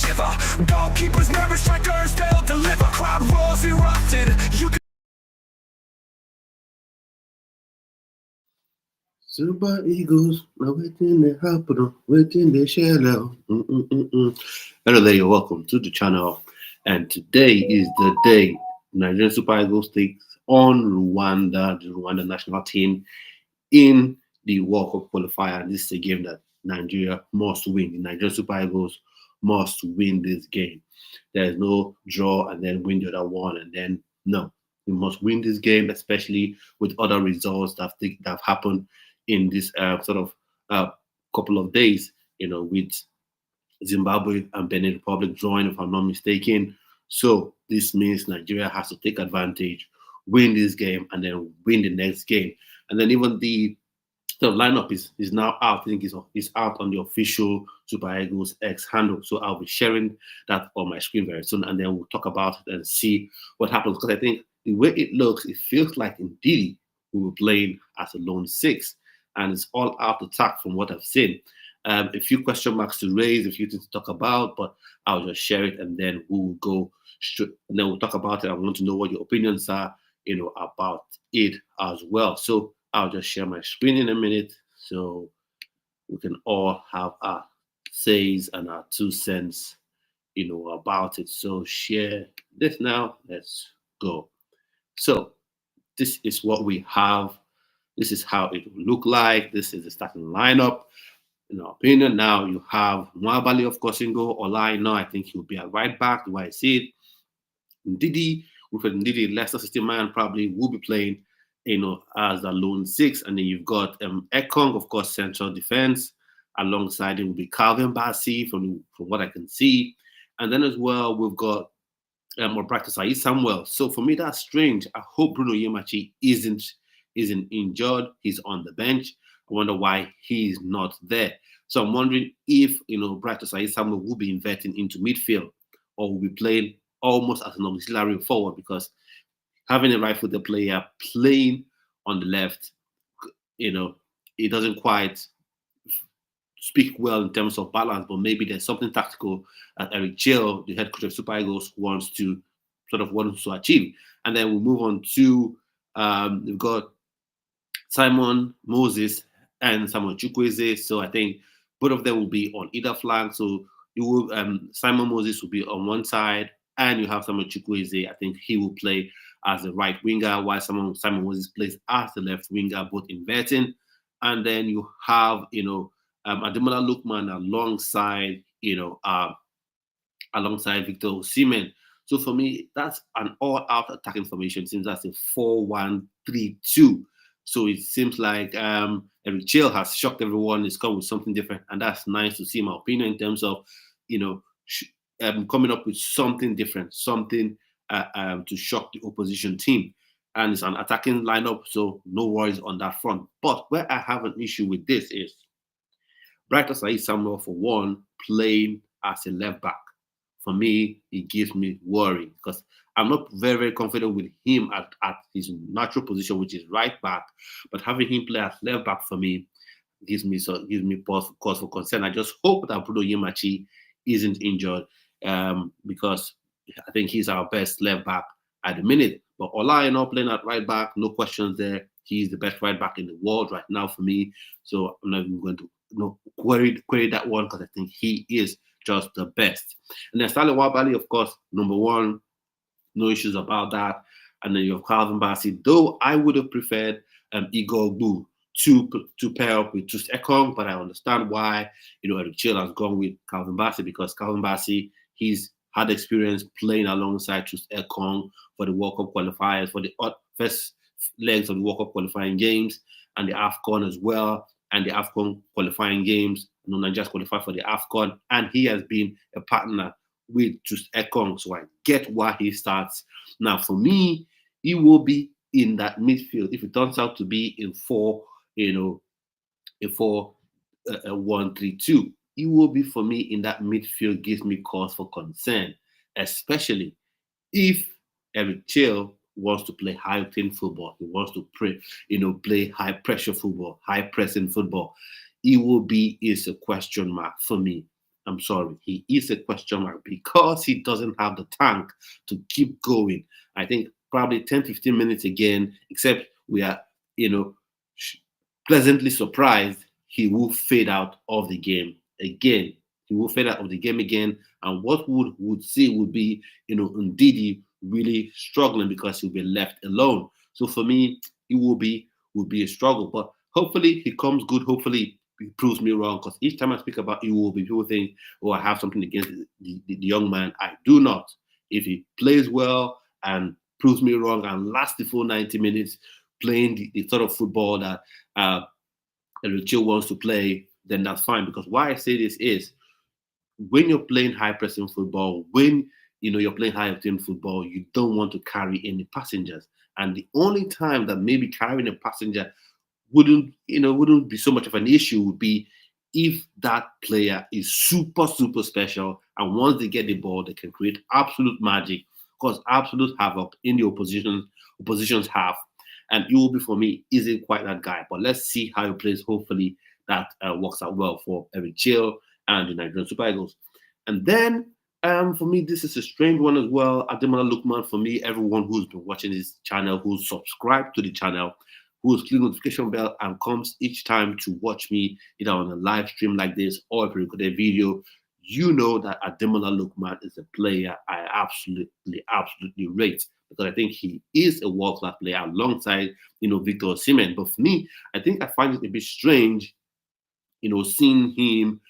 shiver. Goalkeepers, nervous strikers, they'll deliver. Crowd roars erupted. You can Super Eagles, waiting the happen, waiting the shell. Hello there, you're welcome to the channel. And today is the day Nigerian Super Eagles takes on Rwanda, the Rwandan National team, in the World Cup qualifier. And this is a game that Nigeria must win. The Nigerian Super Eagles must win this game. There is no draw and then win the other one, and then no. We must win this game, especially with other results that have happened in this couple of days, with Zimbabwe and Benin Republic drawing, if I'm not mistaken. So this means Nigeria has to take advantage, win this game, and then win the next game. And then even the lineup is now out. I think it's out on the official Super Eagles X handle. So I'll be sharing that on my screen very soon, and then we'll talk about it and see what happens. Because I think the way it looks, it feels like Ndidi will be playing as a lone six, and it's all out attack from what I've seen. A few question marks to raise, a few things to talk about, but I'll just share it and then we'll go straight, and then we'll talk about it. I want to know what your opinions are, about it as well. So I'll just share my screen in a minute so we can all have our says and our 2 cents, about it. So share this now. Let's go. So this is what we have. This is how it will look like. This is the starting lineup. In our opinion, now you have Nwabali, of course, in goal. Olaina, I think he'll be at right back, the way I see it. Ndidi, Wilfied Ndidi, Leicester City man, probably will be playing, as a lone six. And then you've got Ekong, of course, central defense. Alongside him will be Calvin Bassey, from what I can see. And then as well, we've got more practice Samuel. So for me, that's strange. I hope Bruno Yemachi isn't injured. He's on the bench. I wonder why he's not there. So I'm wondering if, Bright Samuel will be inverting into midfield or will be playing almost as an auxiliary forward, because having a right-footed player playing on the left, it doesn't quite speak well in terms of balance, but maybe there's something tactical that Eric Chelle, the head coach of Super Eagles, wants to achieve. And then we'll move on to, we've got Simon Moses and Samuel Chukwueze. So I think both of them will be on either flank. So you will Simon Moses will be on one side, and you have Samuel Chukwueze. I think he will play as a right winger, while Simon Moses plays as the left winger, both inverting. And then you have Ademola Lookman alongside alongside Victor Osimhen. So for me, that's an all-out attacking formation, since that's a 4-1-3-2. So it seems like Eric Chelle has shocked everyone. He's come with something different, and that's nice to see, in my opinion, in terms of coming up with something different, something to shock the opposition team. And it's an attacking lineup, so no worries on that front. But where I have an issue with this is Bright Samuel, for one, playing as a left back. For me, it gives me worry, because I'm not very, very confident with him at his natural position, which is right back. But having him play as left back, for me, gives me cause for concern. I just hope that Bruno Yemachi isn't injured, because I think he's our best left back at the minute. But Olaina playing at right back, no questions there. He's the best right back in the world right now for me. So I'm not even going to query that one, because I think he is just the best. And then Stanley Nwabali, of course, number one, no issues about that. And then you have Calvin Bassey, though I would have preferred Igor Boo to pair up with Troost Ekong, but I understand why Eric Chelle has gone with Calvin Bassey, because Calvin Bassey, he's had experience playing alongside Troost Ekong for the World Cup qualifiers, for the first legs of the World Cup qualifying games, and the AFCON as well, and the AFCON qualifying games. Nigeria qualified for the AFCON, and he has been a partner with Troost Ekong, so I get why he starts. Now, for me, he will be in that midfield. If it turns out to be in 1-3-2, he will be, for me, in that midfield. Gives me cause for concern, especially if Eric Chelle wants to play high-octane football. He wants to play high-pressure football, high-pressing football. He will be is a question mark for me. I'm sorry, he is a question mark because he doesn't have the tank to keep going. I think probably 10, 15 minutes again, except we are, you know, pleasantly surprised, he will fade out of the game again. He will fade out of the game again. And what would see would be, Ndidi really struggling because he'll be left alone. So for me, it will be a struggle. But hopefully he comes good. Hopefully he proves me wrong. Because each time I speak about Iwobi, people think, oh, I have something against the young man. I do not. If he plays well and proves me wrong and lasts the full 90 minutes playing the sort of football that Eric Chelle wants to play, then that's fine. Because why I say this is when you're playing high pressing football, when you're playing high octane football, you don't want to carry any passengers. And the only time that maybe carrying a passenger wouldn't be so much of an issue would be if that player is super, super special. And once they get the ball, they can create absolute magic, cause absolute havoc in the opposition's half. And Iwobi for me isn't quite that guy. But let's see how he plays. Hopefully that works out well for Eric Chelle and the Nigerian Super Eagles. And then for me, this is a strange one as well. Ademola Lookman, for me, everyone who's been watching this channel, who's subscribed to the channel, who's click notification bell and comes each time to watch me either on a live stream like this or if you record a video, you know that Ademola Lookman is a player I absolutely rate, because I think he is a world-class player alongside, Victor Osimhen. But for me, I think I find it a bit strange, seeing him,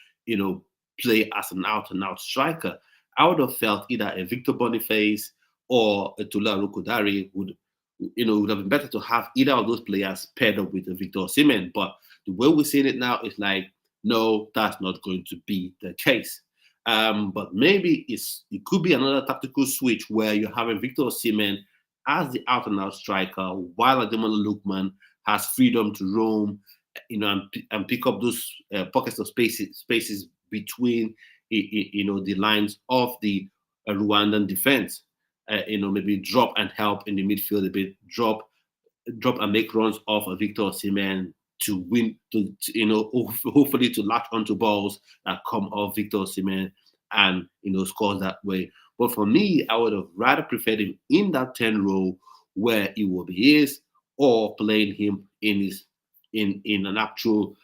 play as an out-and-out striker. I would have felt either a Victor Boniface or a Tolu Arokodare would have been better to have either of those players paired up with a Victor Osimhen. But the way we're seeing it now is like, no, that's not going to be the case. But maybe it could be another tactical switch where you're having Victor Osimhen as the out-and-out striker, while Ademola Lookman has freedom to roam, and pick up those pockets of spaces between, the lines of the Rwandan defense. Maybe drop and help in the midfield a bit, drop and make runs off of Victor Osimhen to win, hopefully to latch onto balls that come off Victor Osimhen and, scores that way. But for me, I would have rather preferred him in that 10 role where Iwobi is, or playing him in an actual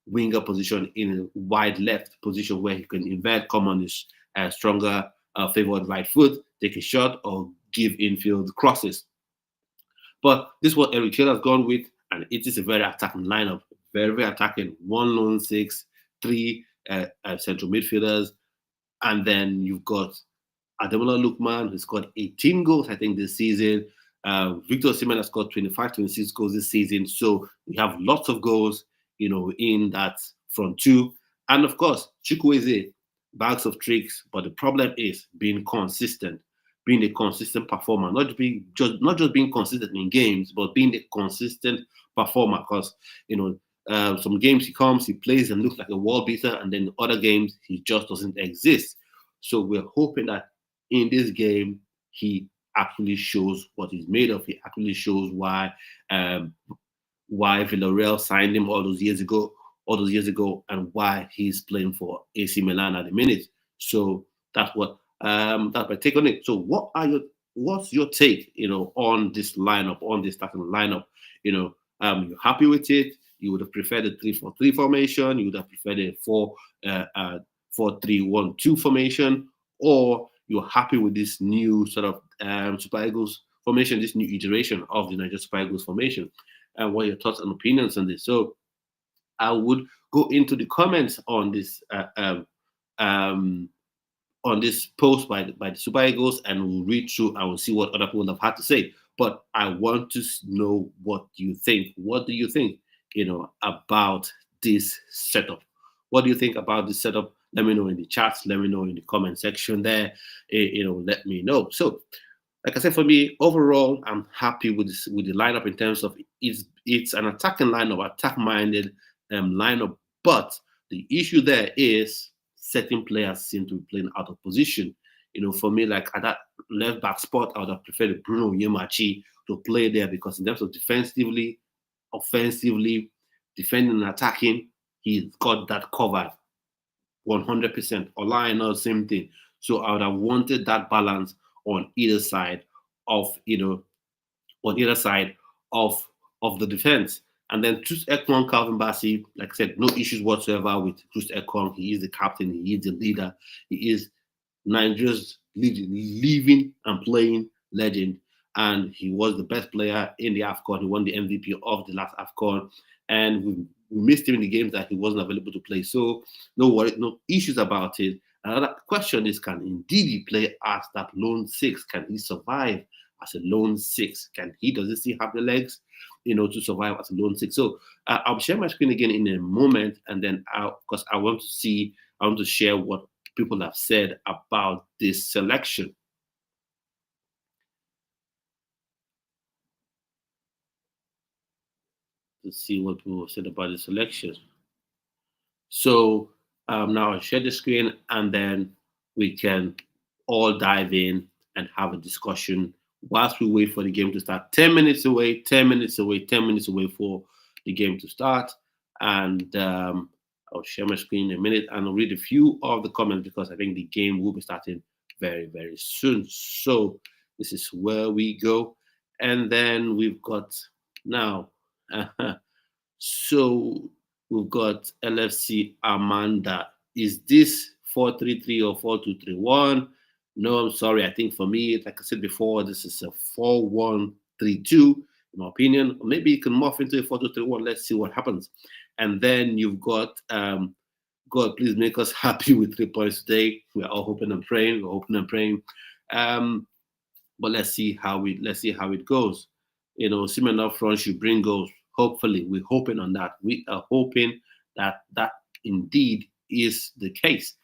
winger position, in a wide left position where he can invert, come on his stronger favored right foot, take a shot, or give infield crosses. But this is what Eric Chelle has gone with, and it is a very attacking lineup, very, very attacking. 1 lone 6, 3 central midfielders, and then you've got Ademola Lookman, who's got 18 goals, I think, this season. Victor Osimhen has scored 25, 26 goals this season. So we have lots of goals, in that front two. And of course, Chukwueze, bags of tricks. But the problem is being consistent, being a consistent performer, not just being consistent in games, but being a consistent performer. Because, some games he comes, he plays and looks like a world beater, and then other games he just doesn't exist. So we're hoping that in this game he actually shows what he's made of. He actually shows why Villarreal signed him all those years ago, and why he's playing for AC Milan at the minute. So that's my take on it. So what's your take, on this lineup, on this starting lineup? You're happy with it? You would have preferred a 3-4-3 formation. You would have preferred a 4-3-1-2 formation, or you're happy with this new sort of Super Eagles formation, this new iteration of the Nigeria Super Eagles formation? And what are your thoughts and opinions on this? So I would go into the comments on this post by the Super Eagles, and we'll read through and we'll see what other people have had to say. But I want to know what you think. What do you think, about this setup? What do you think about this setup? Let me know in the chats. Let me know in the comment section there. Let me know. So, like I said, for me, overall, I'm happy with the lineup in terms of it's an attacking lineup, attack-minded lineup. But the issue there is certain players seem to be playing out of position. For me, like at that left back spot, I would have preferred Bruno Yemachi to play there, because in terms of defensively, offensively, defending and attacking, he's got that covered. 100%. Ola, same thing. So I would have wanted that balance on either side of on either side of of the defense. And then Troost Ekong, Calvin Bassey, like I said, no issues whatsoever with Troost Ekong. He is the captain, he is the leader, he is Nigeria's living and playing legend. And he was the best player in the AFCON. He won the MVP of the last AFCON. And we missed him in the games that he wasn't available to play. So no worry, no issues about it. Another question is, can Ndidi play as that lone six? Can he survive as a lone six? Does he still have the legs, to survive as a lone six? So I'll share my screen again in a moment, and then because I want to share what people have said about this selection. Let's see what people said about the selection. So now I'll share the screen, and then we can all dive in and have a discussion whilst we wait for the game to start. 10 minutes away, 10 minutes away, 10 minutes away for the game to start. And I'll share my screen in a minute and I'll read a few of the comments because I think the game will be starting very, very soon. So this is where we go. And then we've got now, so we've got LFC Amanda. Is this 4-3-3 or 4-2-3-1? No, I'm sorry. I think for me, like I said before, this is a 4-1-3-2, in my opinion. Or maybe you can morph into a 4-2-3-1. Let's see what happens. And then you've got, God, please make us happy with 3 points today. We're all hoping and praying. We're hoping and praying. But let's see how it goes. Osimhen up front should bring goals. Hopefully, we're hoping on that. We are hoping that indeed is the case.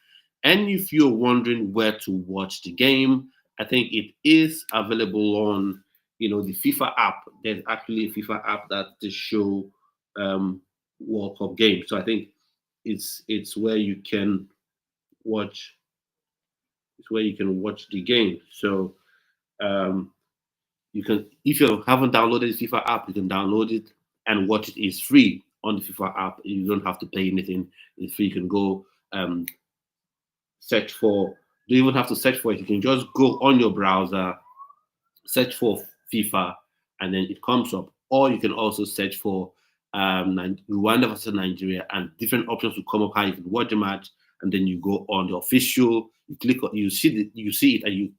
And if you're wondering where to watch the game, I think it is available on, the FIFA app. There's actually a FIFA app that to show World Cup games. So I think it's where you can watch. It's where you can watch the game. So you can, if you haven't downloaded the FIFA app, you can download it and watch it. It's free on the FIFA app. You don't have to pay anything. It's free. You can go search for. You don't even have to search for it. You can just go on your browser, search for FIFA, and then it comes up. Or you can also search for Rwanda versus Nigeria, and different options will come up. How you can watch the match, and then you go on the official. You click on. You see it, and you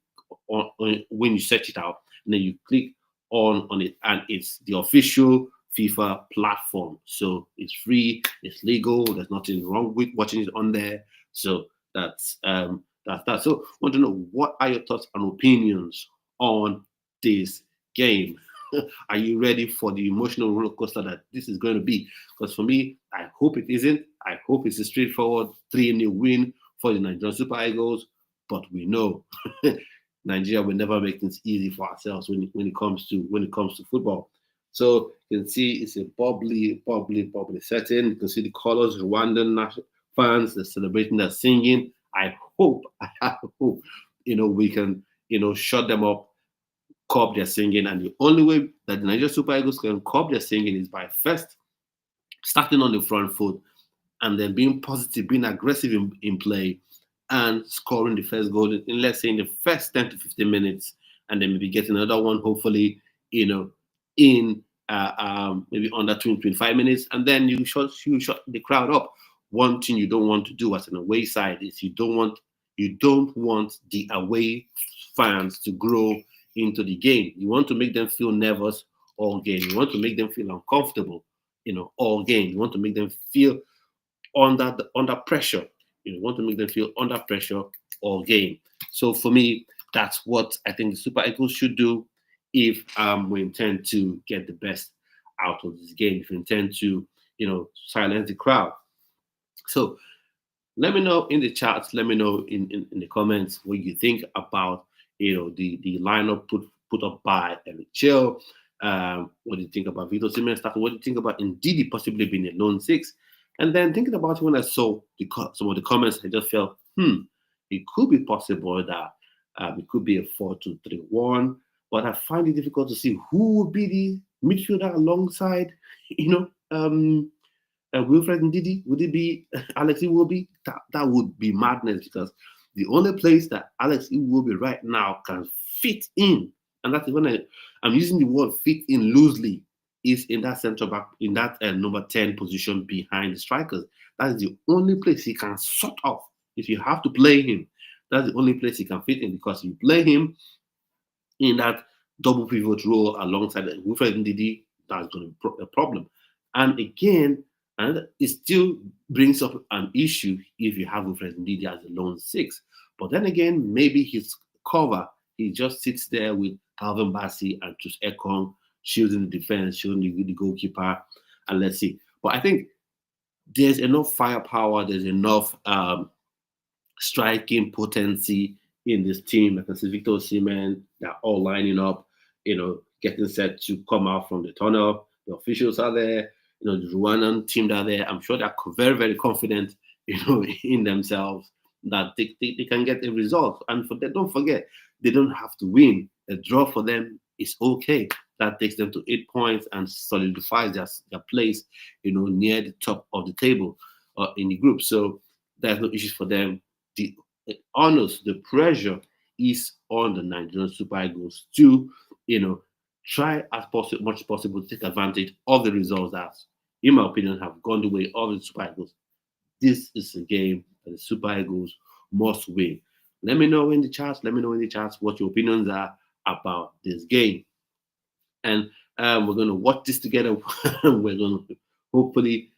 when you search it out, and then you click on it, and it's the official FIFA platform. So it's free, it's legal. There's nothing wrong with watching it on there. So that's that. So I want to know, what are your thoughts and opinions on this game? Are you ready for the emotional roller coaster that this is going to be? Because for me, I hope it isn't. I hope it's a straightforward 3-0 win for the Nigerian Super Eagles. But we know Nigeria will never make things easy for ourselves when it comes to football. So you can see it's a bubbly setting. You can see the colors, Rwandan National fans, they're celebrating, they're singing. I hope, we can, shut them up, curb their singing. And the only way that the Nigerian Super Eagles can curb their singing is by first starting on the front foot and then being positive, being aggressive in play, and scoring the first goal in, let's say, in the first 10 to 15 minutes, and then maybe getting another one, hopefully, in maybe under 25 minutes, and then you shut the crowd up. One thing you don't want to do as an away side is you don't want the away fans to grow into the game. You want to make them feel nervous all game. You want to make them feel uncomfortable, all game. You want to make them feel under pressure. You want to make them feel under pressure all game. So for me, that's what I think the Super Eagles should do if we intend to get the best out of this game, if we intend to, silence the crowd. So let me know in the chats, let me know in the comments what you think about, the lineup put up by Eric Chelle. What do you think about Victor Osimhen starting? What do you think about Ndidi possibly being a lone six? And then thinking about it, when I saw some of the comments, I just felt, it could be possible that it could be a 4-2-3-1, but I find it difficult to see who would be the midfielder alongside, Wilfied Ndidi? Would it be Alex Iwobi? That would be madness, because the only place that Alex Iwobi right now can fit in, and that's when I'm using the word fit in loosely, is in that central back, in that number 10 position behind the strikers. That is the only place he can sort of, if you have to play him, that's the only place he can fit in, because you play him in that double pivot role alongside Wilfred Ndidi, that's going to be a problem. And again, and it still brings up an issue if you have Wilfred Ndidi as a lone six. But then again, maybe his cover, he just sits there with Calvin Bassey and Troost Ekong, shielding the defense, shielding the goalkeeper, and let's see. But I think there's enough firepower, there's enough striking potency in this team. Like I can see Victor Osimhen, they're all lining up, getting set to come out from the tunnel. The officials are there, the Rwandan team are there. I'm sure they're very, very confident, in themselves that they can get a result. And don't forget, they don't have to win. A draw for them is okay. That takes them to 8 points and solidifies their place, near the top of the table in the group. So there's no issues for them. The honors, the pressure is on the Nigerian Super Eagles to, try as much as possible to take advantage of the results that, in my opinion, have gone the way of the Super Eagles. This is a game that the Super Eagles must win. Let me know in the chats. Let me know in the chats what your opinions are about this game. And we're going to watch this together. We're going to hopefully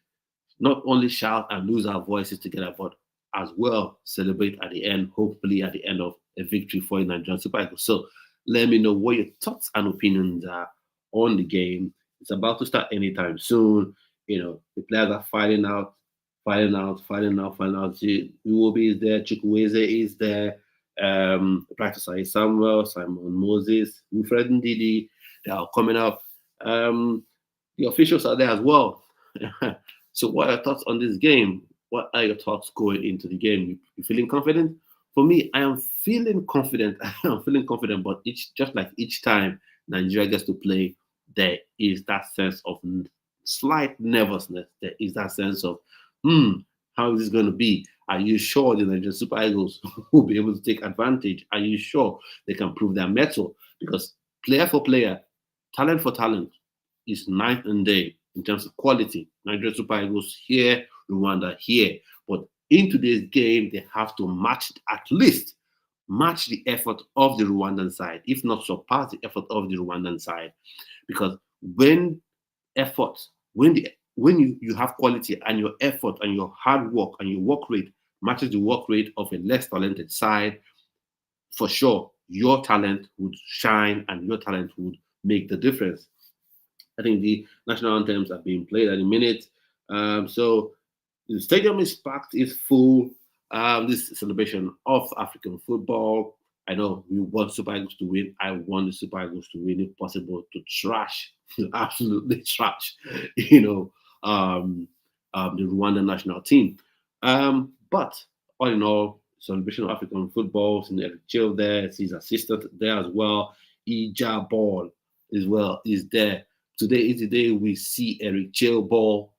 not only shout and lose our voices together, but as well celebrate at the end, hopefully at the end of a victory for the Nigerian Super Eagles. So let me know what your thoughts and opinions are on the game. It's about to start anytime soon. The players are fighting out. Iwobi is there, Chukwueze is there, Practice Samuel, Simon Moses, Wilfred Ndidi, they are coming up. The officials are there as well. So what are your thoughts on this game? What are your thoughts going into the game? You feeling confident? For me, I am feeling confident. I'm feeling confident, but just like each time Nigeria gets to play, there is that sense of slight nervousness. There is that sense of, how is this going to be? Are you sure the Nigerian Super Eagles will be able to take advantage? Are you sure they can prove their mettle? Because player for player, talent for talent is night and day in terms of quality. Nigerian Super Eagles here, Rwanda here. But in today's game, they have to at least match the effort of the Rwandan side, if not surpass the effort of the Rwandan side. Because when you have quality and your effort and your hard work and your work rate matches the work rate of a less talented side, for sure, your talent would shine and your talent would make the difference. I think the national anthems are being played at the minute. So the stadium is packed, it's full. This celebration of African football. I know we want Super Eagles to win. I want the Super Eagles to win, if possible, to trash, absolutely trash, the Rwandan national team. But all in all, celebration of African football, seeing Eric Chelle there, his assistant there as well. Ija Ball as well is there. Today is the day we see Eric Chelle ball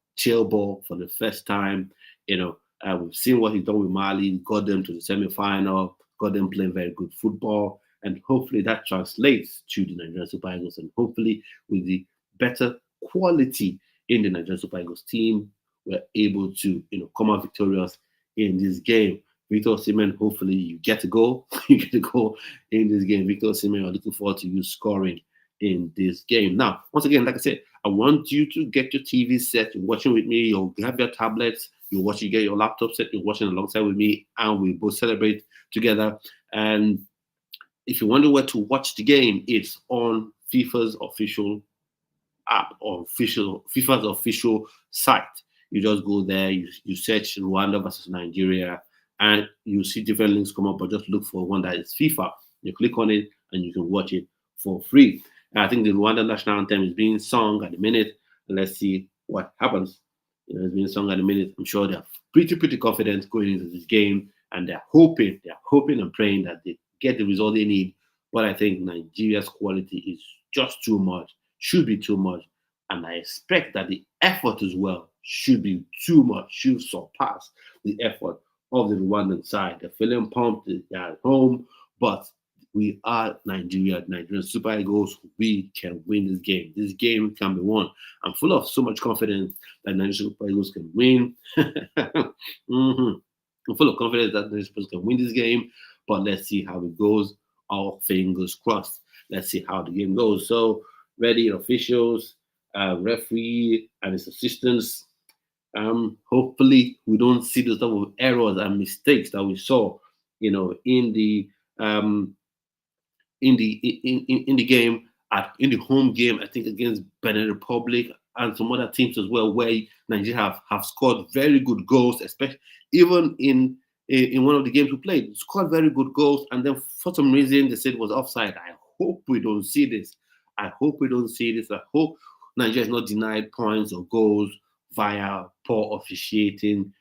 for the first time. We've seen what he's done with Mali, got them to the semi-final, got them playing very good football, and hopefully that translates to the Nigerian Super Eagles, and hopefully with the better quality in the Nigerian Super Eagles team, we're able to come out victorious in this game. Victor Osimhen, hopefully you get a goal. You get a goal in this game. Victor Osimhen, I'm looking forward to you scoring in this game. Now, once again, like I said, I want you to get your TV set. You're watching with me. You'll grab your tablets. You get your laptop set. You're watching alongside with me, and we both celebrate together. And if you wonder where to watch the game, it's on FIFA's official app or FIFA's official site. You just go there. You search Rwanda versus Nigeria, and you see different links come up. But just look for one that is FIFA. You click on it, and you can watch it for free. And I think the Rwandan National Anthem is being sung at the minute. Let's see what happens. It's being sung at the minute. I'm sure they're pretty confident going into this game, and they're hoping and praying that they get the result they need. But I think Nigeria's quality is just too much, should be too much, and I expect that the effort as well should be too much, should surpass the effort of the Rwandan side. They're feeling pumped, they're at home, but we are Nigeria, Nigerian Super Eagles. We can win this game. This game can be won. I'm full of so much confidence that Nigerian Super Eagles can win. I'm full of confidence that Nigerian Super Eagles can win this game, but let's see how it goes. All fingers crossed. Let's see how the game goes. So, ready officials, referee, and his assistants. Hopefully, we don't see the type of errors and mistakes that we saw, in the in the game in the home game. I think against Benin Republic and some other teams as well, where Nigeria have scored very good goals, especially even in one of the games we played, scored very good goals, and then for some reason they said it was offside. I hope we don't see this. I hope we don't see this. I hope Nigeria is not denied points or goals via poor officiation,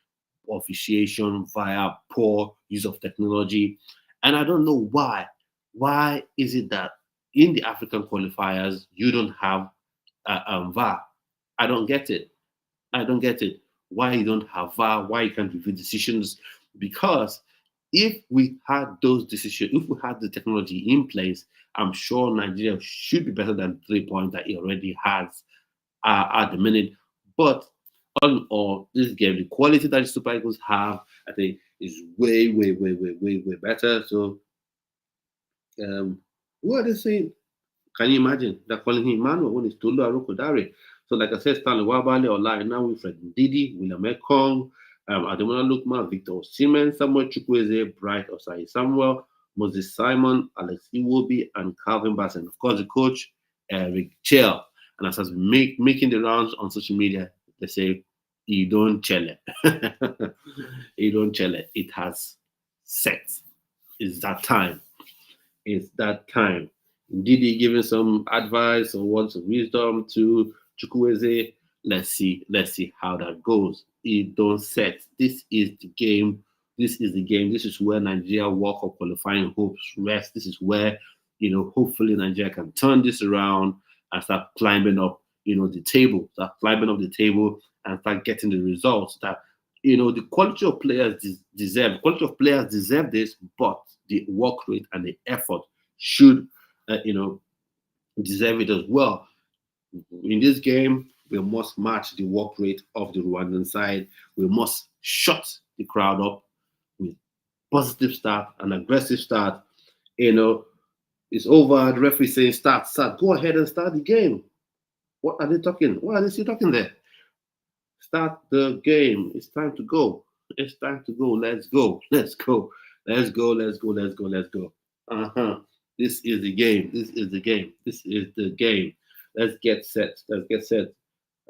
via poor use of technology. And I don't know why. Why is it that in the African qualifiers you don't have VAR? I don't get it. I don't get it. Why you don't have VAR? Why you can't review decisions? Because if we had those decisions, if we had the technology in place, I'm sure Nigeria should be better than 3 points that it already has at the minute. But all in all, this game, the quality that the Super Eagles have, I think, is way, way, way, way, way, way better. So, what are they saying? Can you imagine? They're calling him Emmanuel when it's Tolu Arokodare. So, like I said, Stanley Wabale, Ola, now Wilfied Ndidi, William Ekong, Ademola Lookman, Victor Osimhen, Samuel Chukwueze, Bright Osai Samuel, Moses Simon, Alex Iwobi, and Calvin Bass, and of course the coach, Eric Chelle. And as has been making the rounds on social media, they say, you don't chelle. You don't chelle. It has set. It's that time. It's that time. Didi giving some advice or words of wisdom to Chukwueze. Let's see how that goes. It don't set. This is the game. This is the game. This is where Nigeria walk of qualifying hopes rest. This is where, hopefully Nigeria can turn this around and start climbing up, the table. Start climbing up the table and start getting the results that, the quality of players deserve. Quality of players deserve this, but the work rate and the effort should, deserve it as well. In this game, we must match the work rate of the Rwandan side. We must shut the crowd up with positive start, an aggressive start. It's over. The referee saying start. Go ahead and start the game. What are they talking? What are they still talking there? Start the game. It's time to go. It's time to go. Let's go. Let's go. Let's go. Let's go. Let's go. Let's go. This is the game. This is the game. This is the game. Let's get set. Let's get set.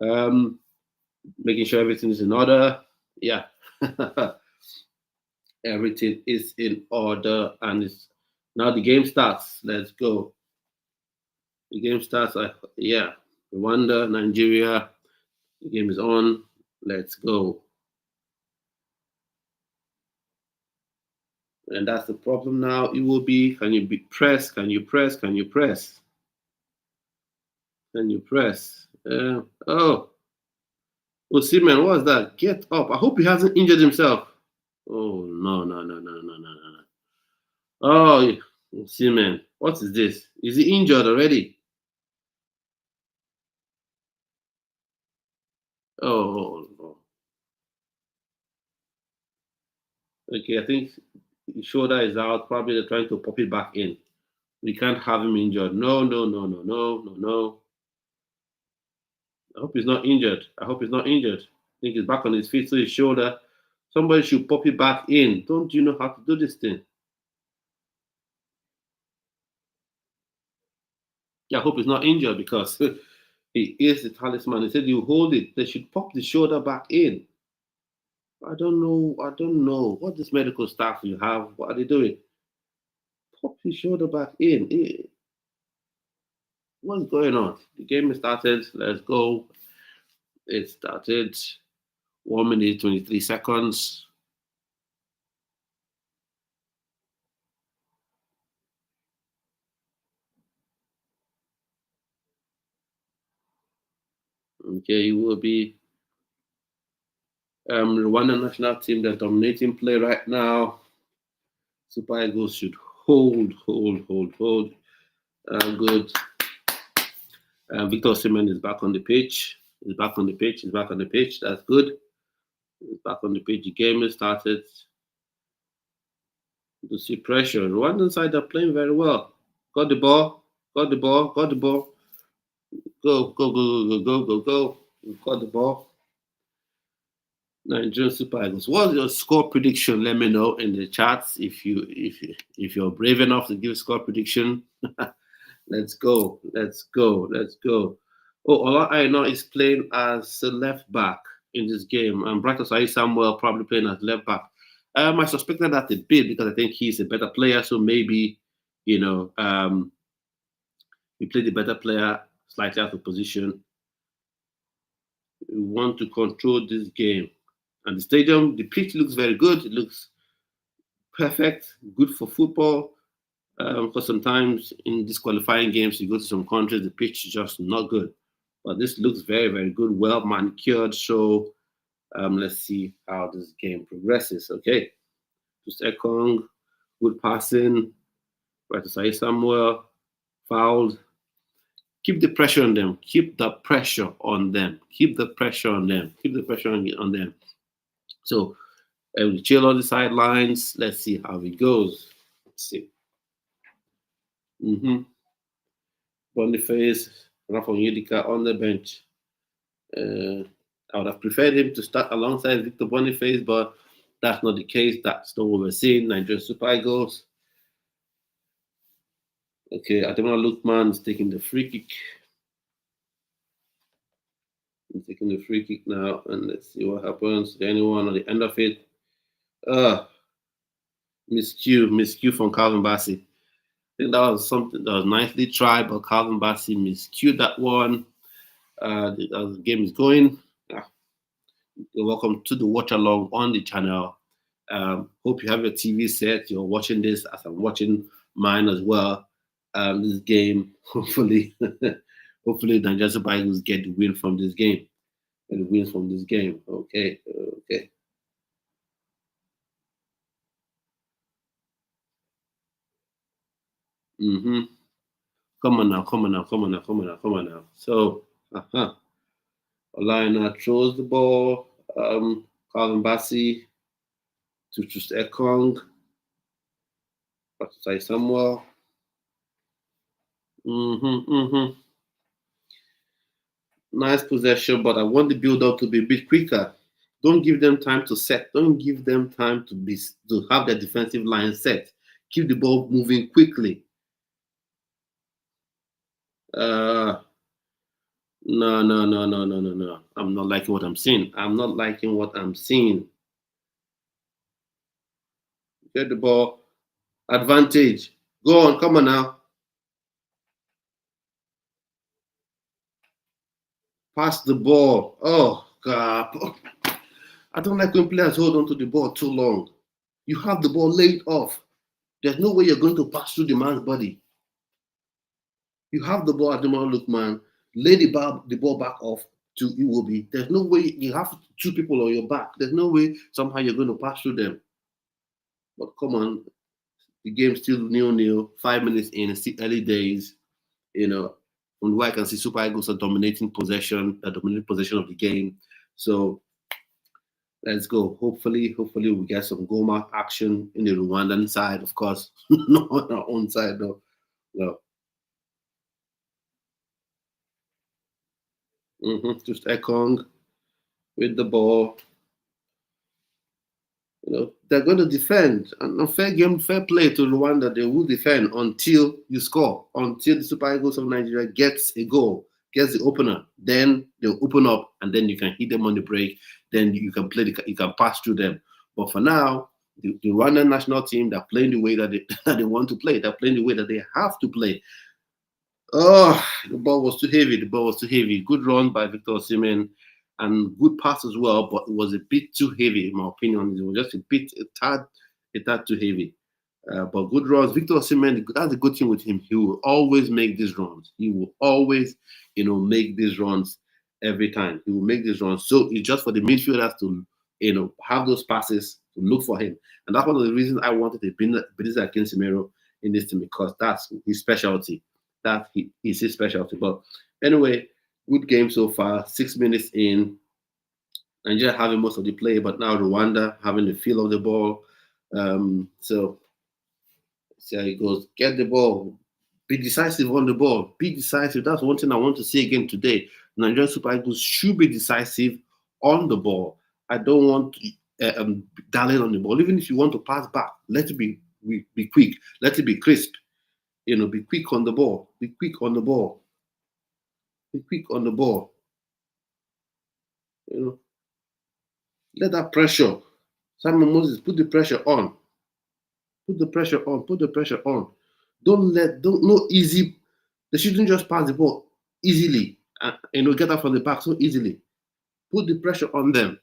Making sure everything is in order. Yeah. Everything is in order, and it's now the game starts. Let's go. The game starts. Yeah. Rwanda, Nigeria. The game is on. Let's go. And that's the problem now. It will be, can you be press? Can you press? Can you press? Can you press? Oh, Osimhen, what's that? Get up. I hope he hasn't injured himself. Oh, no, no, no, no, no, no, no. Oh, Osimhen, what is this? Is he injured already? Oh. Okay, I think his shoulder is out. Probably they're trying to pop it back in. We can't have him injured. No, no, no, no, no, no, no. I hope he's not injured. I hope he's not injured. I think he's back on his feet, so his shoulder. Somebody should pop it back in. Don't you know how to do this thing? Yeah, I hope he's not injured because he is the talisman. He said you hold it. They should pop the shoulder back in. I don't know. I don't know. What this medical staff you have? What are they doing? Pop his shoulder back in. What's going on? The game has started. Let's go. It started. 1 minute, 23 seconds. Okay, it will be Rwandan National team, they're dominating play right now. Super Eagles should hold. Good. Victor Osimhen is back on the pitch. He's back on the pitch. That's good. He's back on the pitch. The game has started. You see pressure. Rwandan side are playing very well. Got the ball. Go. Got the ball. Nigerian Super Eagles. What's your score prediction? Let me know in the chats if you're brave enough to give a score prediction. Let's go. Oh, Ola Aina is playing as a left back in this game, and Brighton Samuel probably playing as left back. I suspected that a bit because I think he's a better player, so maybe he played the better player slightly out of position. We want to control this game. And the stadium, the pitch looks very good. It looks perfect, good for football. Because sometimes in these qualifying games, you go to some countries, the pitch is just not good. But this looks very, very good, well manicured. So let's see how this game progresses. Okay. Troost Ekong, good passing. Right to Samuel, fouled. Keep the pressure on them. Keep the pressure on them. So we chill on the sidelines. Let's see how it goes. Let's see. Boniface, Rwanda National on the bench. I would have preferred him to start alongside Victor Boniface, but that's not the case. That's not what we're seeing. Nigerian Super Eagles. Okay, Ademola Lookman is taking the free kick. He's taking the free kick now, and let's see what happens. Anyone on the end of it? Miscue from Calvin Bassey. I think that was something that was nicely tried, but Calvin Bassey miscued that one. The game is going. You're welcome to the watch along on the channel. Hope you have your TV set. You're watching this as I'm watching mine as well. This game, hopefully, hopefully the Nigerian Super Eagles get the win from this game. Okay. Come on now. So, Olina throws the ball. Calvin Bassey to Troost Ekong. Samuel. Nice possession, but I want the build-up to be a bit quicker. Don't give them time to set. Don't give them time to have their defensive line set. Keep the ball moving quickly. No. I'm not liking what I'm seeing. Get the ball. Advantage. Go on. Come on now. Pass the ball. Oh, God. I don't like when players hold on to the ball too long. You have the ball laid off. There's no way you're going to pass through the man's body. You have the ball, Ademola Lookman, lay the ball back off to Iwobi. There's no way you have two people on your back. There's no way somehow you're going to pass through them. But come on, the game's still 0-0, 5 minutes in, it's still early days. From where I can see Super Eagles are dominating possession of the game. So let's go. Hopefully we get some goal action in the Rwandan side, of course. Not on our own side though. No. Just Ekong with the ball. They're going to defend. And fair play to Rwanda. They will defend until you score. Until the Super Eagles of Nigeria gets a goal, gets the opener. Then they'll open up, and then you can hit them on the break. Then you can you can pass through them. But for now, the Rwandan national team, they're playing the way that they want to play. They're playing the way that they have to play. Oh, the ball was too heavy. Good run by Victor Osimhen and good pass as well, but it was a bit too heavy, in my opinion. It was just a tad too heavy. But good runs. Victor Osimhen, that's a good thing with him. He will always make these runs. He will always, make these runs every time. He will make these runs. So it's just for the midfielders have those passes to look for him. And that's one of the reasons I wanted to bring against Casemiro in this team, because that's his specialty. That is his specialty. But anyway, good game so far. 6 minutes in, Nigeria having most of the play, but now Rwanda having the feel of the ball. So see how it goes. Get the ball. Be decisive on the ball. Be decisive. That's one thing I want to see again today. Nigerian Super Eagles should be decisive on the ball. I don't want to dally on the ball. Even if you want to pass back, let it be quick. Let it be crisp. Be quick on the ball. Be quick on the ball. Be quick on the ball. Let that pressure. Simon Moses, put the pressure on. Put the pressure on. Put the pressure on. No easy. They shouldn't just pass the ball easily and get out from the back so easily. Put the pressure on them.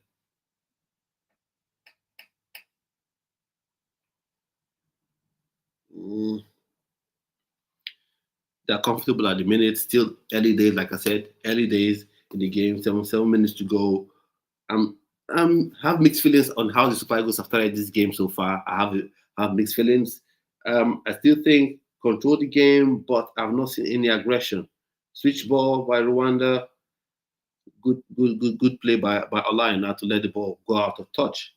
They're comfortable at the minute. Still early days, like I said, early days in the game. 7 minutes to go. Have mixed feelings on how the Super Eagles have started this game so far. I have mixed feelings. I still think control the game, but I've not seen any aggression. Switch ball by Rwanda. Good play by Olayin now to let the ball go out of touch.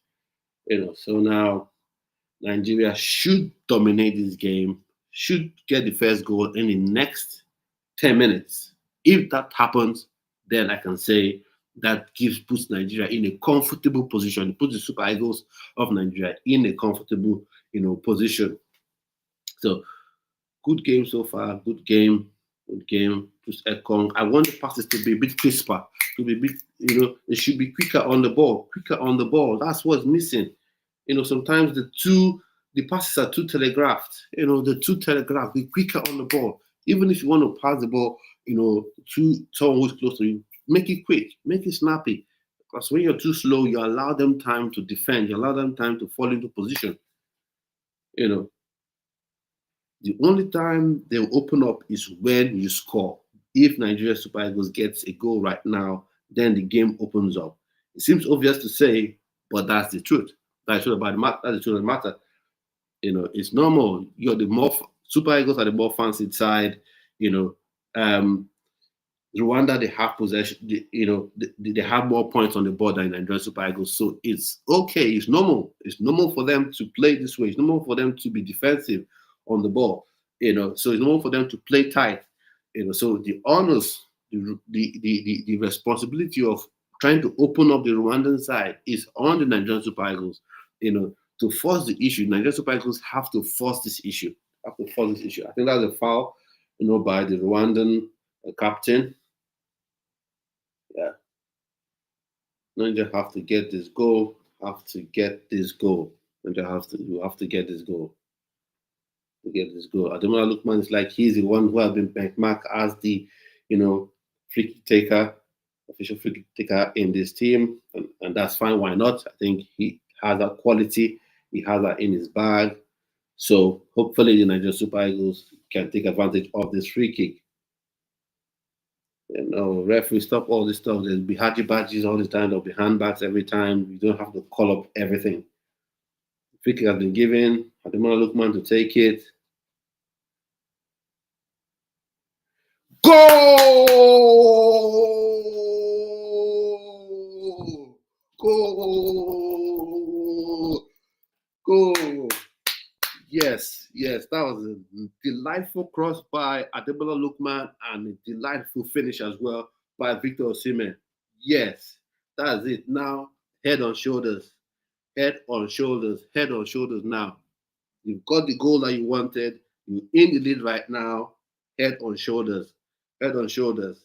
So now Nigeria should dominate this game, should get the first goal in the next 10 minutes. If that happens, then I can say that puts Nigeria in a comfortable position. It puts the Super Eagles of Nigeria in a comfortable, position. So good game so far. Good game. Troost Ekong. I want the passes to be a bit crisper. To be a bit, it should be quicker on the ball. Quicker on the ball. That's what's missing. Sometimes the passes are too telegraphed. They're too telegraphed. Be quicker on the ball. Even if you want to pass the ball, to someone who's close to you, make it quick, make it snappy. Because when you're too slow, you allow them time to defend. You allow them time to fall into position. The only time they'll open up is when you score. If Nigeria Super Eagles gets a goal right now, then the game opens up. It seems obvious to say, but that's the truth. That's the truth about the matter. That's the truth of the matter. It's normal. You're the more Super Eagles are the more fancied side. Rwanda, they have possession. They have more points on the board than Nigerian Super Eagles. So it's okay. It's normal. It's normal for them to play this way. It's normal for them to be defensive on the ball. So it's normal for them to play tight. So the honors, the responsibility of trying to open up the Rwandan side is on the Nigerian Super Eagles. To force the issue, Nigerian Super Eagles have to force this issue. I think that's a foul, by the Rwandan captain. Yeah. Nigeria have to get this goal. Nigeria have to get this goal. Ademola Lookman is like he's the one who has been benchmarked as the, free kick taker, official free kick taker in this team, and that's fine. Why not? I think he has that quality. He has that in his bag. So hopefully the Nigerian Super Eagles can take advantage of this free kick. Referee, stop all this stuff. There'll be haji badges all the time. There'll be handbags every time. You don't have to call up everything. Free kick has been given. Ademola Lookman to take it. Goal! Yes, that was a delightful cross by Ademola Lookman and a delightful finish as well by Victor Osimhen. Yes, that's it. Now, head on shoulders now. You've got the goal that you wanted. You're in the lead right now. Head on shoulders. Victor Osimhen,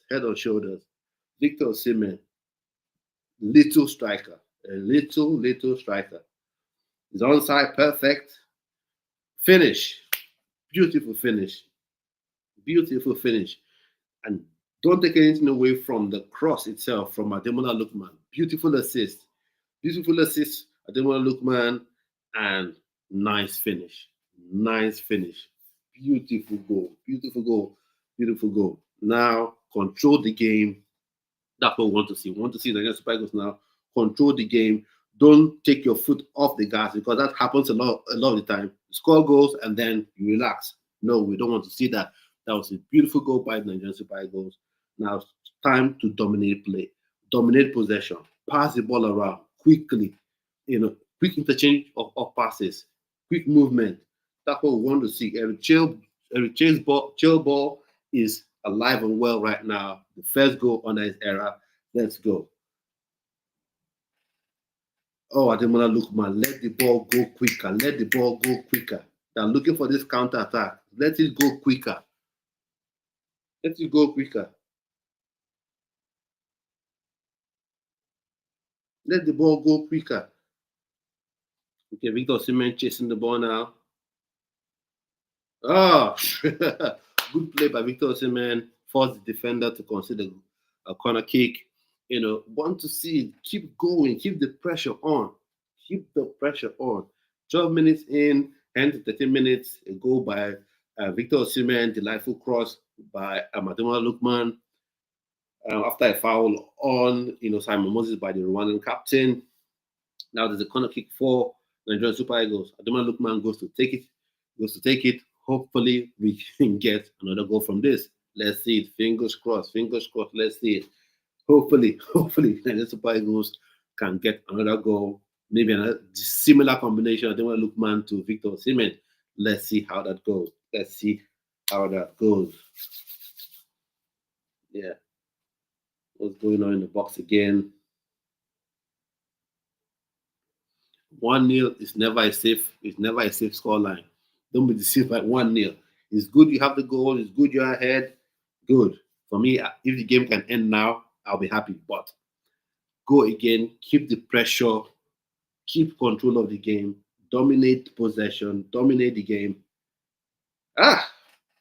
little striker. A little striker. He's onside, perfect. Finish. Beautiful finish. And don't take anything away from the cross itself from Ademola Lookman. Beautiful assist, Ademola Lookman, and nice finish. Beautiful goal. Now, control the game. That's what we want to see. We want to see the Nigerian Super Eagles now control the game, don't take your foot off the gas, because that happens a lot of the time. Score goals and then you relax. No, we don't want to see that. That was a beautiful goal by the Nigerian Super Eagles. Now it's time to dominate play, dominate possession, pass the ball around quickly, quick interchange of passes, quick movement. That's what we want to see. Eric Chelle's ball is alive and well right now. The first goal under his era. Let's go. Oh, Ademola Lookman, let the ball go quicker. Let the ball go quicker. They're looking for this counter attack. Let it go quicker. Let it go quicker. Let the ball go quicker. Okay, Victor Osimhen chasing the ball now. Oh, good play by Victor Osimhen. Forced the defender to consider a corner kick. Want to see it. Keep going. Keep the pressure on. Keep the pressure on. 12 minutes in, 10 to 13 minutes, a goal by Victor Osimhen, delightful cross by Ademola Lookman. After a foul on, Simon Moses by the Rwandan captain. Now there's a corner kick for Nigerian Super Eagles. Ademola Lookman goes to take it. Hopefully we can get another goal from this. Let's see it. Fingers crossed. Let's see it. Hopefully, Nigerian Super Eagles can get another goal. Maybe another similar combination. I don't want to look man to Victor Osimhen. Let's see how that goes. Yeah. What's going on in the box again? 1-0 is never a safe scoreline. Don't be deceived by 1-0. It's good you have the goal. It's good you're ahead. Good. For me, if the game can end now, I'll be happy. But go again. Keep the pressure. Keep control of the game. Dominate possession. Dominate the game.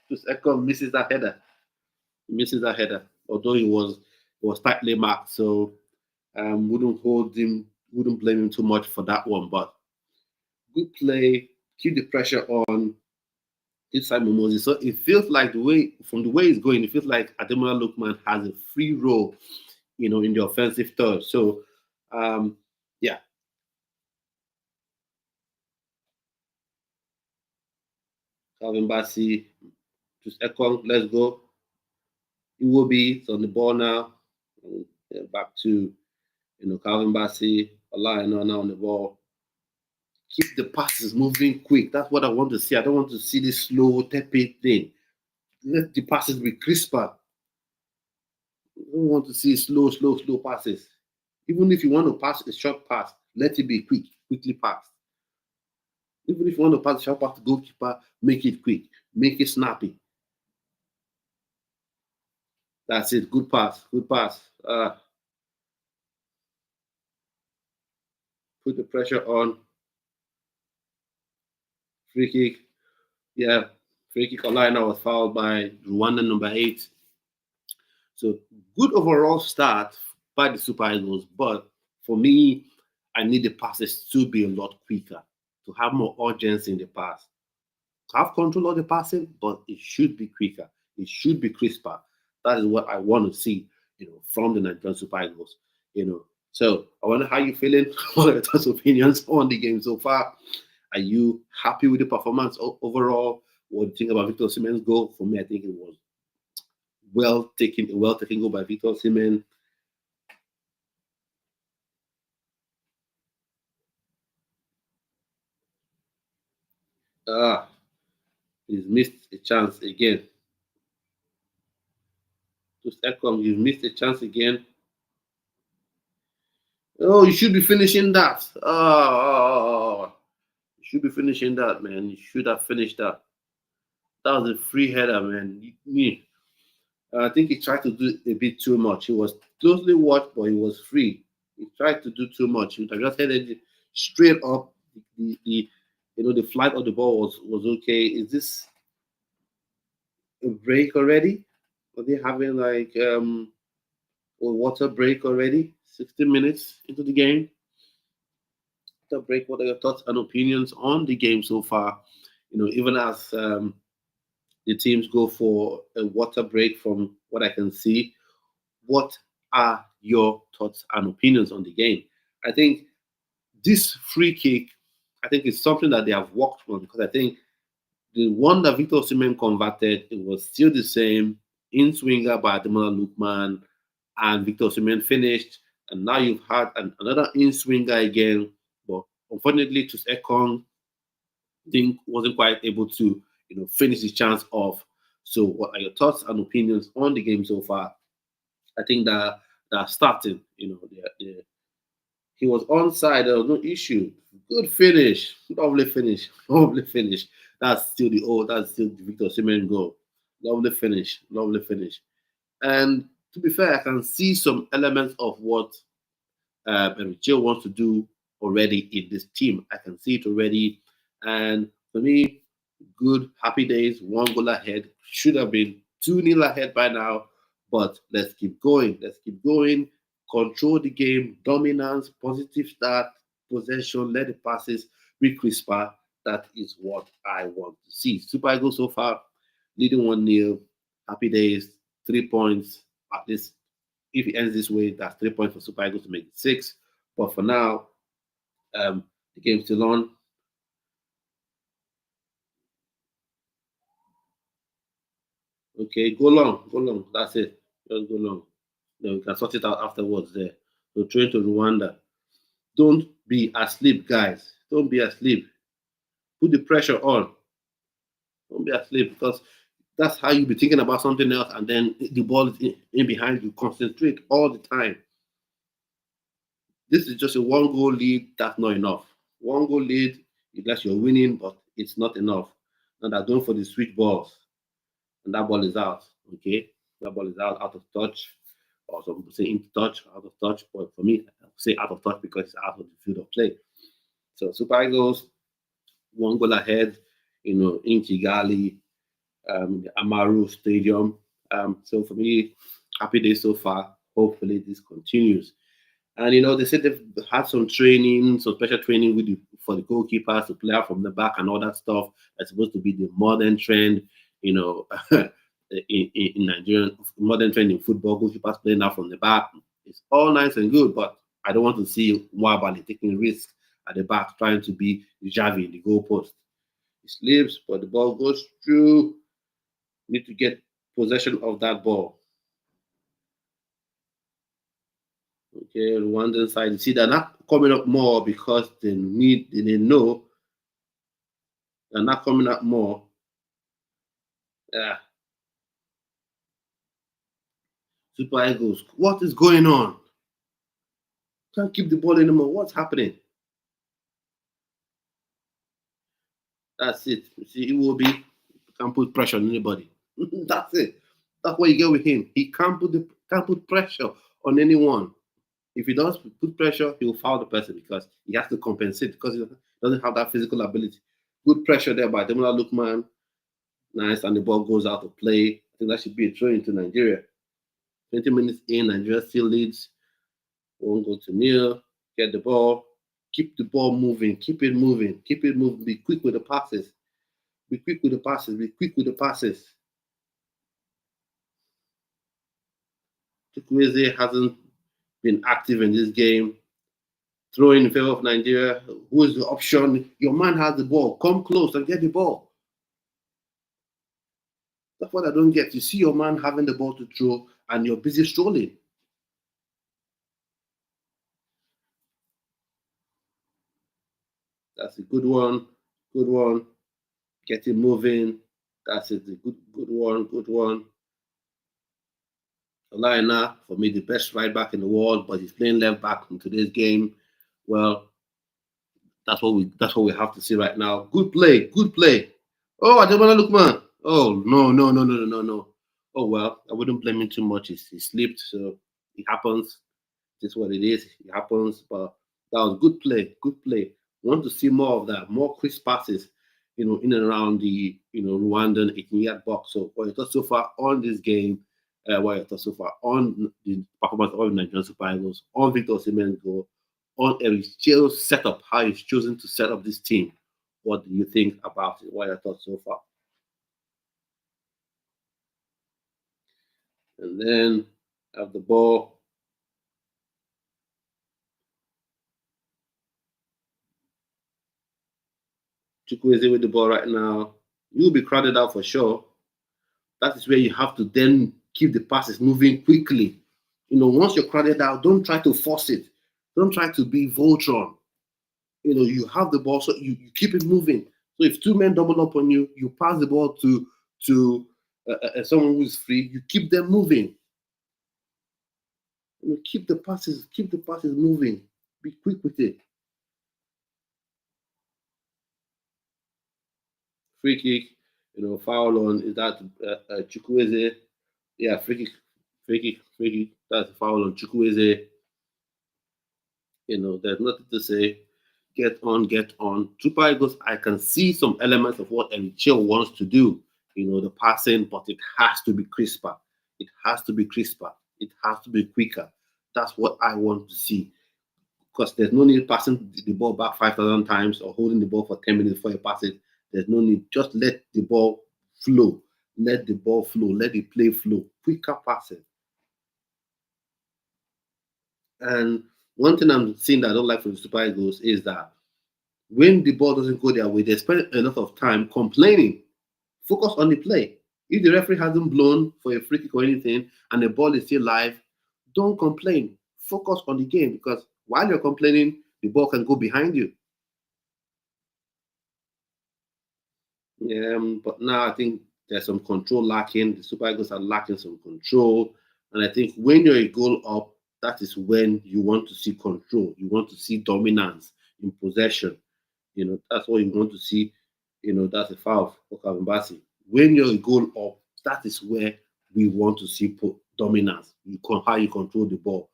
Troost Ekong misses that header. Although he was tightly marked, so wouldn't blame him too much for that one. But good play. Keep the pressure on. It's Simon Moses. So it feels like the way it's going, it feels like Ademola Lookman has a free role, in the offensive third. So, yeah. Calvin Bassey, Troost Ekong, let's go. Iwobi on the ball now. Back to, Calvin Bassey, Olayina now on the ball. Keep the passes moving quick. That's what I want to see. I don't want to see this slow, tepid thing. Let the passes be crisper. I don't want to see slow passes. Even if you want to pass a short pass, let it be quickly passed. Even if you want to pass a short pass to goalkeeper, make it quick, make it snappy. That's it. Good pass. Put the pressure on. Free kick. Yeah, free kick. Olayina was fouled by Rwanda number 8. So good overall start by the Super Eagles, but for me, I need the passes to be a lot quicker, to have more urgency in the pass, to have control of the passing, but it should be quicker. It should be crisper. That is what I want to see, from the Nigerian Super Eagles. So I wonder how you're feeling. What are your thoughts, opinions on the game so far? Are you happy with the performance overall? What do you think about Victor Osimhen's goal? For me, I think it was well taken goal by Victor Osimhen. He's missed a chance again. Troost Ekong, you've missed a chance again. Oh, you should be finishing that. You should be finishing that, man. You should have finished that. That was a free header, man. I think he tried to do a bit too much. He was closely watched, but he was free. He tried to do too much. He just headed it straight up. The flight of the ball was okay. Is this a break already? Are they having like a water break already? 60 minutes into the game. Water break. What are your thoughts and opinions on the game so far? Even as the teams go for a water break, from what I can see, what are your thoughts and opinions on the game? I think this free kick, I think it's something that they have worked on, because I think the one that Victor Osimhen converted, it was still the same in swinger by Ademola Lookman, and Victor Osimhen finished. And now you've had another in swinger again, but unfortunately, Troost Ekong wasn't quite able to, finish his chance off. So, what are your thoughts and opinions on the game so far? I think that starting, he was onside. There was no issue. Good finish, lovely finish, lovely finish. That's still the Victor Osimhen goal. Lovely finish, lovely finish. And to be fair, I can see some elements of what Eric Chelle wants to do already in this team. I can see it already. And for me, good, happy days, one goal ahead. Should have been 2-0 ahead by now. But let's keep going. Let's keep going. Control the game, dominance, positive start, possession, let the passes be crisper. That is what I want to see. Super Eagles so far, leading 1-0. Happy days, 3 points. At least if it ends this way, that's 3 points for Super Eagles to make it 6. But for now, the game's still on. Okay, go long. That's it. Just go long. Then we can sort it out afterwards there. So train to Rwanda. Don't be asleep, guys. Don't be asleep. Put the pressure on. Don't be asleep, because that's how you be thinking about something else, and then the ball is in behind you. Concentrate all the time. This is just a 1 goal lead. That's not enough. 1 goal lead, unless you're winning, but it's not enough. Now they're going for the switch balls, and that ball is out. Okay, that ball is out of touch, or some people say in touch, out of touch. But for me, I say out of touch because it's out of the field of play. So Super Eagles 1 goal ahead, in Kigali, the Amaru Stadium. So for me, happy day so far. Hopefully this continues. And they said they've had some training, some special training for the goalkeepers to play out from the back and all that stuff. That's supposed to be the modern trend, in Nigerian modern trend in football. Goalkeepers playing out from the back. It's all nice and good, but I don't want to see Mwabali taking risks at the back, trying to be Javi in the goalpost. He slips, but the ball goes through. Need to get possession of that ball. Okay, Rwandan side. You see, they're not coming up more because they know they're not coming up more. Yeah. Super Eagles. What is going on? Can't keep the ball anymore. What's happening? That's it. You see, it will be can't put pressure on anybody. That's it. That's what you get with him. He can't put pressure on anyone. If he does put pressure, he will foul the person because he has to compensate because he doesn't have that physical ability. Good pressure there by Ademola Lookman. Nice, and the ball goes out of play. I think that should be a throw into Nigeria. 20 minutes in, Nigeria still leads. 1-0. Get the ball. Keep the ball moving. Keep it moving. Keep it moving. Be quick with the passes. Be quick with the passes. Be quick with the passes. Chukwueze hasn't been active in this game. Throwing in favor of Nigeria. Who is the option? Your man has the ball. Come close and get the ball. That's what I don't get. You see your man having the ball to throw and you're busy strolling. That's a good one. Good one. Get it moving. That's it. A good one. Good one. Olaina, for me, the best right back in the world, but he's playing left back in today's game. Well, that's what we have to see right now. Good play. Good play. Oh, Ademola Lookman. Oh, no. Oh, well, I wouldn't blame him too much. He slipped, so it happens. This is what it is. It happens, but that was good play. Good play. Want to see more of that, more crisp passes, in and around the Rwandan 18-yard box. So what you thought so far on this game, what you thought so far on the performance of Nigerian Super Eagles, on Victor Osimhen's goal, on Eric Chelle's setup, how he's chosen to set up this team. What do you think about it? What you thought so far? And then have the ball. Chukwueze with the ball right now. You'll be crowded out for sure. That is where you have to then keep the passes moving quickly. Once you're crowded out, don't try to force it. Don't try to be Voltron. You have the ball, so you keep it moving. So if two men double up on you, you pass the ball to someone who is free. You keep them moving. Keep the passes moving. Be quick with it. Free kick, foul on is that Chukwueze. Yeah, free kick. That's a foul on Chukwueze. There's nothing to say. Get on. Super Eagles, I can see some elements of what Eric Chelle wants to do. The passing, but it has to be crisper. It has to be quicker. That's what I want to see. Because there's no need passing the ball back 5,000 times or holding the ball for 10 minutes before you pass it. There's no need. Just let the ball flow. Let the play flow. Quicker passing. And one thing I'm seeing that I don't like from the Super Eagles is that when the ball doesn't go their way, they spend a lot of time complaining. Focus on the play. If the referee hasn't blown for a free kick or anything and the ball is still live, don't complain. Focus on the game, because while you're complaining, the ball can go behind you. But now I think there's some control lacking. The Super Eagles are lacking some control. And I think when you're a goal up, that is when you want to see control. You want to see dominance in possession. That's what you want to see. That's a foul for Kavambasi. When you're a goal up, that is where we want to see dominance. How you control the ball,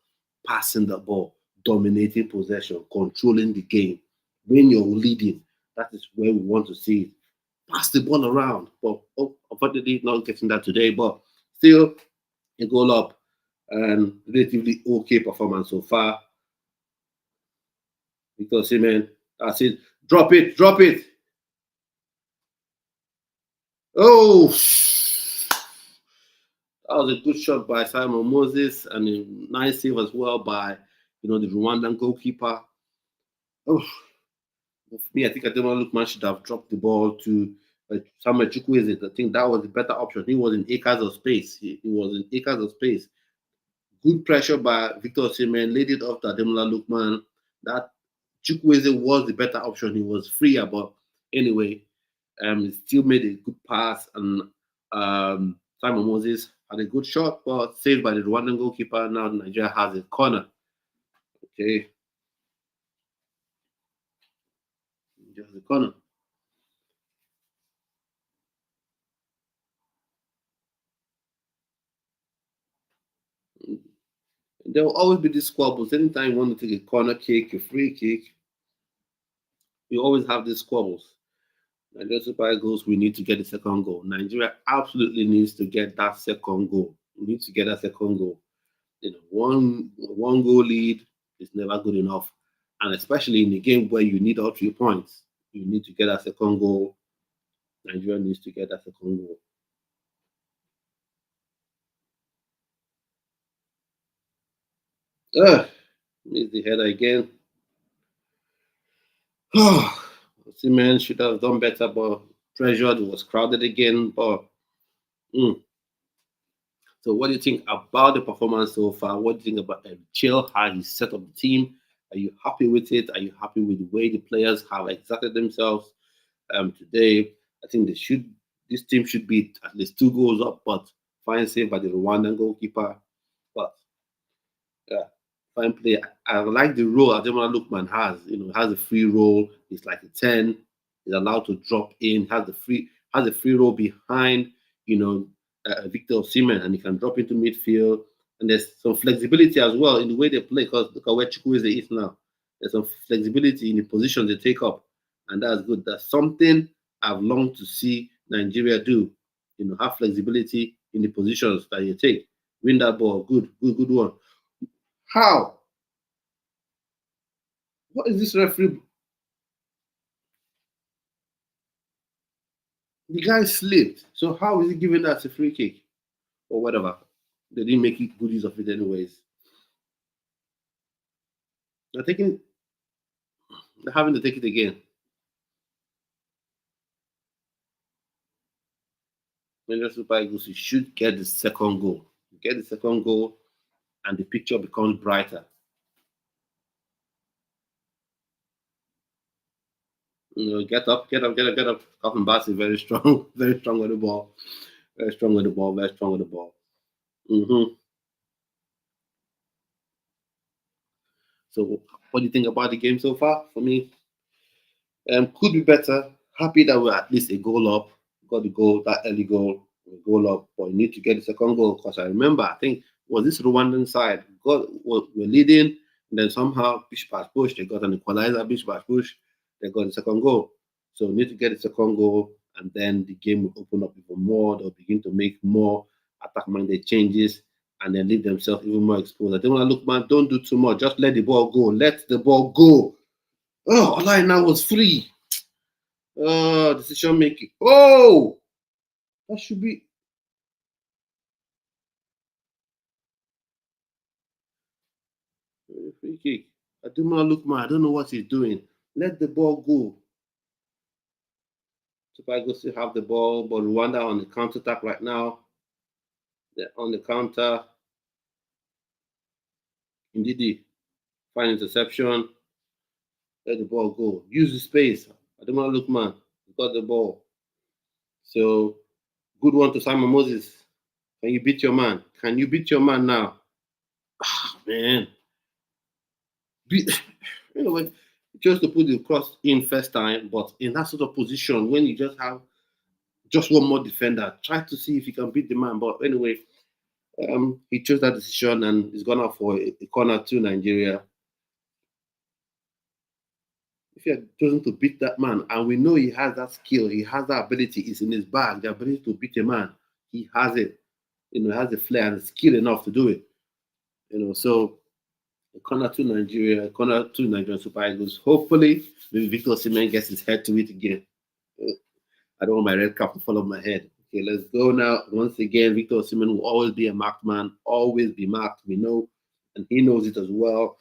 passing the ball, dominating possession, controlling the game. When you're leading, that is where we want to see it. Pass the ball around. But unfortunately, not getting that today. But still, a goal up and relatively okay performance so far. Victor Osimhen, that's it. Drop it. Oh, that was a good shot by Simon Moses and a nice save as well by, the Rwandan goalkeeper. Oh, for me, I think Ademola Lookman should have dropped the ball to Samuel Chukwueze. I think that was the better option. He was in acres of space. He was in acres of space. Good pressure by Victor Osimhen, laid it off to Ademola Lookman. That Chukwueze was the better option. He was freer, but anyway, he still made a good pass, and Simon Moses had a good shot, but saved by the Rwandan goalkeeper. Now Nigeria has a corner. Okay. Just a corner. There will always be these squabbles. Anytime you want to take a corner kick, a free kick, you always have these squabbles. Nigeria Super Eagles, we need to get the second goal. Nigeria absolutely needs to get that second goal. We need to get that second goal. One goal lead is never good enough. And especially in a game where you need all 3 points, you need to get that second goal. Nigeria needs to get that second goal. Missed the header again. Osimhen should have done better, but pressured, was crowded again. But so, what do you think about the performance so far? What do you think about Eric Chelle, how he set up the team? Are you happy with it? Are you happy with the way the players have exerted themselves today? I think this team should be at least 2 goals up, but fine save by the Rwandan goalkeeper. But yeah, fine play. I like the role Ademola Lookman has. Has a free role. It's like a 10. He's allowed to drop in. Has a free role behind. Victor Osimhen, and he can drop into midfield. And there's some flexibility as well in the way they play, because look at where Chukwueze is now. There's some flexibility in the position they take up, and that's good. That's something I've longed to see Nigeria do. Have flexibility in the positions that you take. Win that ball. Good one. How? What is this referee? The guy slipped. So how is he giving that a free kick? Or whatever. They didn't make good use of it anyways. They're having to take it again. Nigerian Super Eagles, you should get the second goal. You get the second goal, and the picture becomes brighter. Get up, get up, get up, get up. Captain Bass is very strong, very strong with the ball. Very strong with the ball, very strong with the ball. So, what do you think about the game so far? For me, could be better. Happy that we're at least a goal up. Got the goal, that early goal up. But you need to get the second goal because I remember, I think, was this Rwandan side? We're leading, and then somehow bish bash push. They got an equalizer, bish bash push. They got the second goal. So we need to get the second goal, and then the game will open up even more. They'll begin to make more attack-minded changes, and then leave themselves even more exposed. Ademola Lookman, don't do too much. Just let the ball go. Let the ball go. Oh, Olai now was free. Oh, decision making. Oh, that should be. Free kick. Ademola Lookman, I don't know what he's doing. Let the ball go. Super Eagles still have the ball, but Rwanda on the counter attack right now. They're on the counter. Ndidi, fine interception. Let the ball go. Use the space. Ademola Lookman got the ball. So, good one to Simon Moses. Can you beat your man? Can you beat your man now? Ah, man. Anyway, just to put the cross in first time, but in that sort of position, when you just have just one more defender, try to see if you can beat the man. But anyway, he chose that decision and he's gone out for a corner to Nigeria. If you had chosen to beat that man, and we know he has that skill, he has that ability, it's in his bag, the ability to beat a man, he has it. He has the flair and the skill enough to do it. So a corner to Nigeria, a corner to Nigerian Super Eagles. Hopefully, maybe Victor Osimhen gets his head to it again. I don't want my red cap to fall off my head. Okay, let's go now. Once again, Victor Osimhen will always be a marked man, always be marked. We know, and he knows it as well.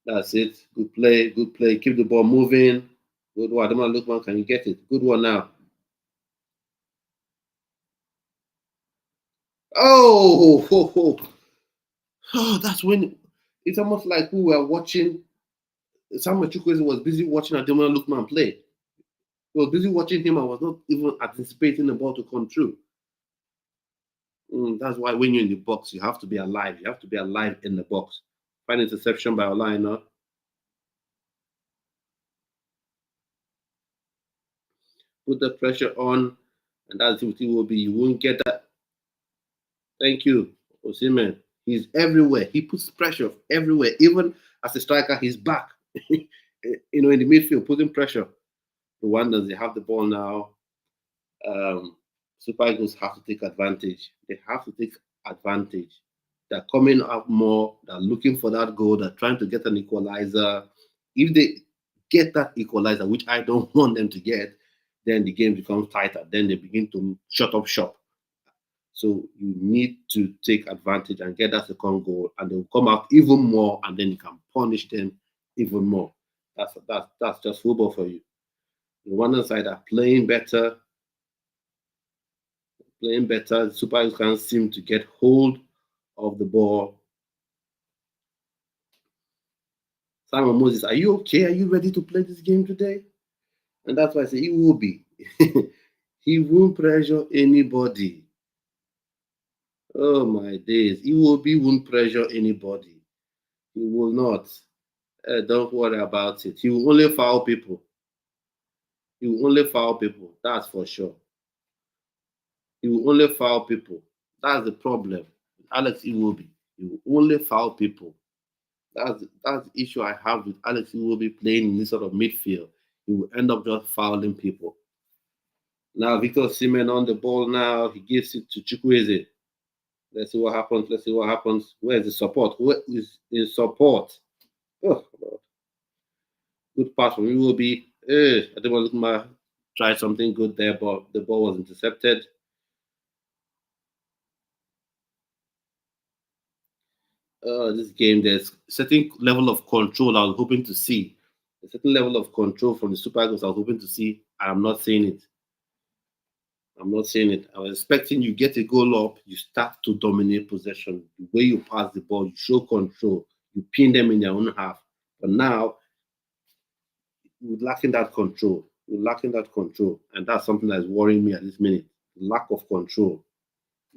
That's it. Good play, good play. Keep the ball moving. Good one. Ademola Lookman, can you get it? Good one now. Oh, that's when it's almost like we were watching. Samuel Chukwueze was busy watching Ademola Lookman play. He was busy watching him. I was not even anticipating the ball to come through. That's why when you're in the box, you have to be alive. You have to be alive in the box. Find interception by Olina. Put the pressure on, and that's what it will be. You won't get that. Thank you, Osimhen. He's everywhere. He puts pressure everywhere. Even as a striker, he's back. In the midfield, putting pressure. The Rwandans, they have the ball now. Super Eagles have to take advantage. They have to take advantage. They're coming up more. They're looking for that goal. They're trying to get an equalizer. If they get that equalizer, which I don't want them to get, then the game becomes tighter. Then they begin to shut up shop. So you need to take advantage and get that second goal, and they'll come out even more, and then you can punish them even more. That's just football for you. The one side are playing better. The Super Eagles can't seem to get hold of the ball. Simon Moses, are you okay? Are you ready to play this game today? And that's why I say he will be. He won't pressure anybody. Oh my days. He won't pressure anybody. He will not. Don't worry about it. He will only foul people. He will only foul people. That's for sure. He will only foul people. That's the problem. Alex Iwobi. He will only foul people. That's the issue I have with Alex Iwobi playing in this sort of midfield. He will end up just fouling people. Now Victor Osimhen on the ball now. He gives it to Chukwueze. Let's see what happens. Where is the support? Where is the support? Oh, Lord. Good pass from Iwobi. Ademola Lookman tried something good there, but the ball was intercepted. This game, there's certain level of control I was hoping to see. a certain level of control from the Super Eagles I was hoping to see. I'm not seeing it. I'm not seeing it. I was expecting you get a goal up, you start to dominate possession. The way you pass the ball, you show control, you pin them in their own half. But now, we're lacking that control. We're lacking that control. And that's something that's worrying me at this minute. Lack of control.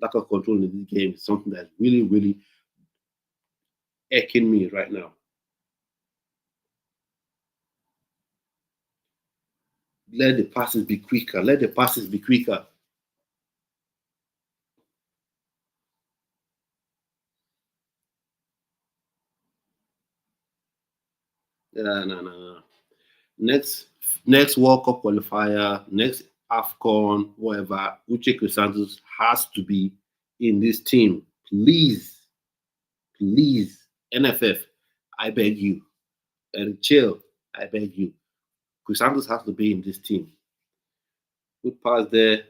Lack of control in this game is something that's really, really aching me right now. Let the passes be quicker. Let the passes be quicker. No. Next World Cup qualifier, next AFCON, whatever, Uche Santos has to be in this team. Please, NFF, I beg you. And Chelle, I beg you. Santos has to be in this team. Good pass there.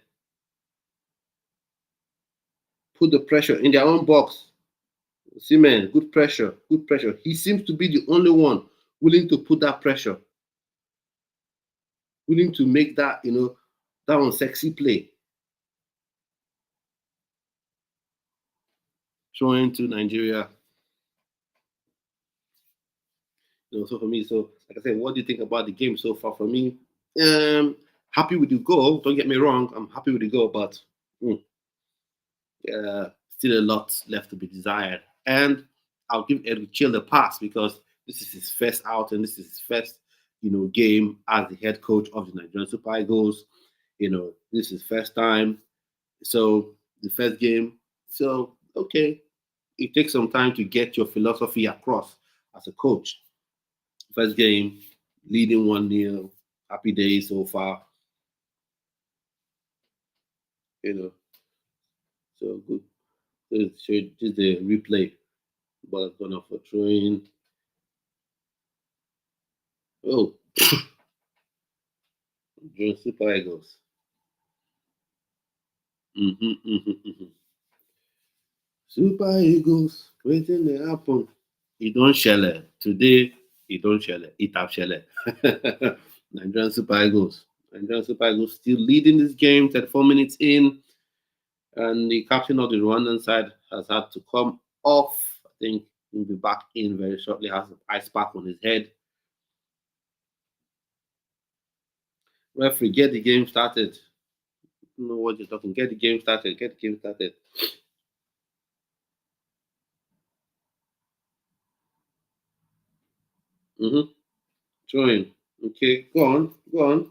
Put the pressure in their own box. Osimhen, good pressure. He seems to be the only one willing to put that pressure. Willing to make that, that one sexy play. Showing to Nigeria. So for me, like I said, what do you think about the game so far? For me, happy with the goal. Don't get me wrong, I'm happy with the goal, but still a lot left to be desired. And I'll give Eric Chelle the pass because this is his first out and this is his first, game as the head coach of the Nigerian Super Eagles. This is his first time. So the first game. So okay, it takes some time to get your philosophy across as a coach. First game, leading 1-0, happy days so far. So good. So just the replay. Ball gone off for throwing. Oh, Nigerian Super Eagles. Super Eagles, waiting to happen. It don't shell today. It don't shell. It have shell. Nigerian Super Eagles. Nigerian Super Eagles still leading this game. 34 minutes in, and the captain of the Rwandan side has had to come off. I think he'll be back in very shortly. Has an ice pack on his head. Referee, get the game started. I don't know what you're talking. Get the game started. Get the game started. Throwing. Okay, go on.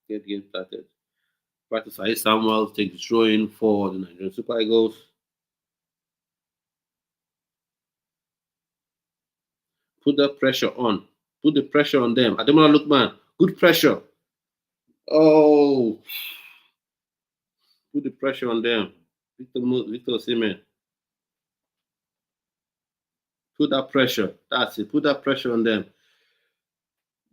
Get the game started. Practice Saeed Samuel takes the throw-in for the Nigerian Super Eagles. Put the pressure on. Put the pressure on them. Ademola Lookman, good pressure. Oh, put the pressure on them. Victor Osimhen. Put that pressure. That's it. Put that pressure on them.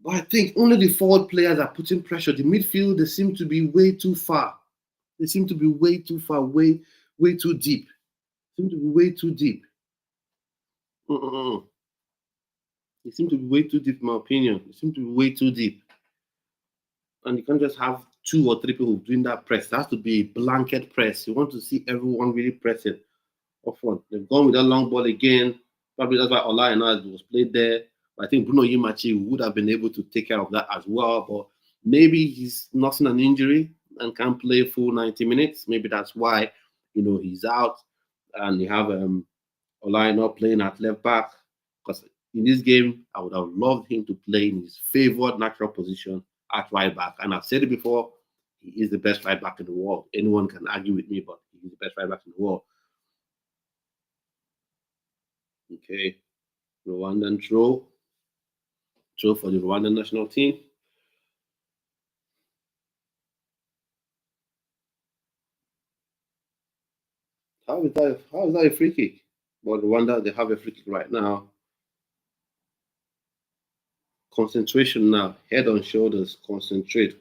But I think only the forward players are putting pressure. The midfield, they seem to be way too far. They seem to be way too far, way too deep. Seem to be way too deep. They seem to be way too deep, in my opinion. They seem to be way too deep. And you can't just have 2 or 3 people doing that press. It has to be a blanket press. You want to see everyone really pressing up front. They've gone with that long ball again. Probably that's why Ola and I was played there. But I think Bruno Yimachi would have been able to take care of that as well. But maybe he's nursing an injury and can't play full 90 minutes. Maybe that's why, he's out. And you have Ola not playing at left back. Because in this game, I would have loved him to play in his favored natural position at right back. And I've said it before, he is the best right back in the world. Anyone can argue with me, but he's the best right back in the world. Okay. Rwandan throw. Throw for the Rwandan national team. How is that a free kick? But Rwanda, they have a free kick right now. Concentration now. Head on shoulders. Concentrate.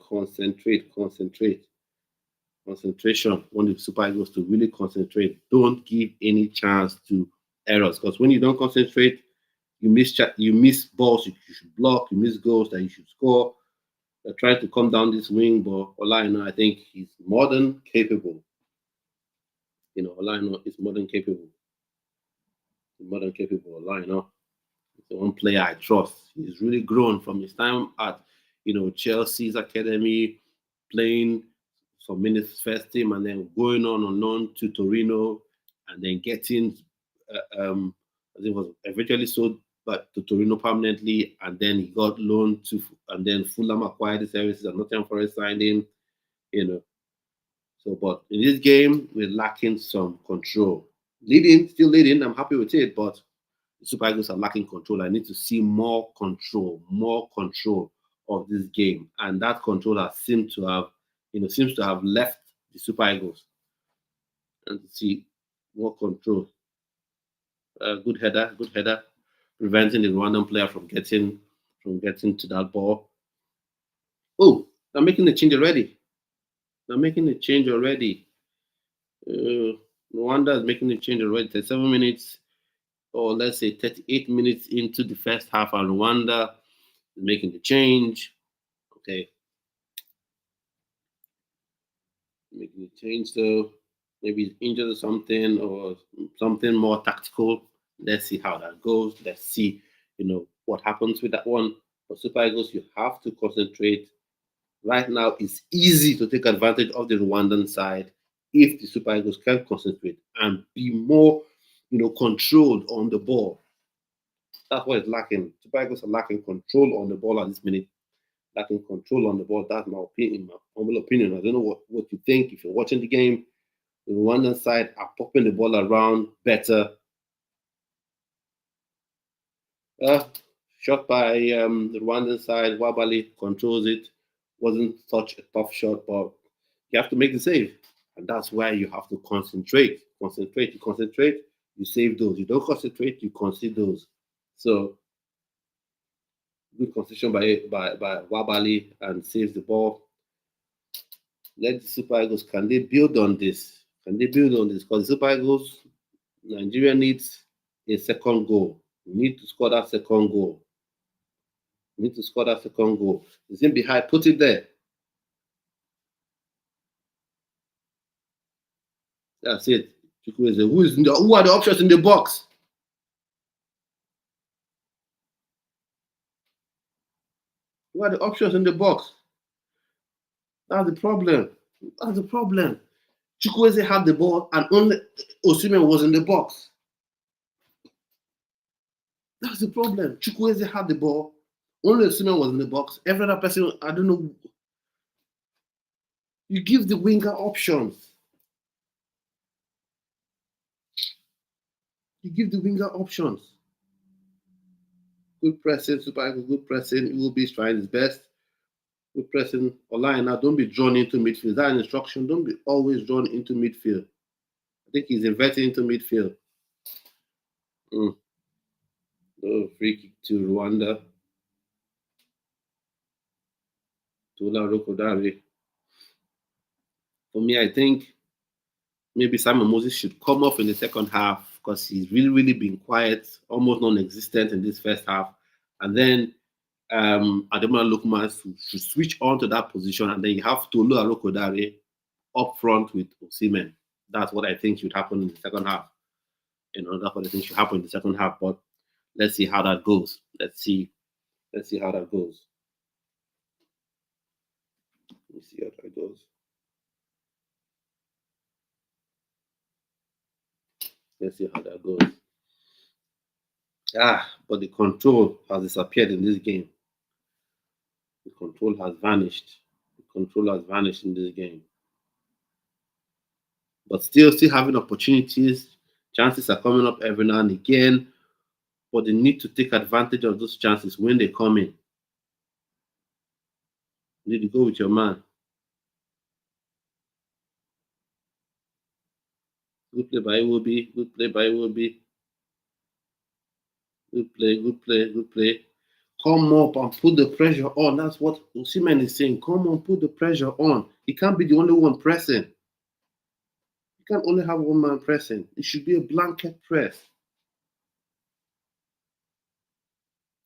Concentration. Want the Super Eagles to really concentrate. Don't give any chance to errors, because when you don't concentrate, you miss balls you should block, you miss goals that you should score. They're trying to come down this wing, but Olaino, I think he's more than capable. Olaino is more than capable. He's more than capable. Olaino is the one player I trust. He's really grown from his time at Chelsea's academy, playing some minutes first team, and then going on loan to Torino, and then getting I think it was eventually sold back to Torino permanently, and then he got loaned to, and then Fulham acquired the services, and Nottingham Forest signed him. So, but in this game, we're lacking some control. Still leading. I'm happy with it, but the Super Eagles are lacking control. I need to see more control of this game, and that control seems to have left the Super Eagles. And to see more control. Good header, preventing the Rwandan player from getting to that ball. Oh, they're making the change already. Rwanda is making the change already. 37 minutes, or let's say 38 minutes into the first half, and Rwanda is making the change. Okay. Making the change, so maybe he's injured or something, or something more tactical. Let's see how that goes. Let's see, what happens with that one. For Super Eagles, you have to concentrate. Right now, it's easy to take advantage of the Rwandan side if the Super Eagles can concentrate and be more, controlled on the ball. That's what it's lacking. Super Eagles are lacking control on the ball at this minute. Lacking control on the ball. That's my opinion, my humble opinion. I don't know what you think. If you're watching the game, the Rwandan side are popping the ball around better. Shot by the Rwandan side, Wabali controls it. Wasn't such a tough shot, but you have to make the save. And that's why you have to concentrate. You concentrate, you save those. You don't concentrate, you concede those. So good concession by Wabali, and saves the ball. Let the Super Eagles, can they build on this? Because the Super Eagles, Nigeria needs a second goal. We need to score that second goal. It's in behind, put it there. That's it. Who are the options in the box? Who are the options in the box? That's the problem. Chukwueze had the ball, and only Osimhen was in the box. That's the problem. Chukwueze had the ball, only Osimhen was in the box. Every other person, I don't know. You give the winger options. Good pressing, Super Eagles, good pressing. He will be trying his best. Good pressing. Online now, don't be drawn into midfield. That instruction, don't be always drawn into midfield. I think he's inverted into midfield. Free kick to Rwanda. Tolu Arokodare. For me, I think maybe Simon Moses should come off in the second half, because he's really been quiet, almost non-existent in this first half. And then Ademola Lookman should switch on to that position, and then you have Tolu Arokodare up front with Osimhen. That's what I think should happen in the second half. That's what I think should happen in the second half. But let's see how that goes. Let's see how that goes. But the control has disappeared in this game. The control has vanished in this game. But still having opportunities. Chances are coming up every now and again. But they need to take advantage of those chances when they come in. You need to go with your man. Good play by Iwobi. Good play. Come up and put the pressure on. That's what Osimhen is saying. Come on, put the pressure on. He can't be the only one pressing. can't only have one man pressing. It should be a blanket press.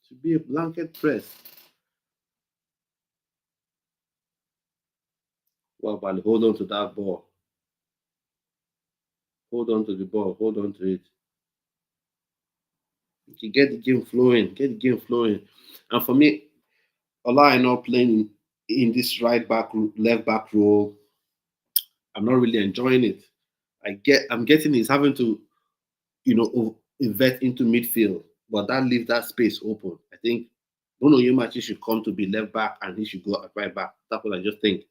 It should be a blanket press. Well, but hold on to that ball. Hold on to the ball. Hold on to it. You get the game flowing. Get the game flowing. And for me, Ola not playing in this right back, left back role. I'm not really enjoying it. I'm getting he's having to, invert into midfield, but that leaves that space open. I think Bruno Yumachi should come to be left back and he should go at right back. That's what I just think.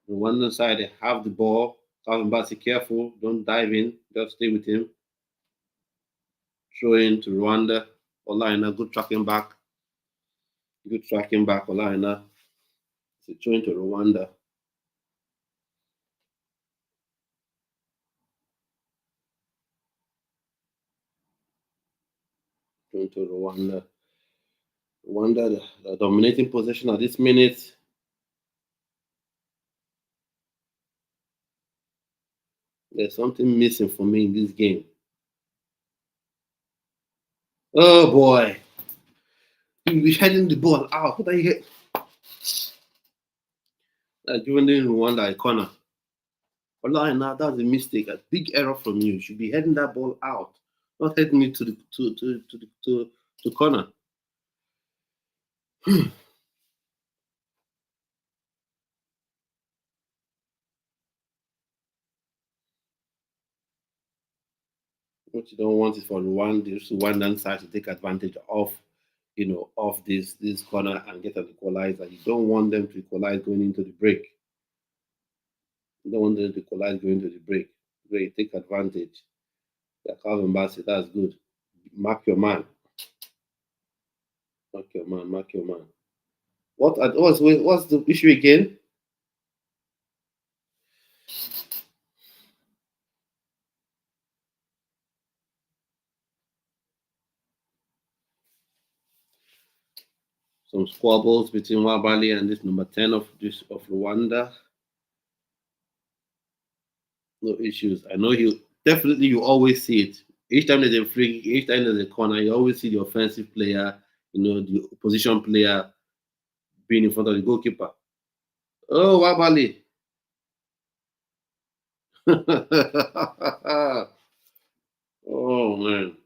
On one side, they have the ball. Calvin Bassey, careful, don't dive in, just stay with him. Throw in to Rwanda. Olaina, good tracking back. Good tracking back, Olaina. So throw into Rwanda. Throw into Rwanda. Rwanda, the dominating possession at this minute. There's something missing for me in this game. Oh boy. You'll be heading the ball out. What are you getting? That's giving Rwanda a corner. Now that's a mistake, a big error from you. You should be heading that ball out, not heading it to the corner. What you don't want is for Rwandan side to take advantage of, of this corner and get an equalizer. You don't want them to equalize going into the break. You don't want them to equalize going into the break. Great, take advantage. Yeah, Calvin Bassett, that's good. Mark your man. Mark your man. Mark your man. What's the issue again? Some squabbles between Wabali and this number 10 of Rwanda. No issues. I know you always see it. Each time there's a free, each time there's a corner, you always see the offensive player, the opposition player being in front of the goalkeeper. Oh, Wabali. Oh man.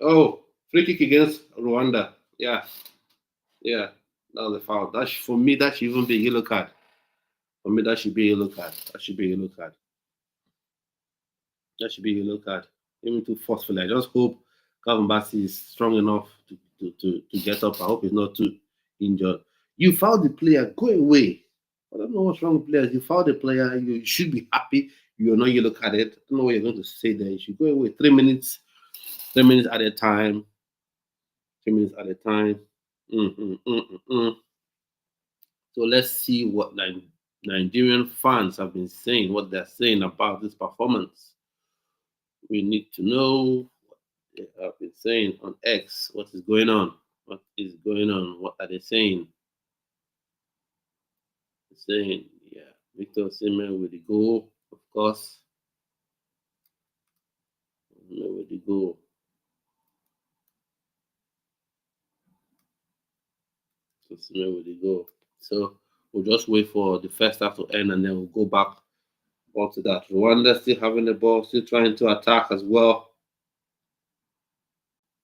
Oh, free kick against Rwanda. Yeah. Yeah. That was a foul. For me, that should even be a yellow card. For me, that should be a yellow card. That should be a yellow card. That should be a yellow card. Even too forcefully. I just hope Calvin Bassey is strong enough to get up. I hope he's not too injured. You fouled the player. Go away. I don't know what's wrong with players. You fouled the player. You should be happy. You're not yellow carded. I don't know what you're going to say there. You should go away. 3 minutes. 3 minutes at a time. 3 minutes at a time. So let's see what Nigerian fans have been saying, what they're saying about this performance. We need to know what they have been saying on X. What is going on? What is going on? What are they saying? They're saying, yeah, Victor Osimhen with the goal, of course. With the goal. Osimhen with the goal. So we'll just wait for the first half to end and then we'll go back onto that. Rwanda still having the ball, still trying to attack as well.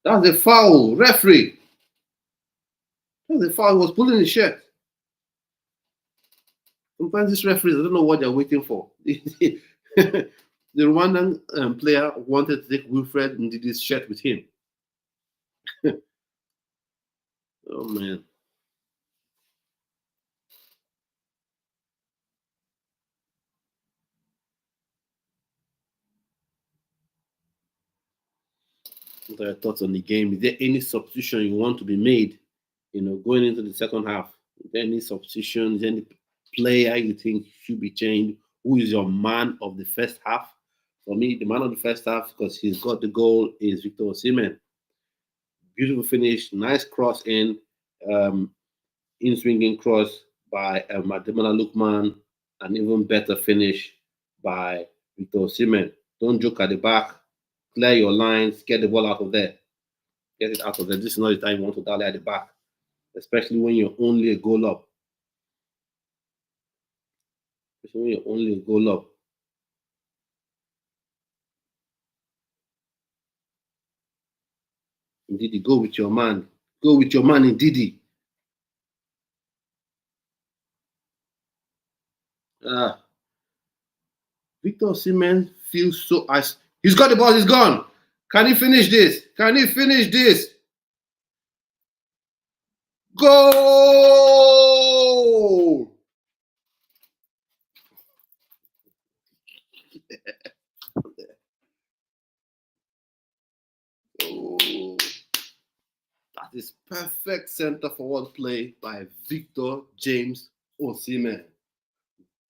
That's a foul, referee. That's a foul. He was pulling his shirt. Sometimes these referees, I don't know what they're waiting for. The Rwandan player wanted to take Wilfied Ndidi's shirt with him. Oh man. What are your thoughts on the game? Is there any substitution you want to be made? Going into the second half. Is there any substitutions? Any player you think should be changed? Who is your man of the first half? For me, the man of the first half, because he's got the goal, is Victor Osimhen. Beautiful finish, nice cross in. In swinging cross by Ademola Lookman, an even better finish by Victor Osimhen. Don't joke at the back. Clear your lines. Get the ball out of there. Get it out of there. This is not the time you want to dally at the back, especially when you're only a goal up. Especially when you're only a goal up. Ndidi, go with your man. Go with your man, Ndidi. Victor Osimhen feels so ice. He's got the ball. He's gone. Can he finish this? Can he finish this? Goal! Oh, that is perfect center forward play by Victor James Osimhen.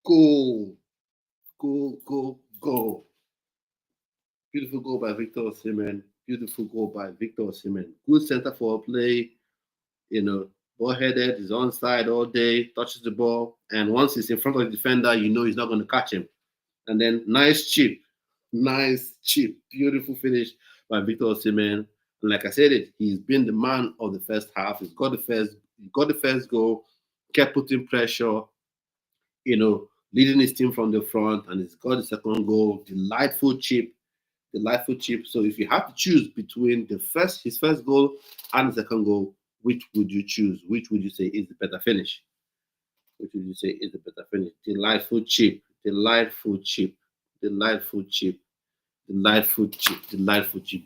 Goal, goal, goal, goal. Beautiful goal by Victor Osimhen. Beautiful goal by Victor Osimhen. Good center forward play. Ball headed, he's on side all day, touches the ball, and once he's in front of the defender, you know he's not going to catch him. And then nice chip, beautiful finish by Victor Osimhen. And like I said, he's been the man of the first half. He got the first goal, kept putting pressure, leading his team from the front, and he's got the second goal. Delightful chip. So if you have to choose between his first goal and the second goal, which would you choose? Which would you say is the better finish? Delightful chip.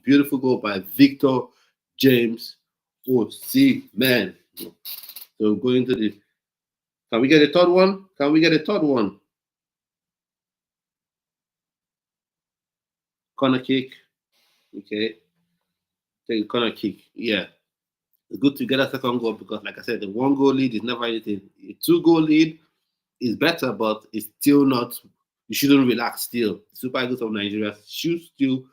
Beautiful goal by Victor James Osimhen. So going to the. Can we get a third one? Corner kick. Okay. Take a corner kick. Yeah. It's good to get a second goal because, like I said, the 1-goal lead is never anything. A 2-goal lead is better, but it's still not. You shouldn't relax. Still, the Super Eagles of Nigeria should still,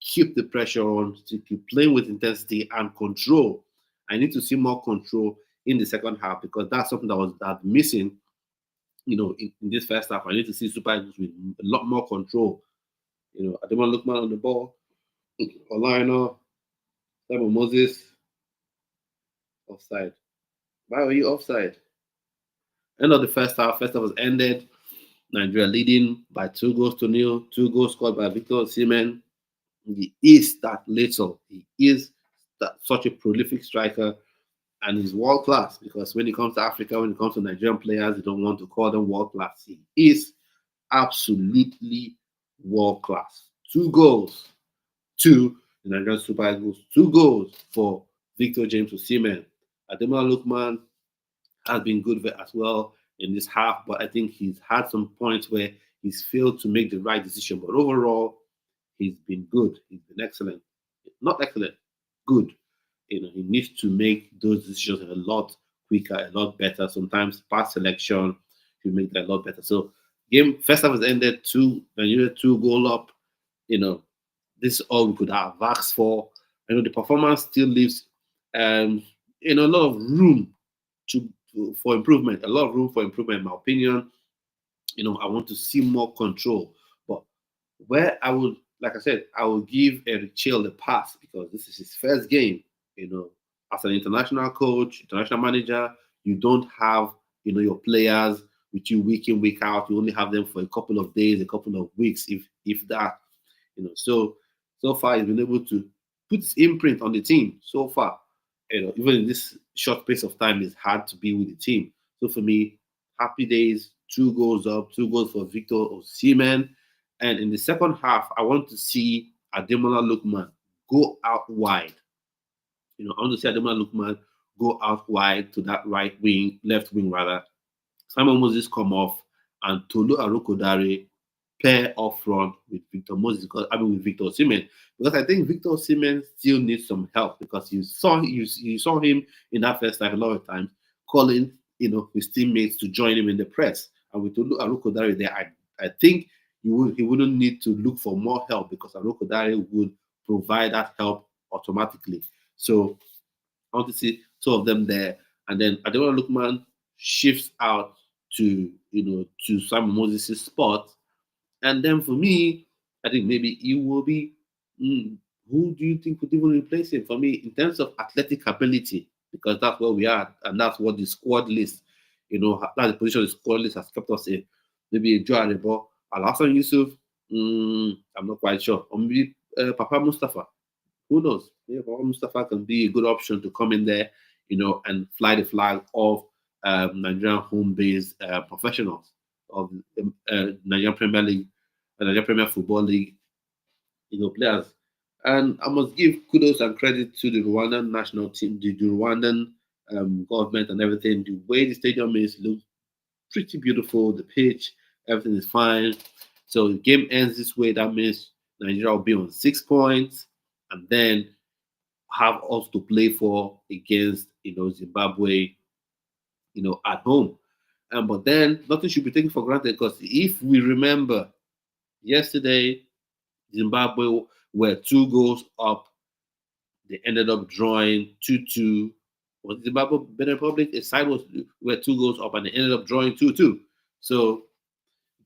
keep the pressure on, to keep playing with intensity and control. I need to see more control in the second half because that's something that was missing. In this first half, I need to see Super Eagles with a lot more control. Ademola Lookman on the ball, Olino, Simon Moses. Offside. Why were you offside? End of the first half. First half was ended. Nigeria leading by 2-0. 2 goals scored by Victor Osimhen. He is that little. He is such a prolific striker, and he's world class. Because when it comes to Africa, when it comes to Nigerian players, they don't want to call them world class. He is absolutely world class. 2 goals to the Nigerian Super Eagles. 2 goals for Victor James Osimhen. Ademola Lookman has been good as well in this half, but I think he's had some points where he's failed to make the right decision. But overall, he's been good. He's been excellent. Not excellent, good. He needs to make those decisions a lot quicker, a lot better. Sometimes pass selection, he make that a lot better. So game first half has ended, Nigeria 2-goal up. This is all we could have asked for. The performance still leaves a lot of room for improvement. A lot of room for improvement, in my opinion. I want to see more control. But where I would, like I said, I will give Eric Chelle the pass because this is his first game. As an international coach, international manager, you don't have, your players with you week in, week out. You only have them for a couple of days, a couple of weeks, if that. So far he's been able to put his imprint on the team. So far, even in this short space of time, it's hard to be with the team. So for me, happy days. 2 goals up, 2 goals for Victor Osimhen. And in the second half, I want to see Ademola Lookman go out wide. I want to see Ademola Lookman go out wide to that left wing rather. Simon Moses come off and Tolu Arokodare pair up front with Victor Osimhen, because I think Victor Osimhen still needs some help because you saw him in that first half a lot of times calling his teammates to join him in the press, and with Tolu Arokodare there, I think he wouldn't need to look for more help because Arokodare would provide that help automatically. So I want to see two of them there, and then Ademola Lookman shifts out to to Simon Moses' spot, and then for me, I think maybe it will be. Who do you think would even replace him? For me, in terms of athletic ability, because that's where we are, and that's what the squad list, that's the position the squad list has kept us in. Maybe Joe Arebo, Al Hassan Yusuf, I'm not quite sure. Or maybe Papa Mustafa. Who knows? Maybe Papa Mustafa can be a good option to come in there, and fly the flag of Nigerian home-based professionals of the Nigerian Premier League, Nigerian Premier Football League, players. And I must give kudos and credit to the Rwandan national team, the Rwandan government and everything. The way the stadium is looks pretty beautiful. The pitch, everything is fine. So the game ends this way. That means Nigeria will be on 6 points, and then have us to play for against Zimbabwe, at home. But then nothing should be taken for granted, because if we remember yesterday, Zimbabwe were 2 goals up. They ended up drawing 2-2. Was Zimbabwe Benin Republic? A side were 2 goals up, and they ended up drawing 2-2. So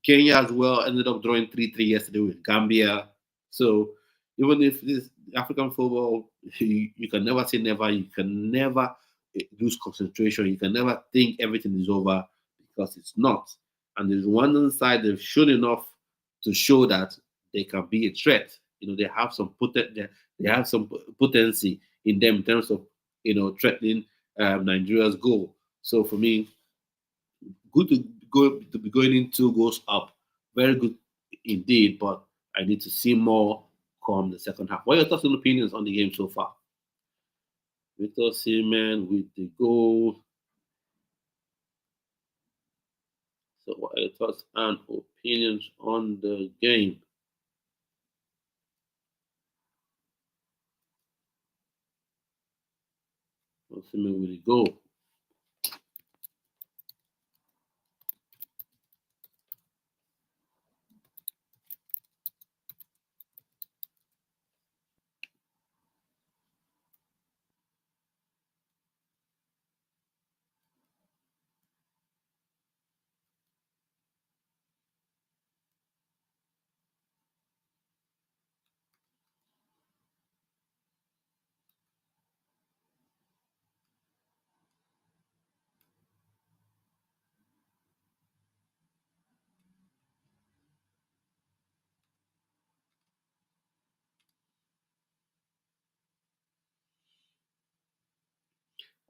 Kenya as well ended up drawing 3-3 yesterday with Gambia. So even if this African football, you can never say never. You can never lose concentration. You can never think everything is over, because it's not. And the Rwandan side, they've shown enough to show that they can be a threat. They have some potency in them in terms of threatening Nigeria's goal. So for me, good to be going in 2 goals up. Very good indeed, but I need to see more come the second half. What are your thoughts and opinions on the game so far? Victor Osimhen with the goal. So what are your thoughts and opinions on the game? Osimhen with the goal.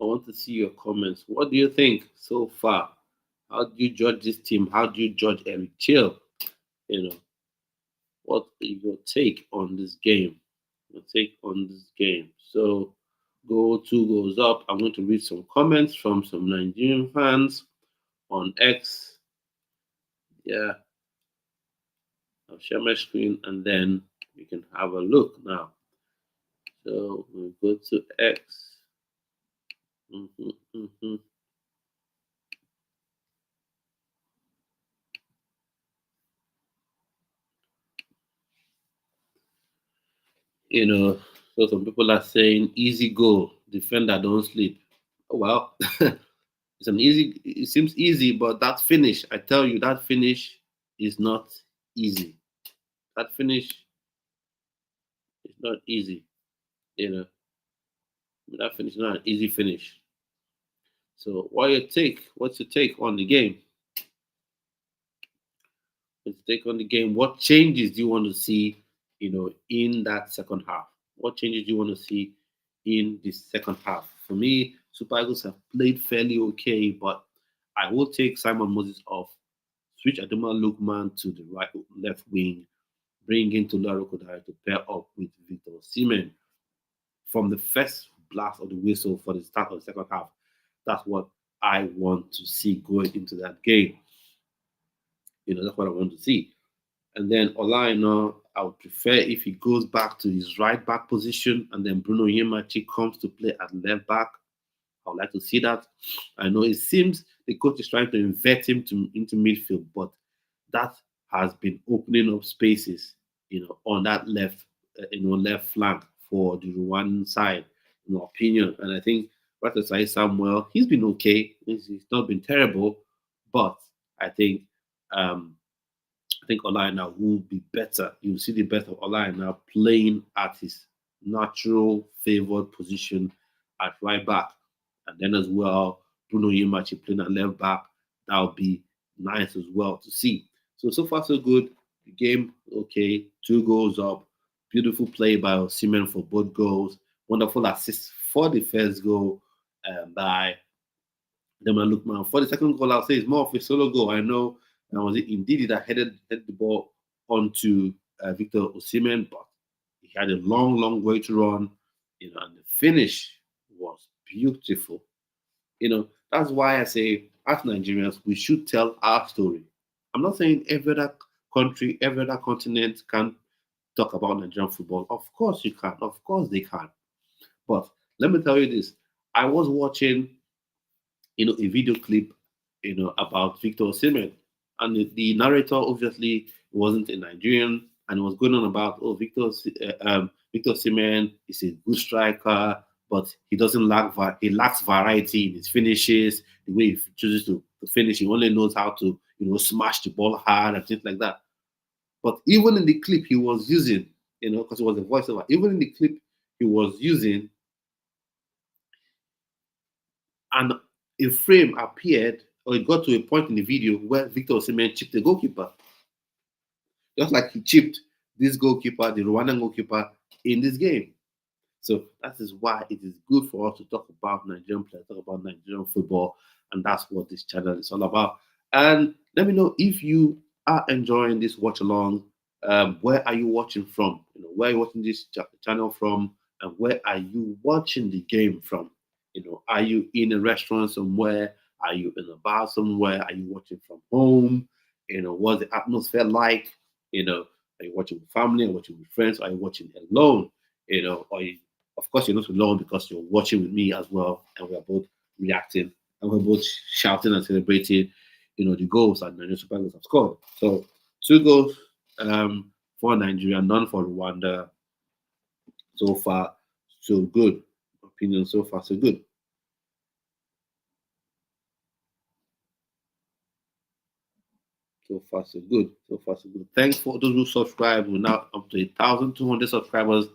I want to see your comments. What do you think so far? How do you judge this team? How do you judge Eric Chelle? What is your take on this game? Your take on this game. So, 2 goals up. I'm going to read some comments from some Nigerian fans on X. Yeah. I'll share my screen, and then we can have a look now. So we'll go to X. So some people are saying easy goal, defender don't sleep. Oh, well, it seems easy, but that finish, I tell you, that finish is not easy. That finish is not easy. That finish is not an easy finish. So what's your take on the game? What changes do you want to see, in that second half? What changes do you want to see in the second half? For me, Super Eagles have played fairly okay, but I will take Simon Moses off, switch Ademola Lookman to the left wing, bring in Tolu Arokodare to pair up with Victor Osimhen. From the first blast of the whistle for the start of the second half, that's what I want to see going into that game. That's what I want to see. And then Olaino, I would prefer if he goes back to his right back position, and then Bruno Yemachi comes to play at left back. I would like to see that. I know it seems the coach is trying to invert him into midfield, but that has been opening up spaces, on that left flank for the Rwandan side, in my opinion. And I think Right aside Samuel, he's been okay. He's not been terrible, but I think um, I think Olaina will be better. You'll see the best of Olaina playing at his natural favored position at right back. And then as well, Bruno Yimachi playing at left back. That'll be nice as well to see. So far so good. The game, okay. 2 goals up. Beautiful play by Osimhen for both goals. Wonderful assist for the first goal by Ademola Lookman. For the second goal, I'll say it's more of a solo goal. I know was it Ndidi that headed the ball onto Victor Osimhen, but he had a long way to run, and the finish was beautiful. That's why I say, as Nigerians, we should tell our story. I'm not saying every other country, every other continent can talk about Nigerian football. Of course you can. Of course they can. But let me tell you this. I was watching a video clip, about Victor Osimhen, and the narrator obviously wasn't a Nigerian, and was going on about, Victor Osimhen is a good striker, but he doesn't he lacks variety in his finishes, the way he chooses to finish. He only knows how to smash the ball hard and things like that. But even in the clip he was using, because it was a voiceover, even in the clip he was using, and a frame appeared, or it got to a point in the video where Victor Osimhen chipped the goalkeeper, just like he chipped this goalkeeper, the Rwandan goalkeeper, in this game. So that is why it is good for us to talk about Nigerian players, talk about Nigerian football, and that's what this channel is all about. And let me know if you are enjoying this watch along. Where are you watching from? Where are you watching this channel from, and where are you watching the game from? Are you in a restaurant somewhere? Are you in a bar somewhere? Are you watching from home? What's the atmosphere like? Are you watching with family? Are you watching with friends? Are you watching alone? Of course, you're not alone because you're watching with me as well, and we're both reacting and we're both shouting and celebrating, the goals that Nigerian Super Eagles have scored. So 2 goals for Nigeria, none for Rwanda. So far, so good. Opinion so far, so good. So far, so good. So far, so good. Thanks for those who subscribe. We're now up to 1,200 subscribers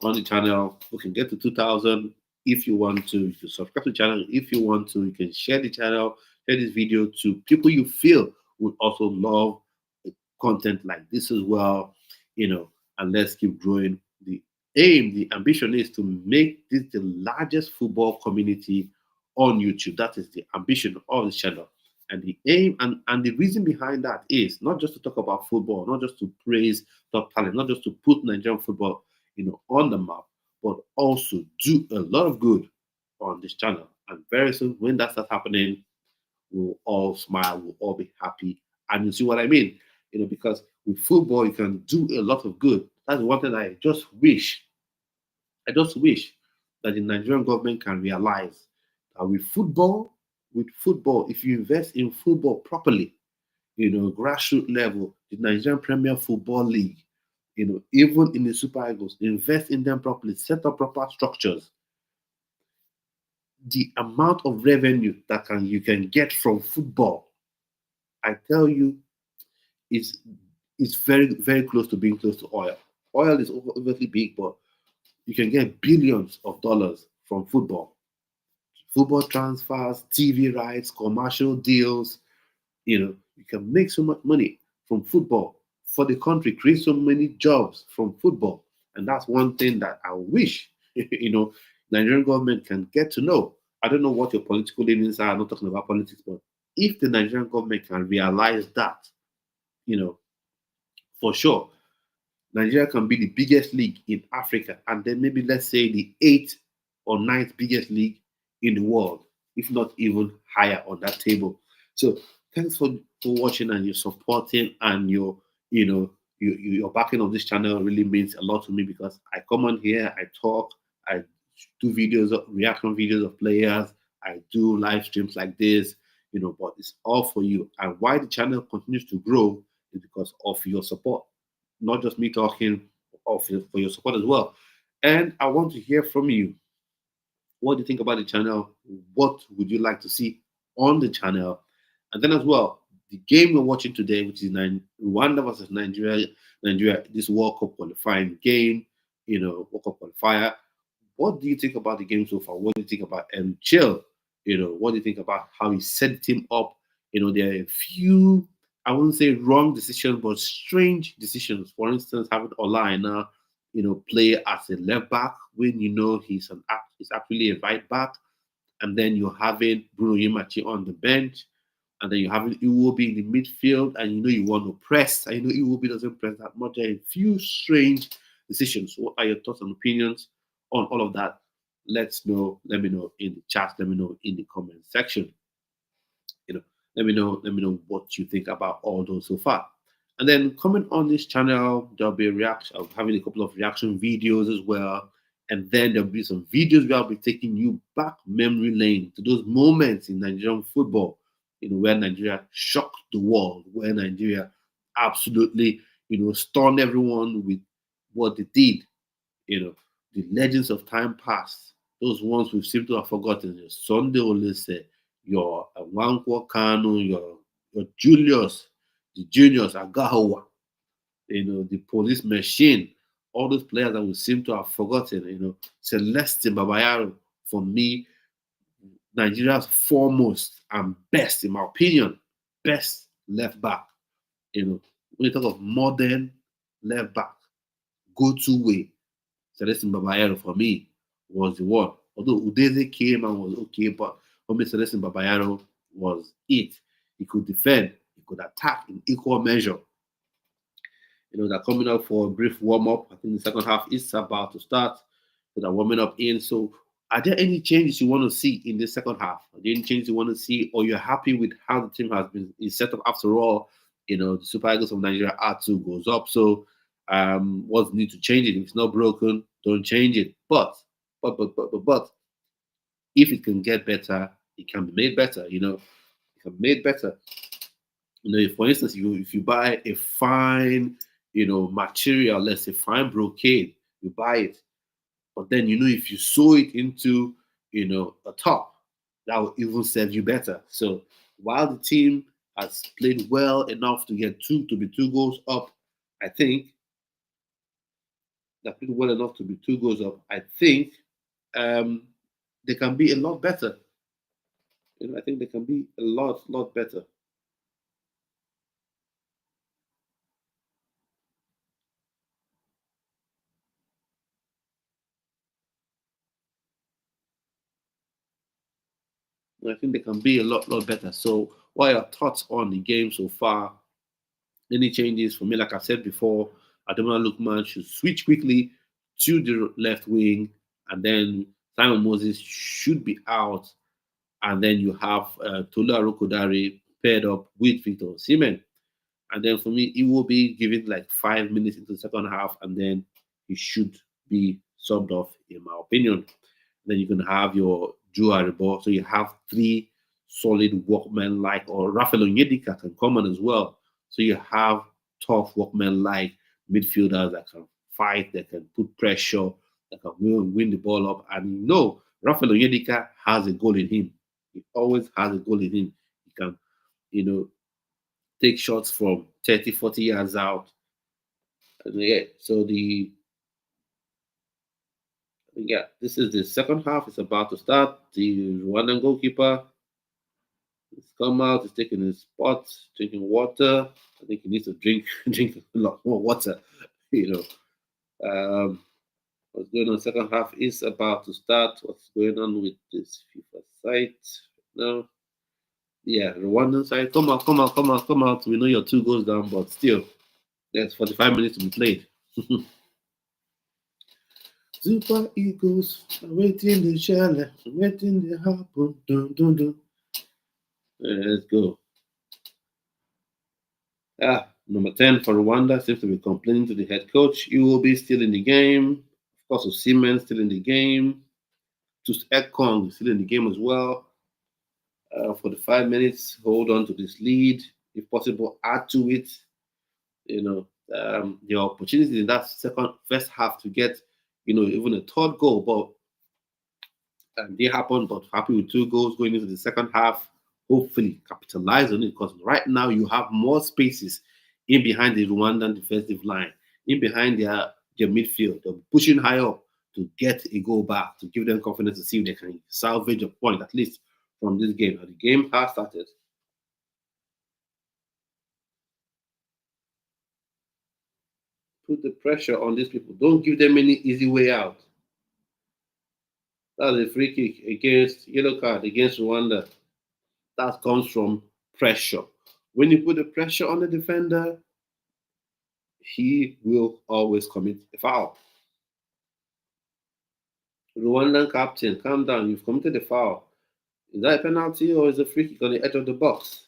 on the channel. We can get to 2,000 if you want to. You can subscribe to the channel if you want to. You can share the channel, share this video to people you feel would also love content like this as well. And let's keep growing. The ambition is to make this the largest football community on YouTube. That is the ambition of the channel. And the aim and the reason behind that is not just to talk about football, not just to praise top talent, not just to put Nigerian football, on the map, but also do a lot of good on this channel. And very soon, when that starts happening, we'll all smile, we'll all be happy. And you see what I mean? Because with football, you can do a lot of good. That's one thing I just wish that the Nigerian government can realize that with football, if you invest in football properly, grassroots level, the Nigerian Premier Football League, even in the Super Eagles, invest in them properly, set up proper structures. The amount of revenue that you can get from football, I tell you, is very, very close to being close to oil. Oil is obviously big, but you can get billions of dollars from football. Football transfers, TV rights, commercial deals. You can make so much money from football for the country, create so many jobs from football. And that's one thing that I wish, Nigerian government can get to know. I don't know what your political leanings are. I'm not talking about politics, but if the Nigerian government can realize that, for sure, Nigeria can be the biggest league in Africa, and then maybe let's say the 8th or 9th biggest league in the world, if not even higher on that table. So thanks for watching and your supporting and your backing of this channel really means a lot to me, because I come on here, I talk, I do reaction videos of players, I do live streams like this, but it's all for you. And why the channel continues to grow is because of your support, not just me talking, for your support as well. And I want to hear from you. What do you think about the channel? What would you like to see on the channel? And then as well, the game we're watching today, which is Rwanda versus Nigeria, this World Cup qualifying game, World Cup qualifier. What do you think about the game so far? What do you think about Chelle? What do you think about how he set the team up? There are a few, I wouldn't say wrong decisions, but strange decisions. For instance, having Olaina, play as a left back when he's actually a right back, and then you're having Bruno Yimachi on the bench, and then you're having Iwobi in the midfield, and you want to press, and Iwobi doesn't press that much. There are a few strange decisions. What are your thoughts and opinions on all of that? Let me know in the chat. Let me know in the comment section. Let me know what you think about all those so far. And then comment on this channel. There'll be a reaction. I'll be having a couple of reaction videos as well. And then there'll be some videos where I'll be taking you back memory lane to those moments in Nigerian football, where Nigeria shocked the world, where Nigeria absolutely, stunned everyone with what they did. The legends of time past, those ones we seem to have forgotten. Your Sunday Olise, your Nwankwo Kanu, your Julius, the juniors, Agahowa, the police machine, all those players that we seem to have forgotten, Celestin Babayaro, for me, Nigeria's foremost and best, in my opinion, best left back. When you talk of modern left back, go-to way, Celestin Babayaro for me was the one. Although Udeze came and was okay, but for me, Celestin Babayaro was it. He could defend, he could attack in equal measure. They're coming up for a brief warm-up. I think the second half is about to start. So they're warming up in. So are there any changes you want to see in the second half? Are there any changes you want to see, or you're happy with how the team has been set up? After all, the Super Eagles of Nigeria R2 goes up. So what's need to change it? If it's not broken, don't change it. But if it can get better, it can be made better. It can be made better. If, for instance, if you buy a fine, material, let's say fine brocade, you buy it, but then if you sew it into, a top, that will even serve you better. So while the team has played well enough to get two goals up, I think they played well enough to be 2 goals up. I think they can be a lot better. I think they can be a lot better. I think they can be a lot better. So what are your thoughts on the game so far? Any changes? For me, like I said before, Ademola Lookman should switch quickly to the left wing, and then Simon Moses should be out, and then you have Tolu Arokodare paired up with Victor Osimhen. And then for me, it will be given like 5 minutes into the second half, and then he should be subbed off, in my opinion. Then you can have your Joe Aribo. So you have 3 solid workmen like, or Rafael Onyedika can come on as well. So you have tough workmen like midfielders that can fight, that can put pressure, that can win the ball up. And Rafael Onyedika has a goal in him. He always has a goal in him. He can, take shots from 30, 40 yards out. And so this is the second half. It's about to start. The Rwandan goalkeeper has come out. He's taking his spot, drinking water. I think he needs to drink a lot more water. What's going on? Second half is about to start. What's going on with this FIFA site now? Yeah, Rwandan side. Come out. We know your 2 goes down, but still, there's 45 minutes to be played. Super Eagles, waiting the shell, waiting the happen. Dun. Let's go. Number 10 for Rwanda seems to be complaining to the head coach. He will be still in the game. Of course, Osimhen still in the game. Troost Ekong still in the game as well. For the 5 minutes, hold on to this lead. If possible, add to it. The opportunity in that first half to get, even a third goal. But and they happened, but happy with 2 goals going into the second half. Hopefully, capitalize on it because right now you have more spaces in behind the Rwandan defensive line, in behind their midfield. They're pushing high up to get a goal back, to give them confidence to see if they can salvage a point at least from this game. Now, the game has started. Put the pressure on these people. Don't give them any easy way out. That's a free kick against yellow card against Rwanda. That comes from pressure. When you put the pressure on the defender, he will always commit a foul. Rwandan captain, calm down. You've committed a foul. Is that a penalty or is it a free kick on the edge of the box?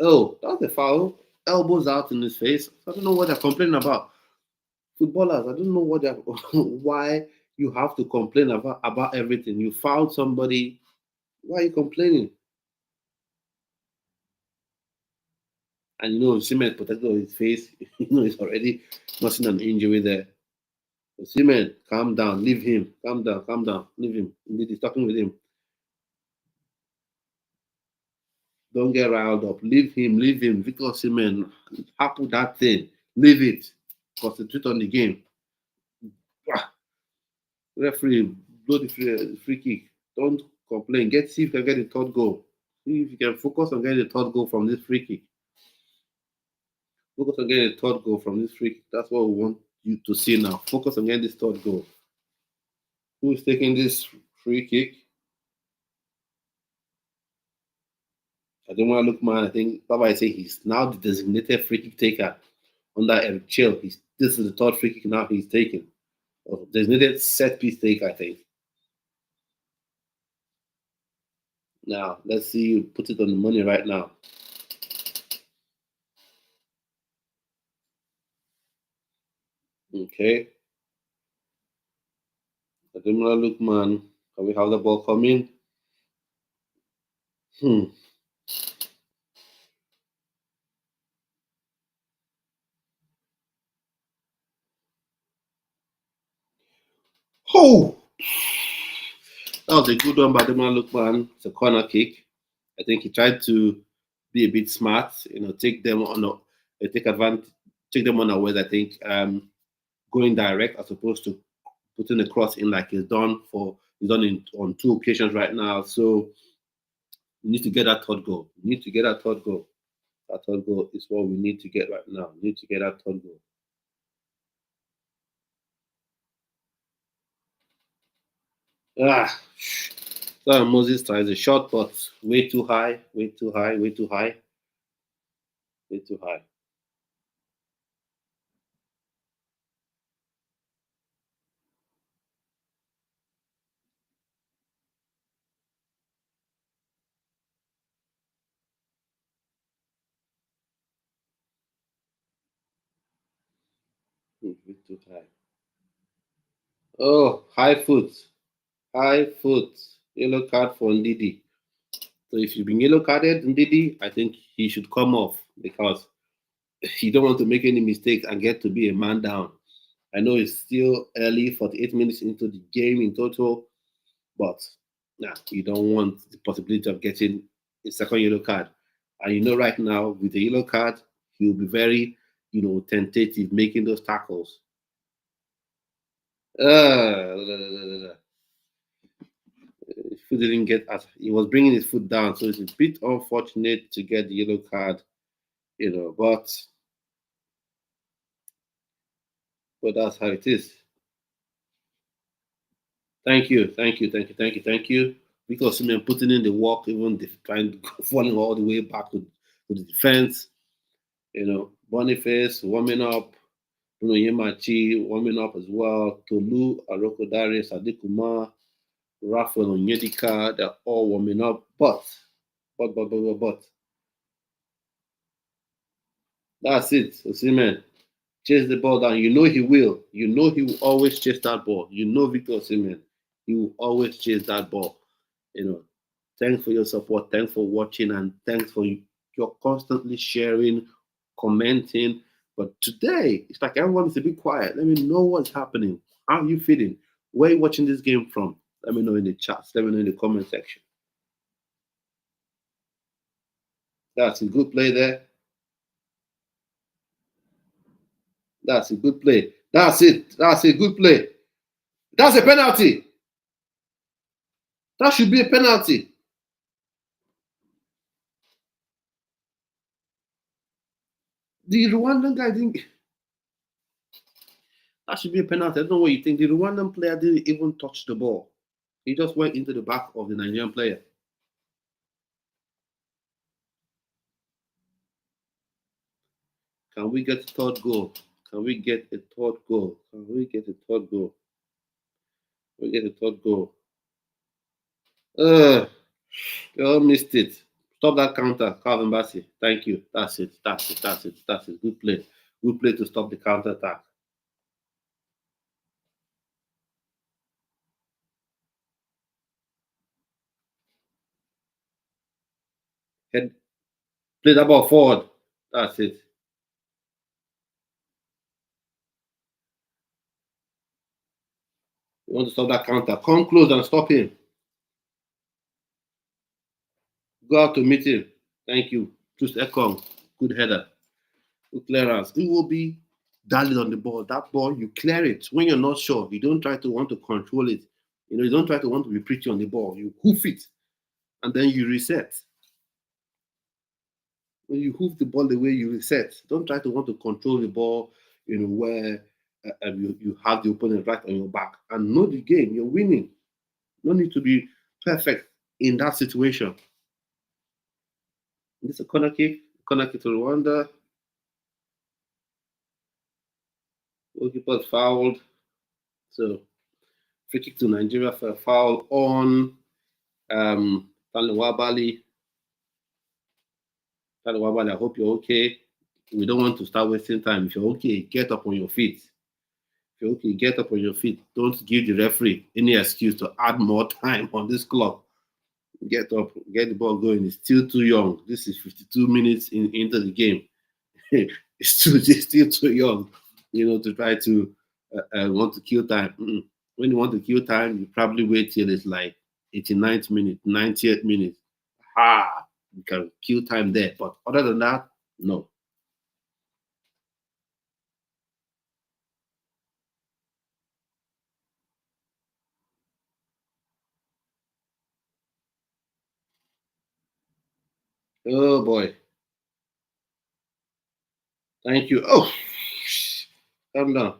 Oh, that's a foul. Elbows out in his face. I don't know what they're complaining about. Footballers, I don't know what they're why you have to complain about everything. You fouled somebody. Why are you complaining? And Osimhen protected on his face. He's already nothing an injury there. Osimhen, calm down, leave him. Calm down, leave him. He's talking with him. Don't get riled up. Leave him. Victor Osimhen, happen that thing. Leave it. Concentrate on the game. Ah, referee, blow the free kick. Don't complain. See if you can get the third goal. See if you can focus on getting the third goal from this free kick. Focus on getting a third goal from this free kick. That's what we want you to see now. Focus on getting this third goal. Who is taking this free kick? Ademola Lookman. I think Baba I say he's now the designated free kick taker under Eric Chelle. This is the third free kick now he's taking. Designated set piece taker, I think. Now let's see you put it on the money right now. Okay. Ademola Lookman. Can we have the ball coming? Oh! That was a good one by Ademola Lookman. It's a corner kick. I think he tried to be a bit smart, take them on take advantage, take them unawares. I think going direct as opposed to putting the cross in like he's done on 2 occasions right now. So you need to get that third goal. That third goal is what we need to get right now. We need to get that third goal. Sorry, Moses tries a shot, but way too high. Way too high. Oh, high foot. Yellow card for Ndidi. So if you've been yellow carded, Ndidi, I think he should come off because you don't want to make any mistakes and get to be a man down. I know it's still early, 48 minutes into the game in total, but you don't want the possibility of getting a second yellow card. And right now with the yellow card, he'll be very, tentative making those tackles. Foot didn't get as he was bringing his foot down, so it's a bit unfortunate to get the yellow card, but that's how it is. Thank you. Victor Osimhen putting in the work, even trying falling all the way back to the defense. Boniface warming up, Bruno Yemachi warming up as well. Tolu Arokodare, Sadikuma, Rafael Onyedika, they're all warming up. But that's it. Osimhen, chase the ball down. He will. He will always chase that ball. Victor Osimhen, he will always chase that ball. Thanks for your support. Thanks for watching, and thanks for your constantly sharing, commenting, But today, it's like everyone is a bit quiet. Let me know what's happening. How are you feeling? Where are you watching this game from? Let me know in the chats. Let me know in the comment section. That's a good play there. That's a good play. That's it. That's a good play. That's a penalty. That should be a penalty. The Rwandan guy didn't. That should be a penalty. I don't know what you think. The Rwandan player didn't even touch the ball. He just went into the back of the Nigerian player. Can we get a third goal? Can we get a third goal? Can we get a third goal? We get a third goal. You all missed it. Stop that counter, Calvin Bassey. Thank you. That's it. That's it. That's it. That's it. Good play. Good play to stop the counter attack. Head, play that ball forward. That's it. You want to stop that counter. Come close and stop him. Go out to meet him. Thank you. Troost Ekong. Good header. Good clearance. It will be dialed on the ball. That ball, you clear it. When you're not sure, you don't try to want to control it. You don't try to want to be pretty on the ball. You hoof it. And then you reset. When you hoof the ball the way you reset, don't try to want to control the ball, where you have the opponent right on your back. And know the game, you're winning. No need to be perfect in that situation. This is a corner kick to Rwanda. Goalkeeper fouled. So, free kick to Nigeria for a foul on Tolu Arokodare. Tolu Arokodare, I hope you're okay. We don't want to start wasting time. If you're okay, get up on your feet. If you're okay, get up on your feet. Don't give the referee any excuse to add more time on this clock. Get up, get the ball going. It's still too young. This is 52 minutes into the game. It's still too young, to try to want to kill time. When you want to kill time, you probably wait till it's like 89th minute, 90th minute. You can kill time there. But other than that, no. Oh boy. Thank you. Oh, calm down.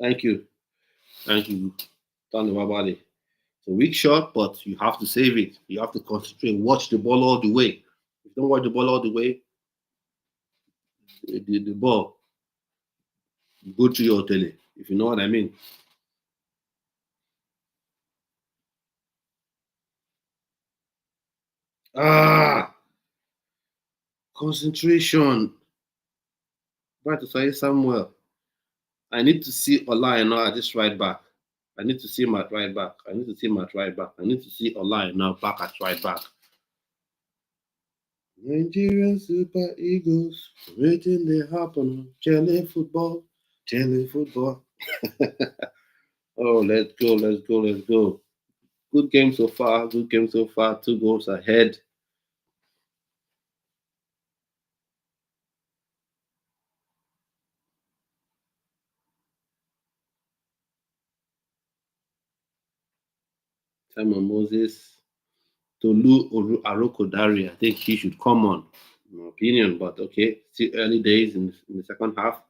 Thank you. Thank you. Tolu Arokodare. It's a weak shot, but you have to save it. You have to concentrate. Watch the ball all the way. If you don't watch the ball all the way, the ball go to your tele, if you know what I mean. Concentration. Right to say Samuel. I need to see Ola at this right back. I need to see him at right back. I need to see him at right back. I need to see Ola back at right back. Nigerian Super Eagles, waiting they happen. Chelle football, Chelle football. Oh, let's go, let's go, let's go. Good game so far, good game so far. 2 goals ahead. Simon Moses, Tolu Arokodare. I think he should come on, in my opinion. But okay, still early days in the second half.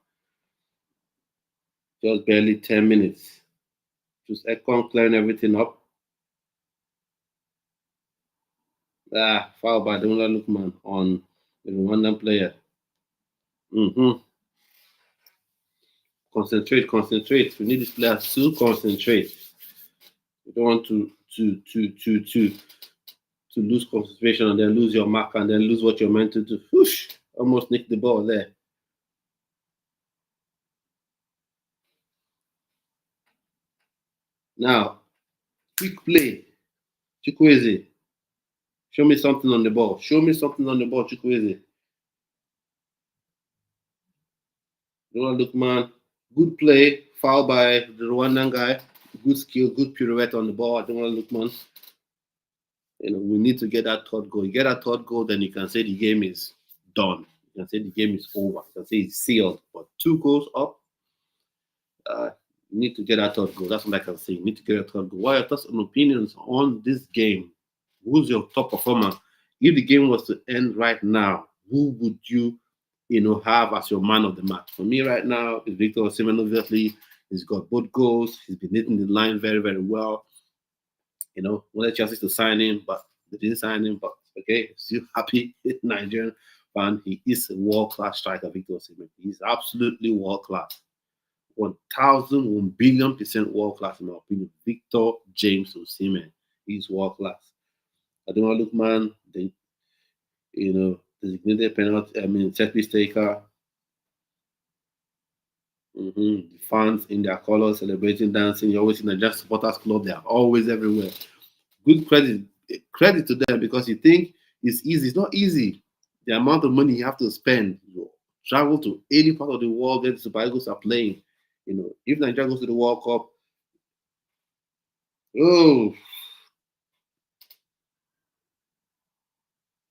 Just barely 10 minutes. Just Ekong clearing everything up. Foul by Ademola Lookman on the Rwandan player. Concentrate, concentrate. We need these players to concentrate. We don't want to lose concentration and then lose your mark and then lose what you're meant to do. Whoosh! Almost nicked the ball there. Now, quick play. Chukwueze. Show me something on the ball. Show me something on the ball, Chukwueze. Ademola Lookman, good play, foul by the Rwandan guy. Good skill, good pirouette on the ball. Ademola Lookman. We need to get that third goal. You get that third goal, then you can say the game is done. You can say the game is over. You can say it's sealed. But 2 goals up, you need to get that third goal. That's what I can say. You need to get a third goal. What are your thoughts and opinions on this game? Who's your top performer? If the game was to end right now, who would you, have as your man of the match? For me right now, it's Victor Osimhen. Obviously, he's got both goals. He's been hitting the line very, very well. Wanted Chelsea to sign him, but they didn't sign him. But okay, still happy Nigerian fan. He is a world-class striker, Victor Osimhen. He's absolutely world-class. 1,000, 1,000,000,000% world-class in my opinion. Victor James Osimhen. He's world-class. Ademola Lookman, designated penalty, set piece taker. The fans in their colors, celebrating, dancing. You always see the Just Supporters Club. They are always everywhere. Good credit to them, because you think it's easy. It's not easy. The amount of money you have to spend, travel to any part of the world where the Super Eagles are playing. If Nigeria goes to the World Cup,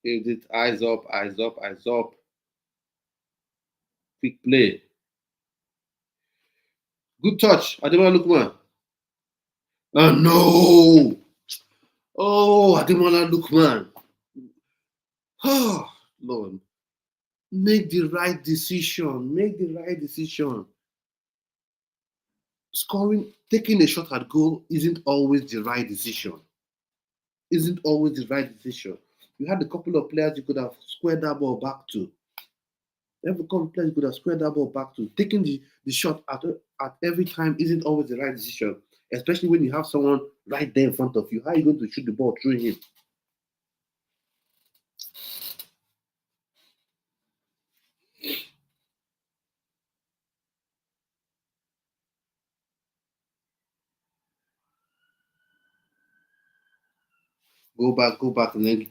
if it eyes up. Quick play. Good touch. Ademola Lookman. Oh no! Oh, Ademola Lookman. Oh, Lord. Make the right decision. Scoring, taking a shot at goal isn't always the right decision. You had a couple of players you could have squared that ball back to. Taking the shot at every time isn't always the right decision, especially when you have someone right there in front of you. How are you going to shoot the ball through him? Go back, and then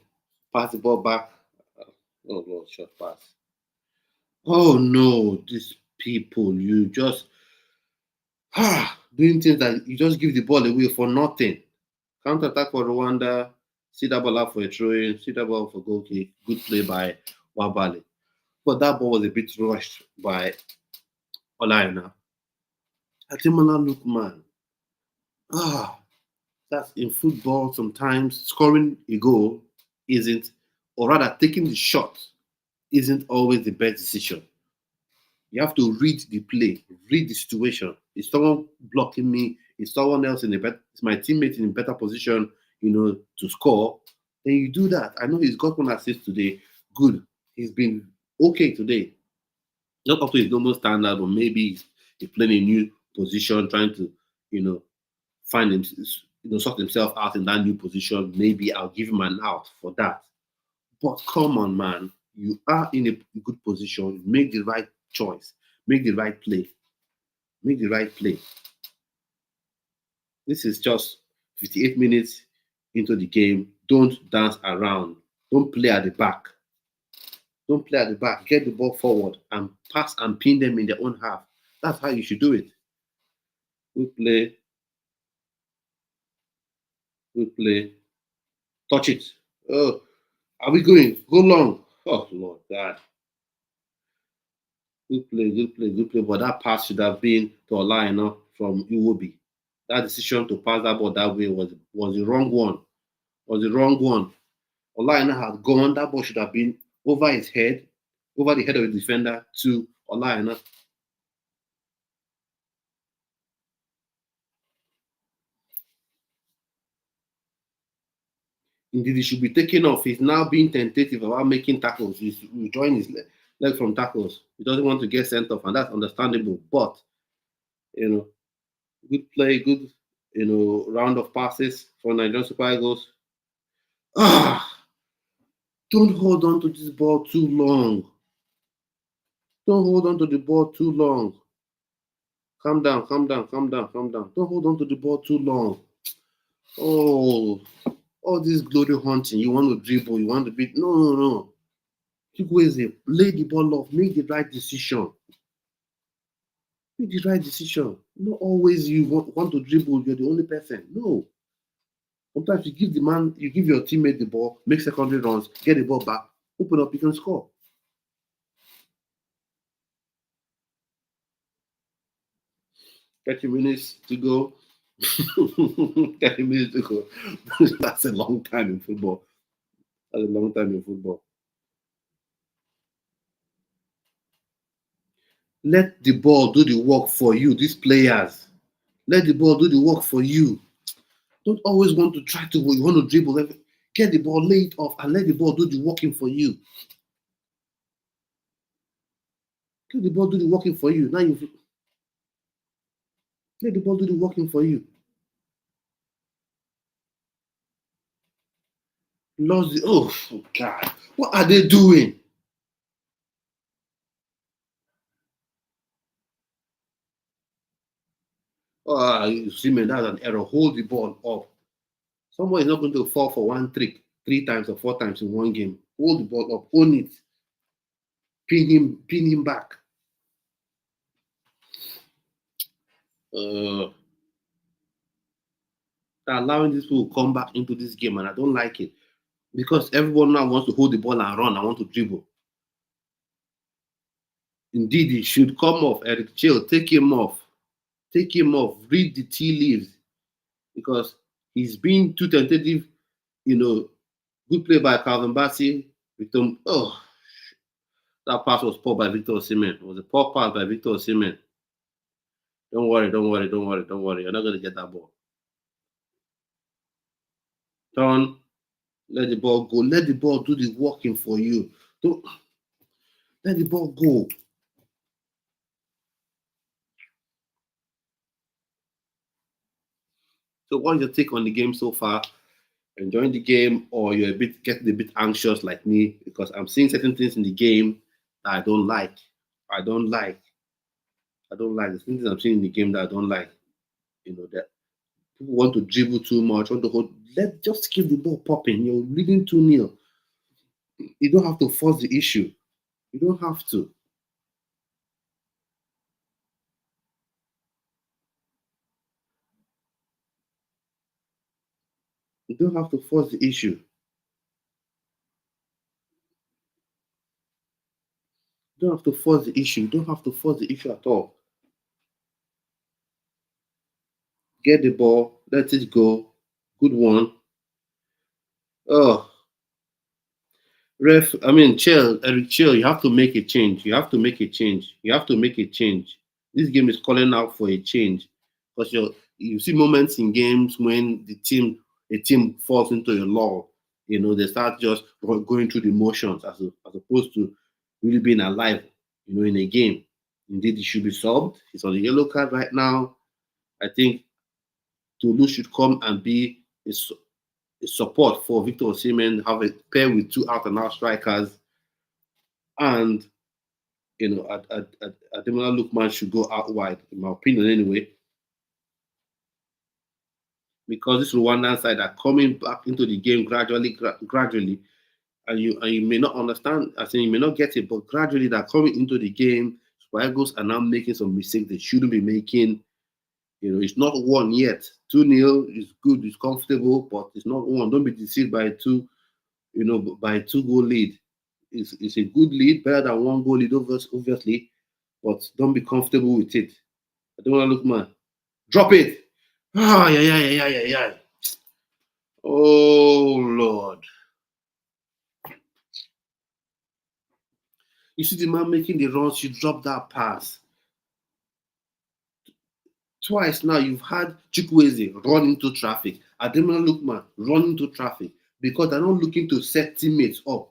pass the ball back. Oh Lord, short pass. Oh no, these people, you just doing things that you just give the ball away for nothing. Counter attack for Rwanda. See that ball out for a throw-in. See that ball for goal kick. Good play by Wabale. But that ball was a bit rushed by Olayina. Ademola Lookman. That's in football. Sometimes scoring a goal isn't, or rather taking the shot isn't always the best decision. You have to read the play, read the situation. Is someone blocking me? Is someone else is my teammate in a better position, to score? Then you do that. I know he's got 1 assist today. Good. He's been okay today. Not up to his normal standard, but maybe he's playing a new position, trying to, find him, sort himself out in that new position. Maybe I'll give him an out for that. But come on, man. You are in a good position. Make the right choice. Make the right play. This is just 58 minutes into the game. Don't dance around. Don't play at the back. Get the ball forward and pass and pin them in their own half. That's how you should do it. Good play. Touch it. Oh, are we going? Go long. Oh, Lord God. Good play. But that pass should have been to Olayina from Iwobi. That decision to pass that ball that way was the wrong one. Olayina had gone. That ball should have been over his head, over the head of the defender to Olayina. Indeed, he should be taken off. He's now being tentative about making tackles. He's withdrawing his leg from tackles. He doesn't want to get sent off, and that's understandable. But, good play, good, round of passes for Nigerian Super Eagles. Don't hold on to this ball too long. Don't hold on to the ball too long. Calm down. Don't hold on to the ball too long. Oh, all this glory hunting. You want to dribble, you want to beat. No. lay the ball off, make the right decision. Make the right decision. Not always you want to dribble, you're the only person. No. Sometimes you give the man, you give your teammate the ball, make secondary runs, get the ball back, open up, you can score. "30 minutes to go." 30 minutes to go. That's a long time in football. That's a long time in football. Let the ball do the work for you, these players. Let the ball do the work for you. Don't always want to try to, you want to dribble. Get the ball, lay it off, and let the ball do the working for you. Let the ball do the working for you. Now you let the ball do the working for you. Lost the, oh God, what are they doing? You see, man, that's an error. Hold the ball up. Someone is not going to fall for one trick 3 times or 4 times in one game. Hold the ball up, own it, pin him back. They're allowing these people to come back into this game, and I don't like it because everyone now wants to hold the ball and run. I want to dribble. Indeed, he should come off. Eric Chelle, take him off. Take him off. Read the tea leaves because he's being too tentative. Good play by Calvin Bassey. Victor, that pass was poor by Victor Osimhen. It was a poor pass by Victor Osimhen. Don't worry. You're not going to get that ball. Turn. Let the ball go. Let the ball do the working for you. Don't let the ball go. So what's your take on the game so far? Enjoying the game, or you're getting a bit anxious like me because I'm seeing certain things in the game that I don't like. I don't like. The things I'm seeing in the game that I don't like. That people want to dribble too much, want to hold. Just keep the ball popping. You're leading 2-0. You don't have to force the issue. You don't have to. You don't have to force the issue. You don't have to force the issue. You don't have to force the issue at all. Get the ball, let it go. Good one. Oh, Eric Chelle, you have to make a change. You have to make a change. You have to make a change. This game is calling out for a change because you see moments in games when a team falls into a lull. They start just going through the motions as opposed to really being alive. In a game. Indeed, he should be subbed. He's on the yellow card right now. I think Tolu should come and be a support for Victor Osimhen, have a pair with two out and out strikers, and Ademola Lookman should go out wide, in my opinion, anyway. Because this Rwandan side are coming back into the game gradually, and you may not understand. I think you may not get it, but gradually they're coming into the game. Super Eagles are now making some mistakes they shouldn't be making. It's not won yet. 2-0 is good, it's comfortable, but it's not won. Don't be deceived by by a 2-goal lead. It's a good lead, better than 1-goal lead, obviously, but don't be comfortable with it. I don't want to look, man. Drop it. Yeah. Oh, Lord. You see the man making the runs, you drop that pass. Twice now you've had Chukwueze run into traffic. Ademola Lookman run into traffic because they're not looking to set teammates up.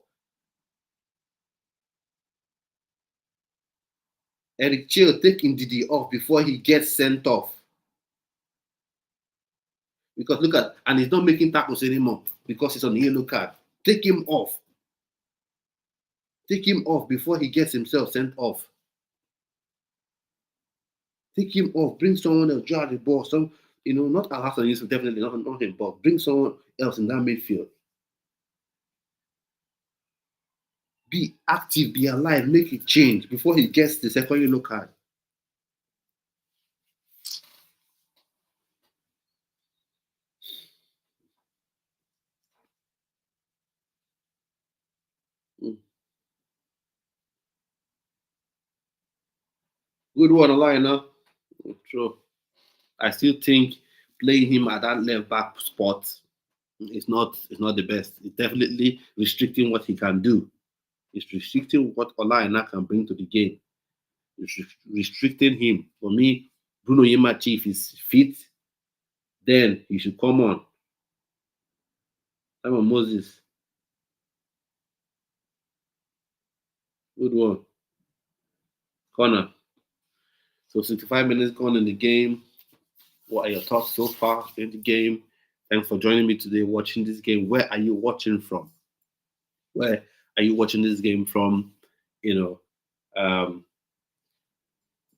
Eric Chelle taking Ndidi off before he gets sent off. Because look at, and he's not making tackles anymore because he's on the yellow card. Take him off. Take him off before he gets himself sent off. Take him off. Bring someone else. Draw the ball. Not Al-Hassan Yusuf, definitely not him, but bring someone else in that midfield. Be active, be alive, make a change before he gets the second yellow card. Good one, Alina. True. I still think playing him at that left back spot is not the best. It's definitely restricting what he can do. It's restricting what Olaina can bring to the game. It's restricting him. For me, Bruno Yimachi, if he's fit, then he should come on. Simon Moses. Good one. Corner. So 65 minutes gone in the game. What are your thoughts so far in the game? Thanks for joining me today watching this game. Where are you watching from? Where are you watching this game from? You know,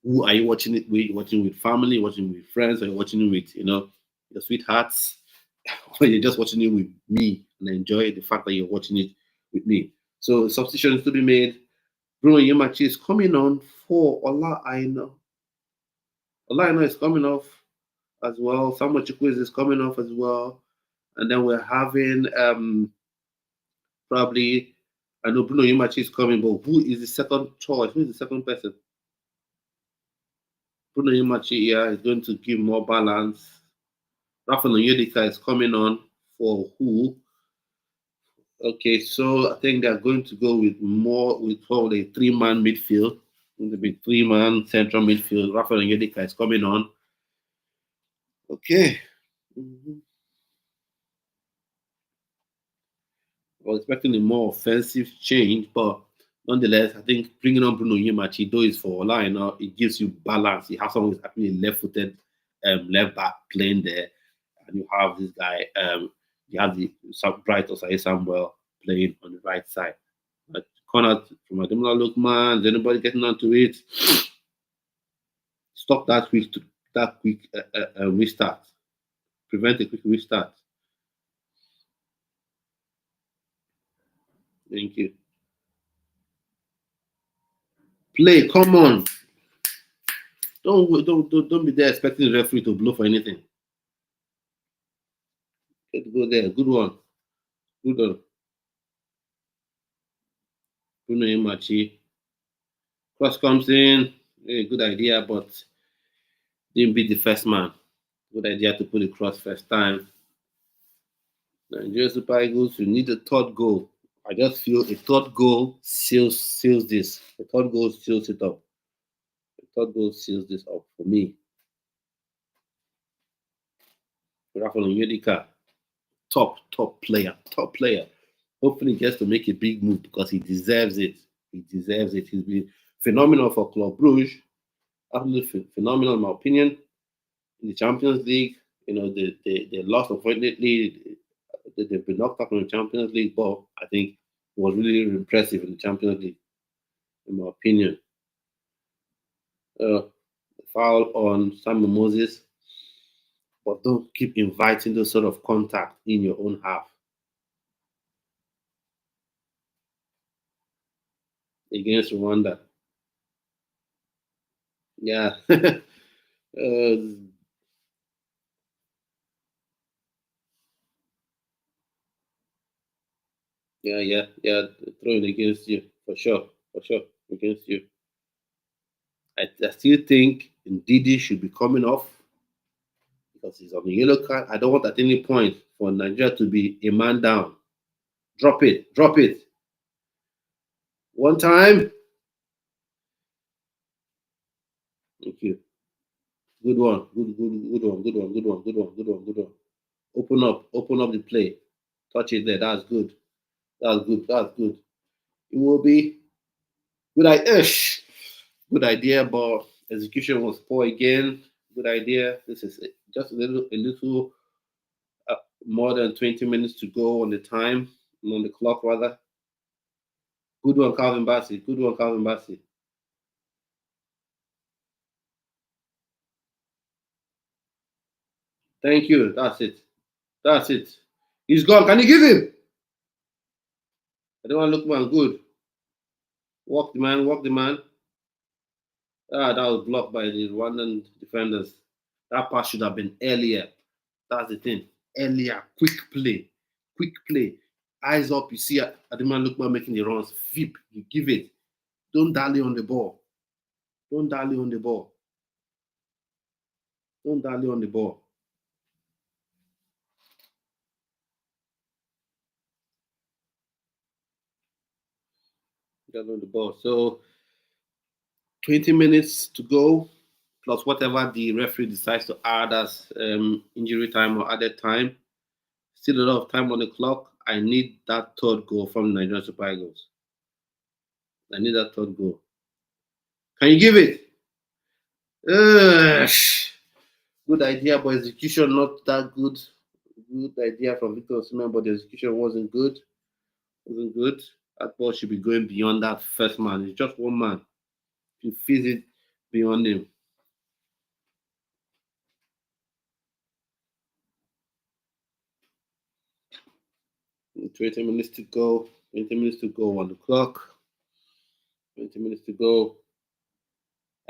who are you watching it with? Watching with family, watching with friends, or you're watching it with, your sweethearts, or you're just watching it with me and enjoy the fact that you're watching it with me. So substitutions to be made. Bruno Yimachi is coming on for Ola Aina. Ola Aina is coming off as well. Samuel Chukwueze is coming off as well. And then we're having probably, I know Bruno Yimachi is coming, but who is the second choice? Who is the second person? Bruno Yimachi here is going to give more balance. Rafa Onyedika is coming on for who? Okay, so I think they're going to go with probably a 3-man midfield. It's going to be 3-man central midfield. Rafa Onyedika is coming on. Okay. I was expecting a more offensive change, but nonetheless, I think bringing on Bruno Yimachi, though it's for Olaina, it gives you balance. You have someone who's actually left-footed left back playing there, and you have this guy. You have the Bright Osayi Samuel playing on the right side. Corner from Ademola Lookman. Is anybody getting onto it? Stop that quick restart. Prevent a quick restart. Thank you. Play, come on. Don't be there expecting the referee to blow for anything. Let's go there. Good one. Good one. Bruno Yimachi. Cross comes in. Good idea, but didn't beat the first man. Good idea to put the cross first time. Nigeria Super Eagles, you need a third goal. I just feel a third goal seals this. A third goal seals it up. A third goal seals this up for me. Rafa Onyedika, top player. Hopefully he gets to make a big move because he deserves it. He's been phenomenal for Club Brugge. Absolutely phenomenal in my opinion. In the Champions League, they lost unfortunately. They've been knocked out from the Champions League, but I think it was really impressive in the Champions League, in my opinion. Foul on Simon Moses, but don't keep inviting those sort of contact in your own half. Against Rwanda. Yeah. Yeah. Throwing against you for sure, against you. I still think Ndidi should be coming off because he's on the yellow card. I don't want at any point for Nigeria to be a man down. Drop it. One time. Thank you. Good one. Good one. Open up the play. Touch it there. That's good. It will be good idea, but execution was poor again. Good idea. This is just a little more than 20 minutes to go on the time, on the clock rather. Good one, Calvin Bassey. Thank you. That's it. He's gone. Can you give him? Ademola Lookman, good. Walk the man. That was blocked by the Rwandan defenders. That pass should have been earlier. That's the thing. Earlier, quick play. Eyes up, you see Ademola Lookman making the runs. Vip, you give it. Don't dally on the ball. Don't dally on the ball. Don't dally on the ball. Dally on the ball. So 20 minutes to go, plus whatever the referee decides to add as injury time or added time. Still a lot of time on the clock. I need that third goal from the Nigerian Super Eagles. I need that third goal. Can you give it? Good idea, but execution not that good. Good idea from Victor Osimhen, but the execution wasn't good. Wasn't good. That ball should be going beyond that first man. It's just one man. You fizz it beyond him. 20 minutes to go. 20 minutes to go on the clock. 20 minutes to go.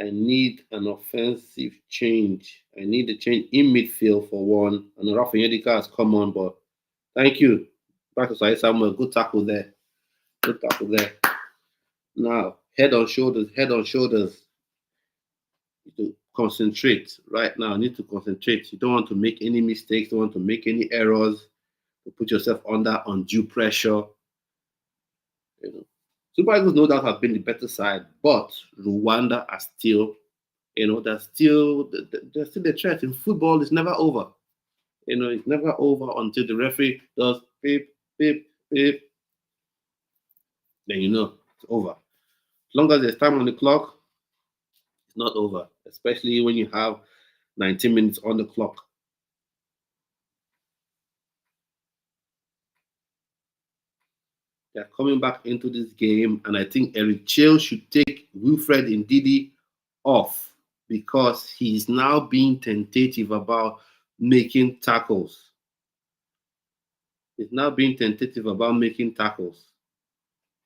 I need an offensive change. I need a change in midfield for one. And Wilfied Ndidi has come on, but thank you. Back to Said Samuel. Good tackle there. Good tackle there. Now, head on shoulders, head on shoulders. You need to concentrate right now. You need to concentrate. You don't want to make any mistakes. You don't want to make any errors. To put yourself under undue pressure. You know, Super Eagles no doubt have been the better side, but Rwanda are still, they're still the threat. In football, it's never over. It's never over until the referee does beep, beep, beep. Then it's over. As long as there's time on the clock, it's not over. Especially when you have 19 minutes on the clock. They're coming back into this game, and I think Eric Chelle should take Wilfied Ndidi off because he's now being tentative about making tackles. He's now being tentative about making tackles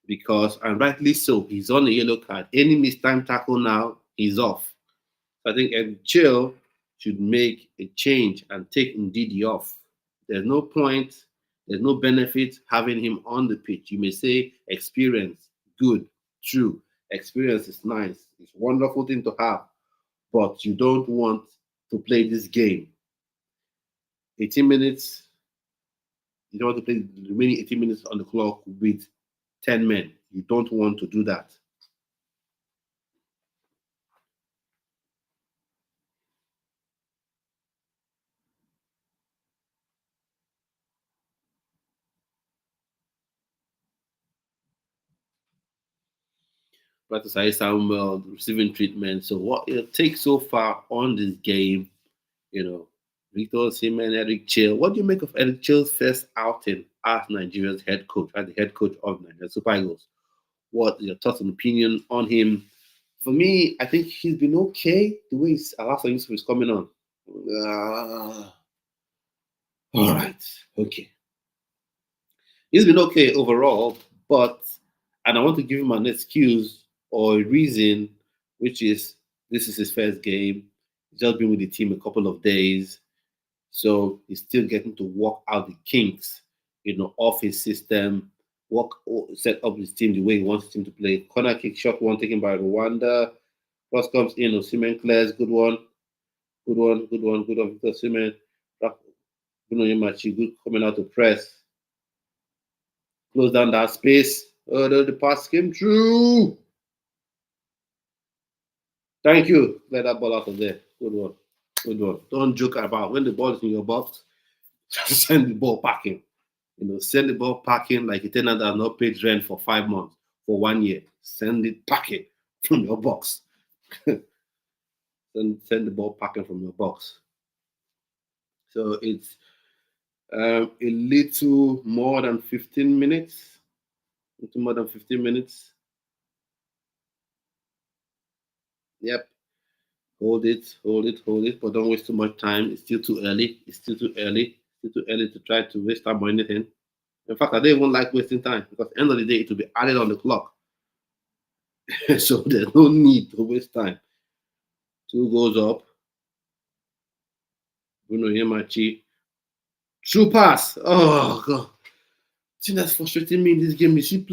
because, and rightly so, he's on a yellow card. Any mistime tackle now, he's off. So I think Eric Chelle should make a change and take Ndidi off. There's no point. There's no benefit having him on the pitch. You may say experience, good, true. Experience is nice. It's a wonderful thing to have. But you don't want to play this game. 18 minutes, you don't want to play the remaining 18 minutes on the clock with 10 men. You don't want to do that. Practice Said Samuel receiving treatment. So what it takes so far on this game, Victor Osimhen, Eric Chelle. What do you make of Eric Chelle's first outing as Nigeria's head coach, as the head coach of Nigeria Super Eagles? What are your thoughts and opinion on him? For me, I think he's been okay the way Alasan Yusuf is coming on. All right, okay. He's been okay overall, and I want to give him an excuse or a reason, which is this is his first game. He's just been with the team a couple of days. So he's still getting to work out the kinks, off his system, set up his team the way he wants his team to play. Corner kick, shot one taken by Rwanda. Cross comes in, Osimhen clears, good one. Good one, Victor Osimhen. Good coming out to press. Close down that space. The pass came through. Thank you. Let that ball out of there. Good one. Good one. Don't joke about when the ball is in your box. Send the ball packing. Send the ball packing like a tenant that has not paid rent for 5 months, for 1 year. Send it packing from your box. send the ball packing from your box. So it's a little more than 15 minutes. Little more than 15 minutes. Yep. Hold it, but don't waste too much time. It's still too early. It's still too early to try to waste time or anything. In fact, I don't even like wasting time because at the end of the day, it will be added on the clock. So there's no need to waste time. 2 goes up. Bruno Yemachi. True pass. Oh, God. The thing that's frustrating me in this game, you see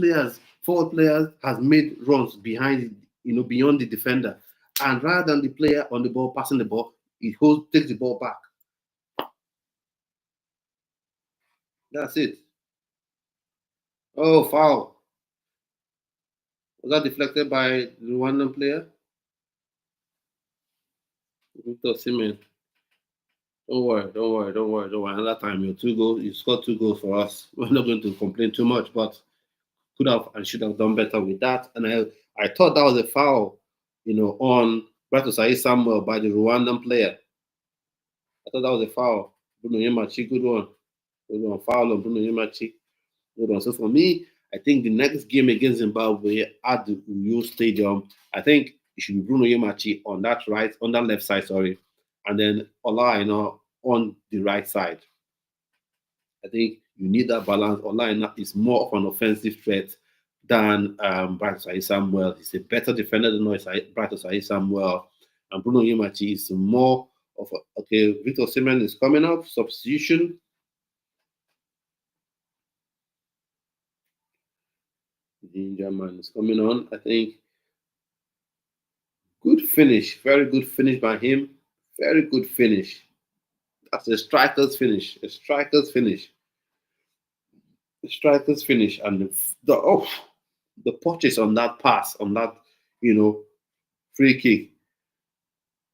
forward players has made runs behind, beyond the defender. And rather than the player on the ball passing the ball, he takes the ball back. That's it. Oh, foul. Was that deflected by the Rwandan player? Victor Osimhen. Don't worry. Another time, you scored 2 goals for us. We're not going to complain too much, but could have and should have done better with that. And I thought that was a foul, on Bright Osai Samuel by the Rwandan player. I thought that was a foul. Bruno Yemachi, good one. Good one. Foul on Bruno Yemachi. Good one. So for me, I think the next game against Zimbabwe at the Uyo Stadium, I think it should be Bruno Yemachi on that left side, sorry, and then Ola on the right side. I think you need that balance. Ola is more of an offensive threat than Bright Osai Samuel. He's a better defender than Bright Osai Samuel. And Bruno Yemachi is more of Victor Osimhen is coming up. Substitution. Ginger man is coming on. I think good finish. Very good finish by him. Very good finish. That's a striker's finish. A striker's finish. A striker's finish. And the purchase on that pass, on that, free kick.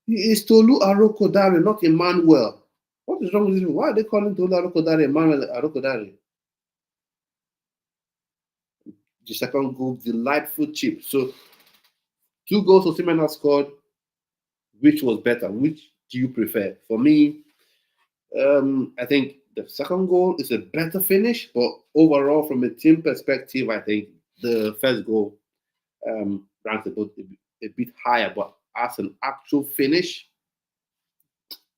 It's Tolu Arokodare, not Emmanuel. What is wrong with him? Why are they calling Tolu Arokodare Emmanuel Arokodare? The second goal, delightful chip. So 2 goals Osimhen has scored. Which was better? Which do you prefer? For me, I think the second goal is a better finish, but overall, from a team perspective, I think the first goal ranks a bit higher. But as an actual finish,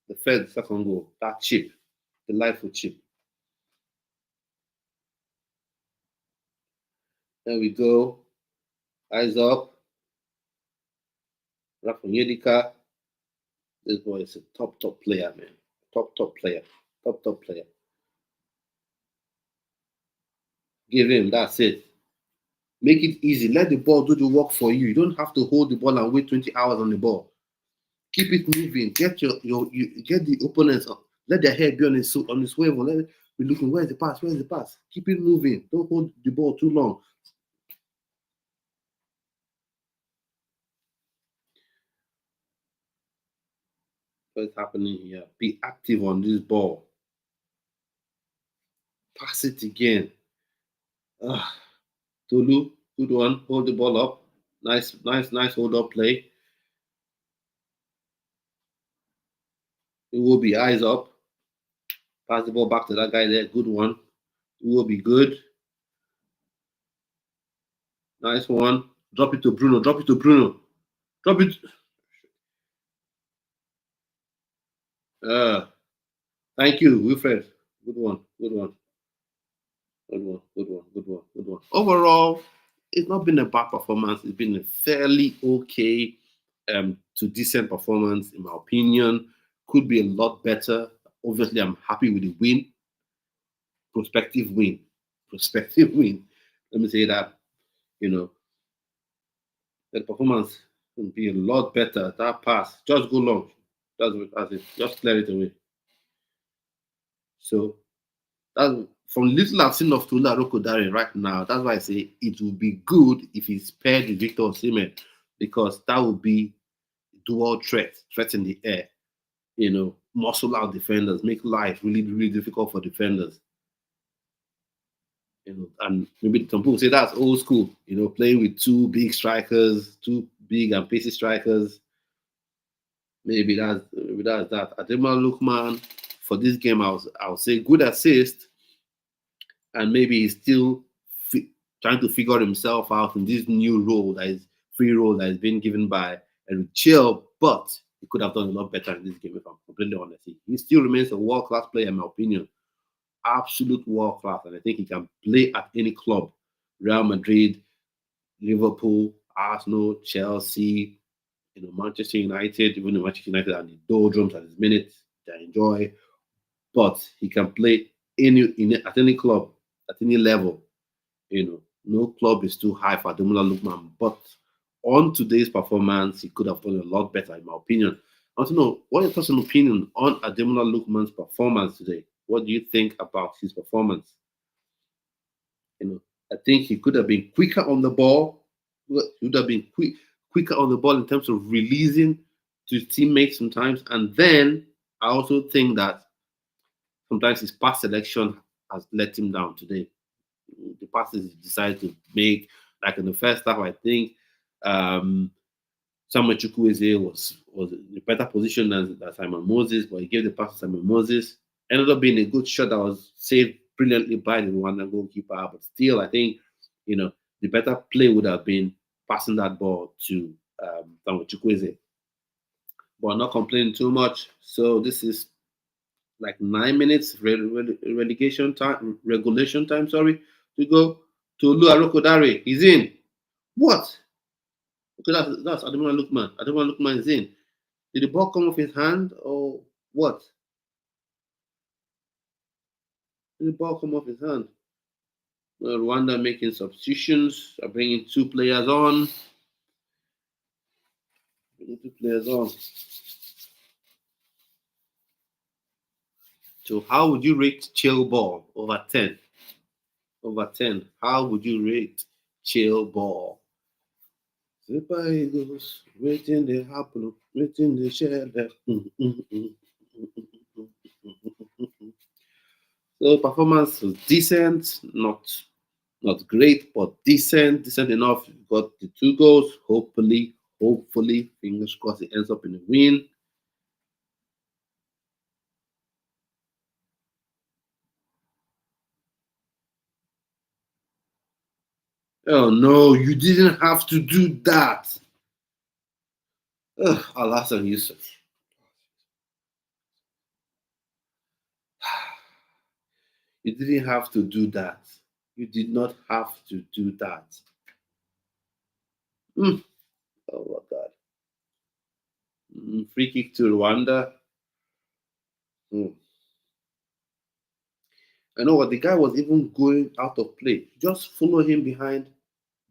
the second goal, that chip, delightful chip. There we go. Eyes up. Rafa Yedika. This boy is a top player, man. Top player. Top player. Give him, that's it. Make it easy. Let the ball do the work for you. You don't have to hold the ball and wait 20 hours on the ball. Keep it moving. Get get the opponents up. Let their head be on his swivel. Let it be looking. Where's the pass? Where's the pass? Keep it moving. Don't hold the ball too long. What's happening here? Be active on this ball. Pass it again. Tolu, good one. Hold the ball up. Nice hold up play. It will be eyes up. Pass the ball back to that guy there. Good one. It will be good. Nice one. Drop it to Bruno. Drop it. Thank you, Wilfred. Good one. Overall, it's not been a bad performance. It's been a fairly okay to decent performance, in my opinion. Could be a lot better. Obviously, I'm happy with the win. Prospective win. Let me say that, the performance will be a lot better. That pass, just go long. That's it. Just clear it away. So that from little I've seen of Tolu Arokodare right now, that's why I say it would be good if he's paired with Victor Osimhen, because that would be dual threat in the air. Muscle out defenders, make life really, really difficult for defenders. And maybe some people say that's old school, playing with 2 big strikers, 2 big and pacey strikers. Maybe that's that. Ademola Lookman, for this game, I would say good assist, and maybe he's still trying to figure himself out in this new role, free role that is being given by Eric Chelle, but he could have done a lot better in this game, if I'm completely honest. He still remains a world-class player, in my opinion. Absolute world-class, and I think he can play at any club. Real Madrid, Liverpool, Arsenal, Chelsea, Manchester United, even Manchester United and the doldrums at his minutes, I enjoy. But he can play at any club, at any level. No club is too high for Ademola Lookman. But on today's performance, he could have done a lot better, in my opinion. I want to know what your thoughts and opinion on Ademola Lookman's performance today. What do you think about his performance? I think he could have been quicker on the ball. He would have been quicker on the ball in terms of releasing to his teammates sometimes. And then I also think that sometimes his pass selection has let him down today. The passes he decided to make, like in the first half, I think Samuel Chukwueze was in a better position than Simon Moses, but he gave the pass to Simon Moses. Ended up being a good shot that was saved brilliantly by the Rwandan goalkeeper. But still, I think, the better play would have been passing that ball to Samuel Chukwueze. But I'm not complaining too much. So this is like 9 minutes regulation time, sorry, to go. Tolu Arokodare, he's in. What? Okay, that's Ademola Lookman. Ademola Lookman is in. Did the ball come off his hand or what? Did the ball come off his hand? Rwanda making substitutions, are bringing two players on. So how would you rate chill ball over 10? Over 10. How would you rate chill ball? Super Eagles, waiting they happen, waiting they share that. So performance was decent, not great, but decent enough. You got the 2 goals. Hopefully, fingers crossed, it ends up in a win. Oh no, you didn't have to do that. Alasan Yusuf. You didn't have to do that. You did not have to do that. Oh my God. Free kick to Rwanda. I know what the guy was even going out of play. Just follow him behind,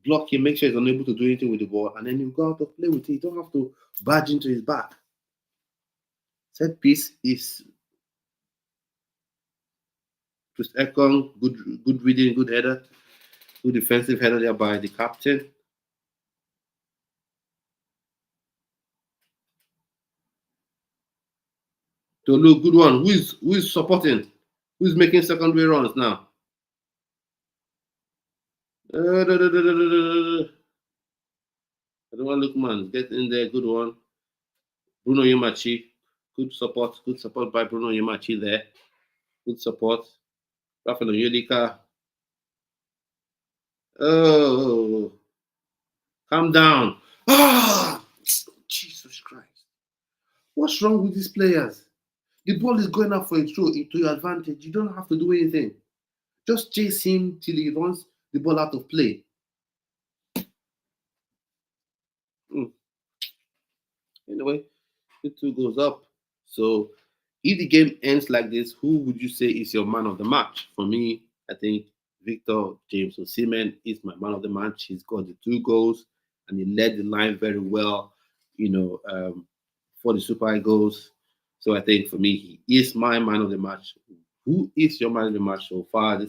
block him, make sure he's unable to do anything with the ball, and then you go out of play with it. You don't have to barge into his back. Set piece is Troost Ekong, good reading, good header, good defensive header there by the captain. Tolu, good one. Who is supporting? Who's making secondary runs now? Ademola Lookman, get in there, good one. Bruno Yemachi, good support by Bruno Yemachi there. Good support. Rafael Yodika. Oh, calm down. Ah, Jesus Christ. What's wrong with these players? The ball is going up for a throw to your advantage. You don't have to do anything. Just chase him till he runs the ball out of play. Anyway, the 2 goes up. So if the game ends like this, who would you say is your man of the match? For me, I think Victor Osimhen is my man of the match. He's got the 2 goals and he led the line very well, for the Super Eagles. So I think for me, he is my man of the match. Who is your man of the match so far?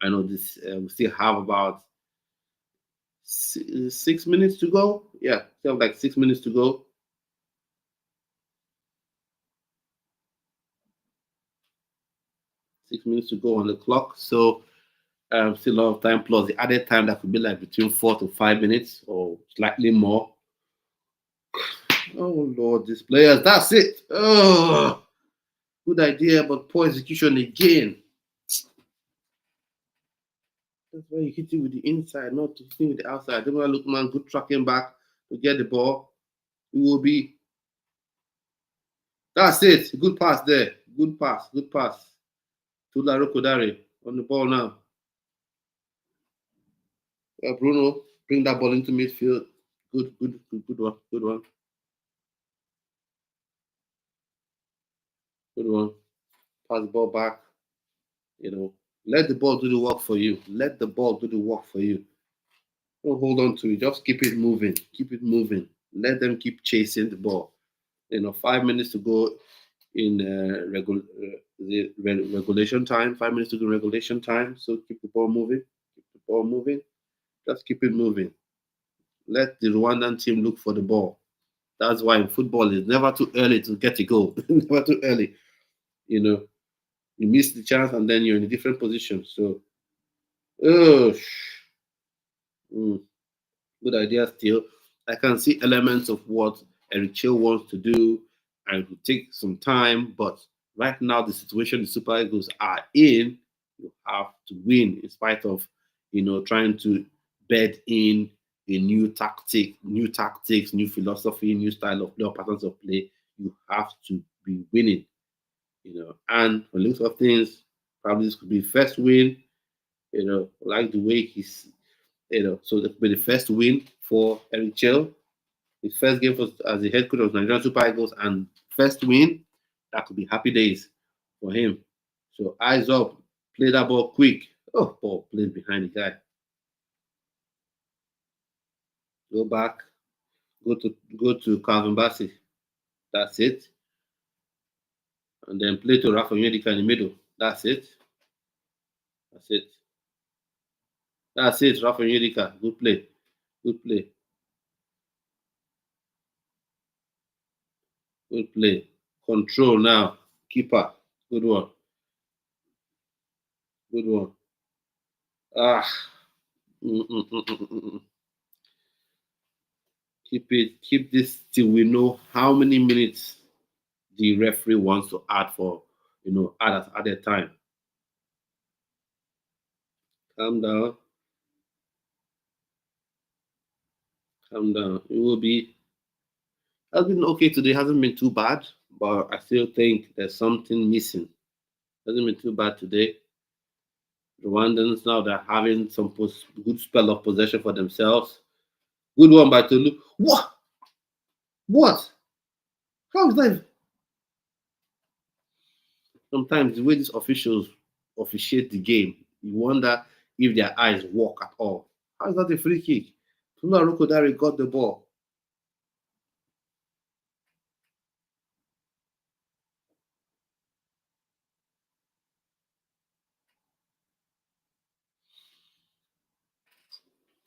I know this, we still have about 6 minutes to go. Yeah, still like 6 minutes to go. 6 minutes to go on the clock. So still a lot of time plus the added time that could be like between 4 to 5 minutes or slightly more. Oh Lord, these players, that's it. Oh, good idea, but poor execution again. That's why you hit it with the inside, not hitting with the outside. Ademola Lookman, good tracking back to get the ball. It will be. That's it. Good pass there. Good pass. Tolu Arokodare on the ball now. Bruno, bring that ball into midfield. Good one. Good one. Pass the ball back. Let the ball do the work for you. Don't hold on to it. Just keep it moving. Keep it moving. Let them keep chasing the ball. 5 minutes to go in regulation time. 5 minutes to go in regulation time. So keep the ball moving. Keep the ball moving. Just keep it moving. Let the Rwandan team look for the ball. That's why in football it's never too early to get a goal. Never too early. You miss the chance and then you're in a different position. So, oh, good idea still. I can see elements of what Eric Chelle wants to do, and it will take some time. But right now, the situation the Super Eagles are in, you have to win in spite of trying to bed in a new tactics, new philosophy, new style of play or patterns of play. You have to be winning. And for looks of things, probably this could be first win. Like the way he's so that could be the first win for Eric Chelle. His first game as the head coach of Nigerian Super Eagles and first win. That could be happy days for him. So eyes up, play that ball quick. Oh, ball plays behind the guy. Go back, go to Calvin Bassey. That's it. And then play to Rafa Medika in the middle. That's it. That's it. That's it, Rafa Medika. Good play. Good play. Good play. Control now. Keeper. Good one. Good one. Ah. Keep this till we know how many minutes the referee wants to add for, add at added time. Calm down. Calm down. It will be. Has been okay today. Hasn't been too bad, but I still think there's something missing. Hasn't been too bad today. Rwandans now they're having some good spell of possession for themselves. Good one by Tolu. What? What? How is that? Sometimes the way these officials officiate the game, you wonder if their eyes work at all. How is that a free kick? Tolu Arokodare got the ball.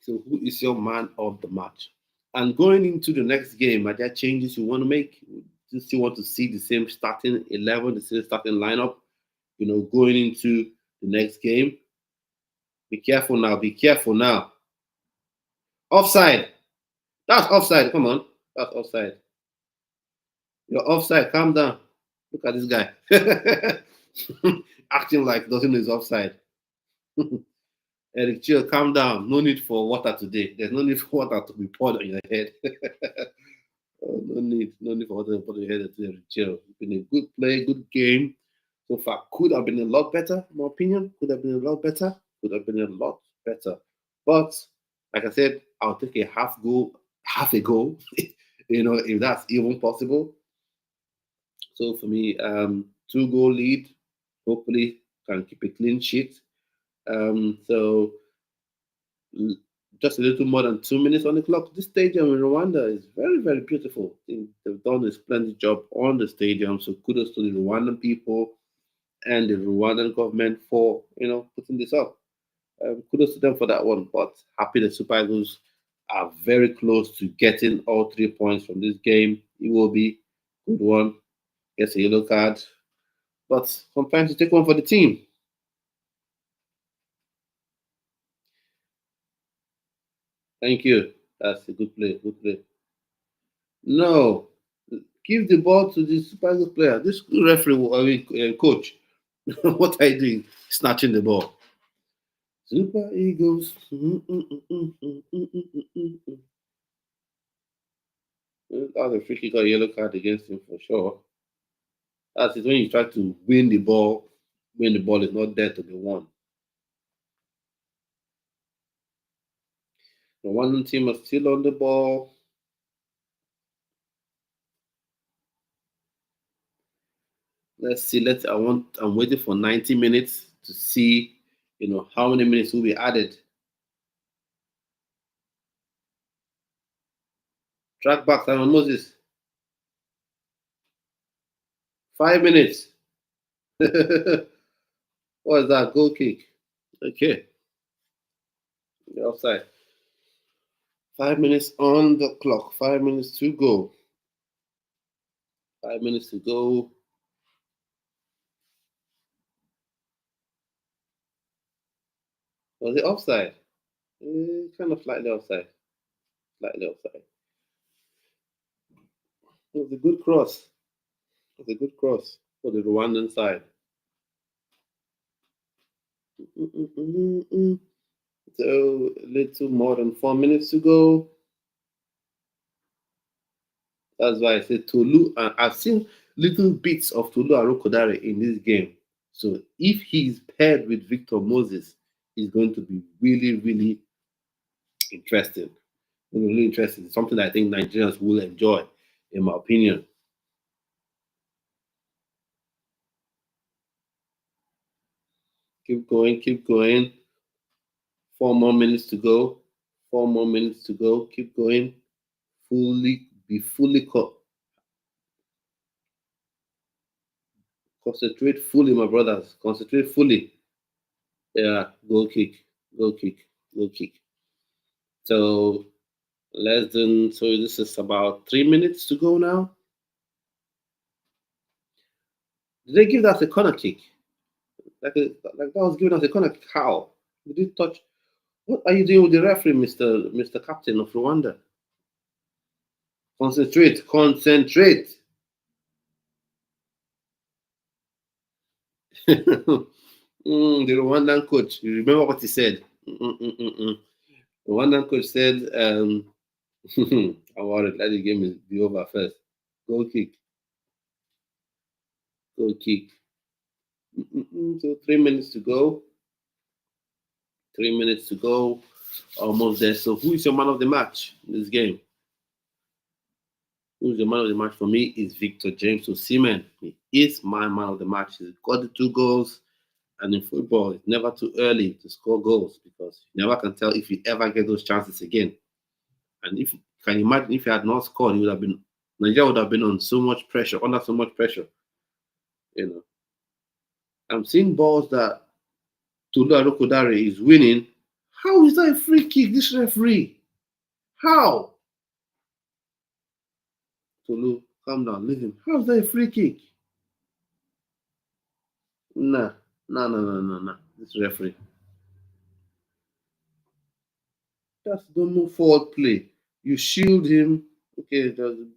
So who is your man of the match? And going into the next game, are there changes you want to make? Do you still want to see the same starting 11, the same starting lineup, going into the next game? Be careful now. Be careful now. Offside. That's offside. Come on. That's offside. You're offside. Calm down. Look at this guy. Acting like doesn't know he's offside. Eric Chelle, calm down. No need for water today. There's no need for water to be poured on your head. Oh, no need for water to be poured on your head. Eric Chelle. It's been a good play, good game. So far, could have been a lot better, in my opinion. Could have been a lot better. Could have been a lot better. But like I said, I'll take a half a goal, if that's even possible. So for me, 2-goal lead, hopefully can keep a clean sheet. So just a little more than 2 minutes on the clock. This stadium in Rwanda is very, very beautiful. They've done a splendid job on the stadium. So kudos to the Rwandan people and the Rwandan government for putting this up. Kudos to them for that one. But happy the Super Eagles are very close to getting all 3 points from this game. It will be good one. Gets a yellow card. But sometimes you take one for the team. Thank you. That's a good play. Good play. No. Give the ball to the Super Eagles player. This referee, coach. What are you doing? Snatching the ball. Super Eagles. That's a free kick or yellow card against him for sure. That's it when you try to win the ball when the ball is not there to be won. The one team is still on the ball. Let's see. I'm waiting for 90 minutes to see, how many minutes will be added. Track back, Simon Moses. 5 minutes. What is that? Goal kick. Okay. The offside. 5 minutes on the clock. 5 minutes to go. 5 minutes to go. Was it offside? Kind of slightly offside. Slightly offside. It was a good cross. It was a good cross for the Rwandan side. So a little more than 4 minutes to go. That's why I said Tolu. I've seen little bits of Tolu Arokodare in this game. So if he's paired with Victor Moses, it's going to be really, really interesting. Really interesting. Something I think Nigerians will enjoy, in my opinion. Keep going, keep going. 4 more minutes to go. 4 more minutes to go. Keep going. Be fully concentrate fully, my brothers. Concentrate fully. Yeah, goal kick, goal kick, goal kick. So so this is about 3 minutes to go now. Did they give that a corner kick? Like that was given as a corner kick. How? Did you touch? What are you doing with the referee, Mr. Captain of Rwanda? Concentrate, concentrate. The Rwandan coach, you remember what he said? The Rwandan coach said, I worried, let the game be over first. Goal kick. Goal kick. So 3 minutes to go. 3 minutes to go. Almost there. So who is your man of the match in this game? Who's the man of the match for me is Victor James Osimhen. He is my man of the match. He's got the 2 goals. And in football, it's never too early to score goals because you never can tell if you ever get those chances again. And if you can imagine if he had not scored, Nigeria would have been under so much pressure. You know. I'm seeing balls that Tolu Arokodare is winning. How is that a free kick? This referee. How? Tolu, calm down, leave him. How is that a free kick? Nah. This referee. Just don't move forward play. You shield him. Okay, there's a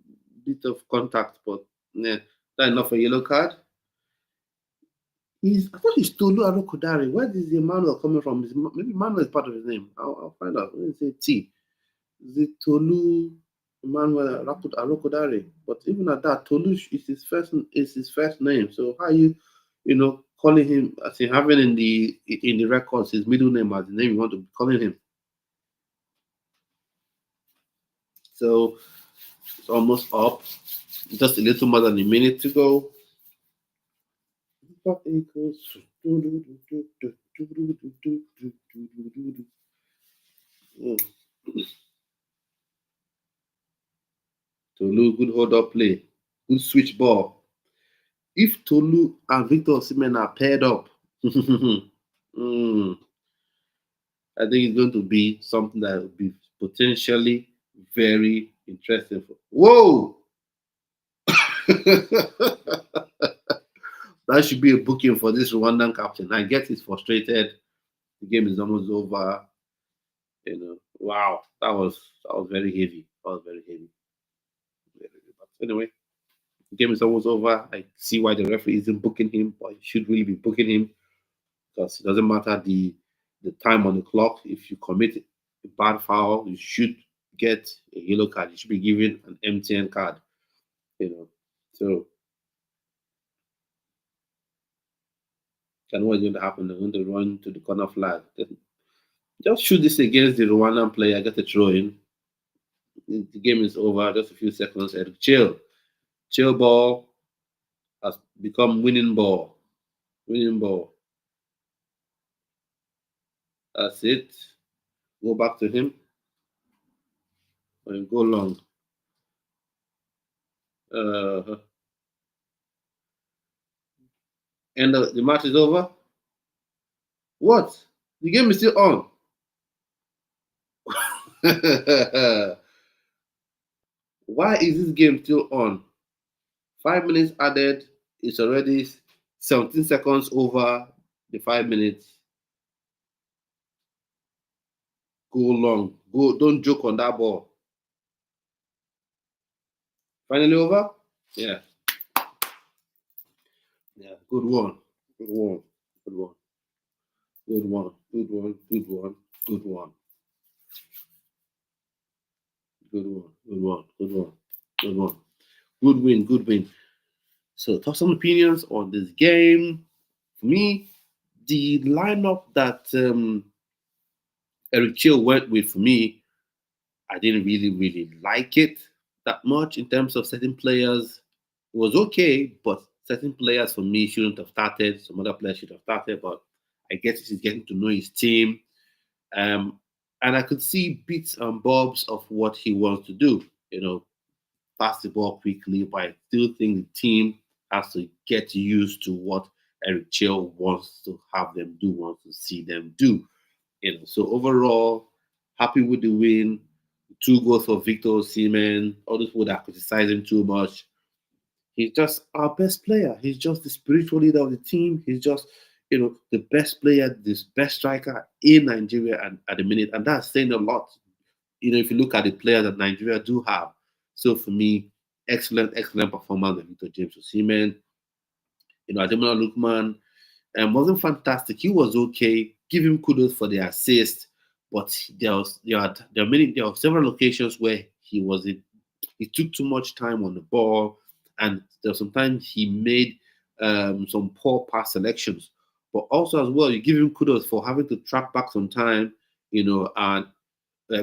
bit of contact, but yeah, that's enough for a yellow card. I thought he's Tolu Arokodare. Where is the Emmanuel coming from? Maybe Emmanuel is part of his name. I'll find out. Let me say T. Is it Tolu Emmanuel Arokodare? But even at that, Tolu is his first name. So how are you calling him as in having in the records his middle name as the name you want to be calling him? So it's almost up. Just a little more than a minute to go. Tolu, good hold up play. Good switch ball. If Tolu and Victor Osimhen are paired up, I think it's going to be something that will be potentially very interesting. Whoa! That should be a booking for this Rwandan captain. I get he's frustrated. The game is almost over. Wow, that was very heavy. That was very heavy. But anyway, the game is almost over. I see why the referee isn't booking him, but he should really be booking him because it doesn't matter the time on the clock. If you commit a bad foul, you should get a yellow card. You should be given an MTN card. So and what's going to happen? They're going to run to the corner flag. Just shoot this against the Rwandan player, get a throw in. The game is over. Just a few seconds. Eric Chelle. Chelle ball has become winning ball. Winning ball. That's it. Go back to him. And go long. Uh, and the match is over. What? The game is still on. Why is this game still on? 5 minutes added. It's already 17 seconds over the 5 minutes. Go long. Go. Don't joke on that ball. Finally over? Yeah. Yeah. Good one. Good one. Good one. Good one. Good one. Good one. Good one. Good one. Good one. Good one. Good one. Good win. Good win. So, talk some opinions on this game. For me, the lineup that Eric Chelle went with, for me, I didn't really like it that much in terms of certain players. It was okay, but certain players for me shouldn't have started. Some other players should have started, but I guess he's getting to know his team. Um, and I could see bits and bobs of what he wants to do. Pass the ball quickly, but I still think the team has to get used to what Eric Chelle wants to have them do, wants to see them do. So overall, happy with the win. 2 goals for Victor Osimhen. All those people that criticize him too much. He's just our best player. He's just the spiritual leader of the team. He's just, the best player, this best striker in Nigeria and at the minute. And that's saying a lot. If you look at the players that Nigeria do have. So for me, excellent performance of Victor James Osimhen. Ademola Lookman wasn't fantastic. He was okay. Give him kudos for the assist, but there were several occasions where he took too much time on the ball, and sometimes he made some poor pass selections. But also as well, you give him kudos for having to track back some time, and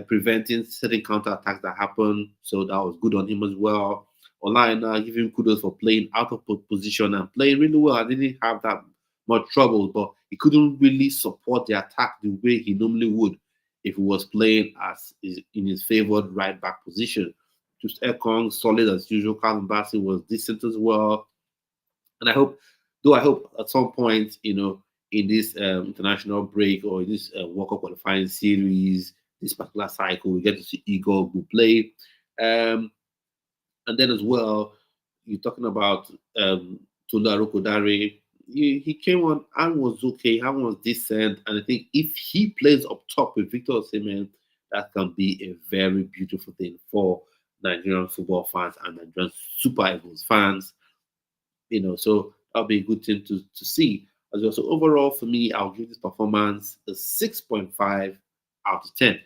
preventing certain counter attacks that happen. So that was good on him as well. Online, give him kudos for playing out of position and playing really well. I didn't have that much trouble, but he couldn't really support the attack the way he normally would if he was playing in his favored right back position. Troost Ekong, solid as usual. Calvin Bassey was decent as well. And I hope at some point, in this international break or in this World Cup qualifying series, this particular cycle, we get to see Igor who play. And then as well, you're talking about Tolu Arokodare. He came on and was okay, and was decent. And I think if he plays up top with Victor Osimhen, that can be a very beautiful thing for Nigerian football fans and Nigerian Super Eagles fans. So that'll be a good thing to see as well. So overall, for me, I'll give this performance a 6.5 out of 10.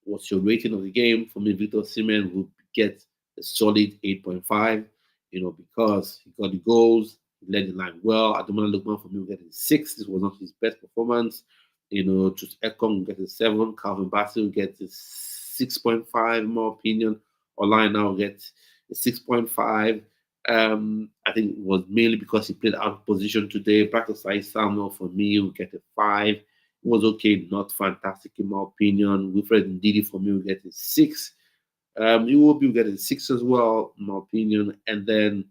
What's your rating of the game? For me, Victor Osimhen would get a solid 8.5, because he got the goals, he led the line well. Ademola Lookman for me will get a 6. This was not his best performance. Troost Ekong will get a 7. Calvin Bassey will get a 6.5, in my opinion. Online now will get a 6.5. I think it was mainly because he played out of position today. Practice Samuel for me will get a 5. It was okay, not fantastic in my opinion. Wilfied Ndidi for me will get a 6. You will be getting 6 as well, in my opinion. And then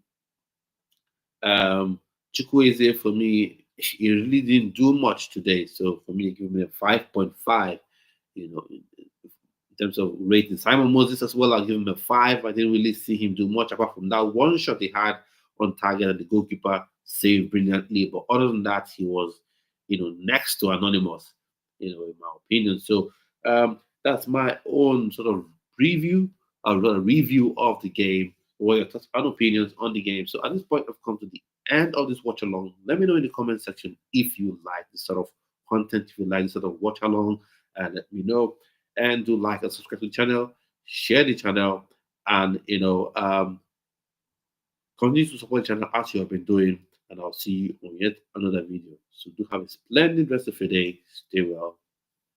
Chukwueze for me, he really didn't do much today. So for me, give me a 5.5. In terms of rating, Simon Moses as well, I'll give him a 5. I didn't really see him do much apart from that one shot he had on target and the goalkeeper saved brilliantly. But other than that, he was, next to anonymous, in my opinion. So that's my own sort of review of the game. What your thoughts and opinions on the game. So at this point, I've come to the end of this watch along. Let me know in the comment section if you like this sort of content, if you like this sort of watch along, and let me know. And do like and subscribe to the channel, share the channel, and continue to support the channel as you have been doing. And I'll see you on yet another video. So do have a splendid rest of your day. Stay well.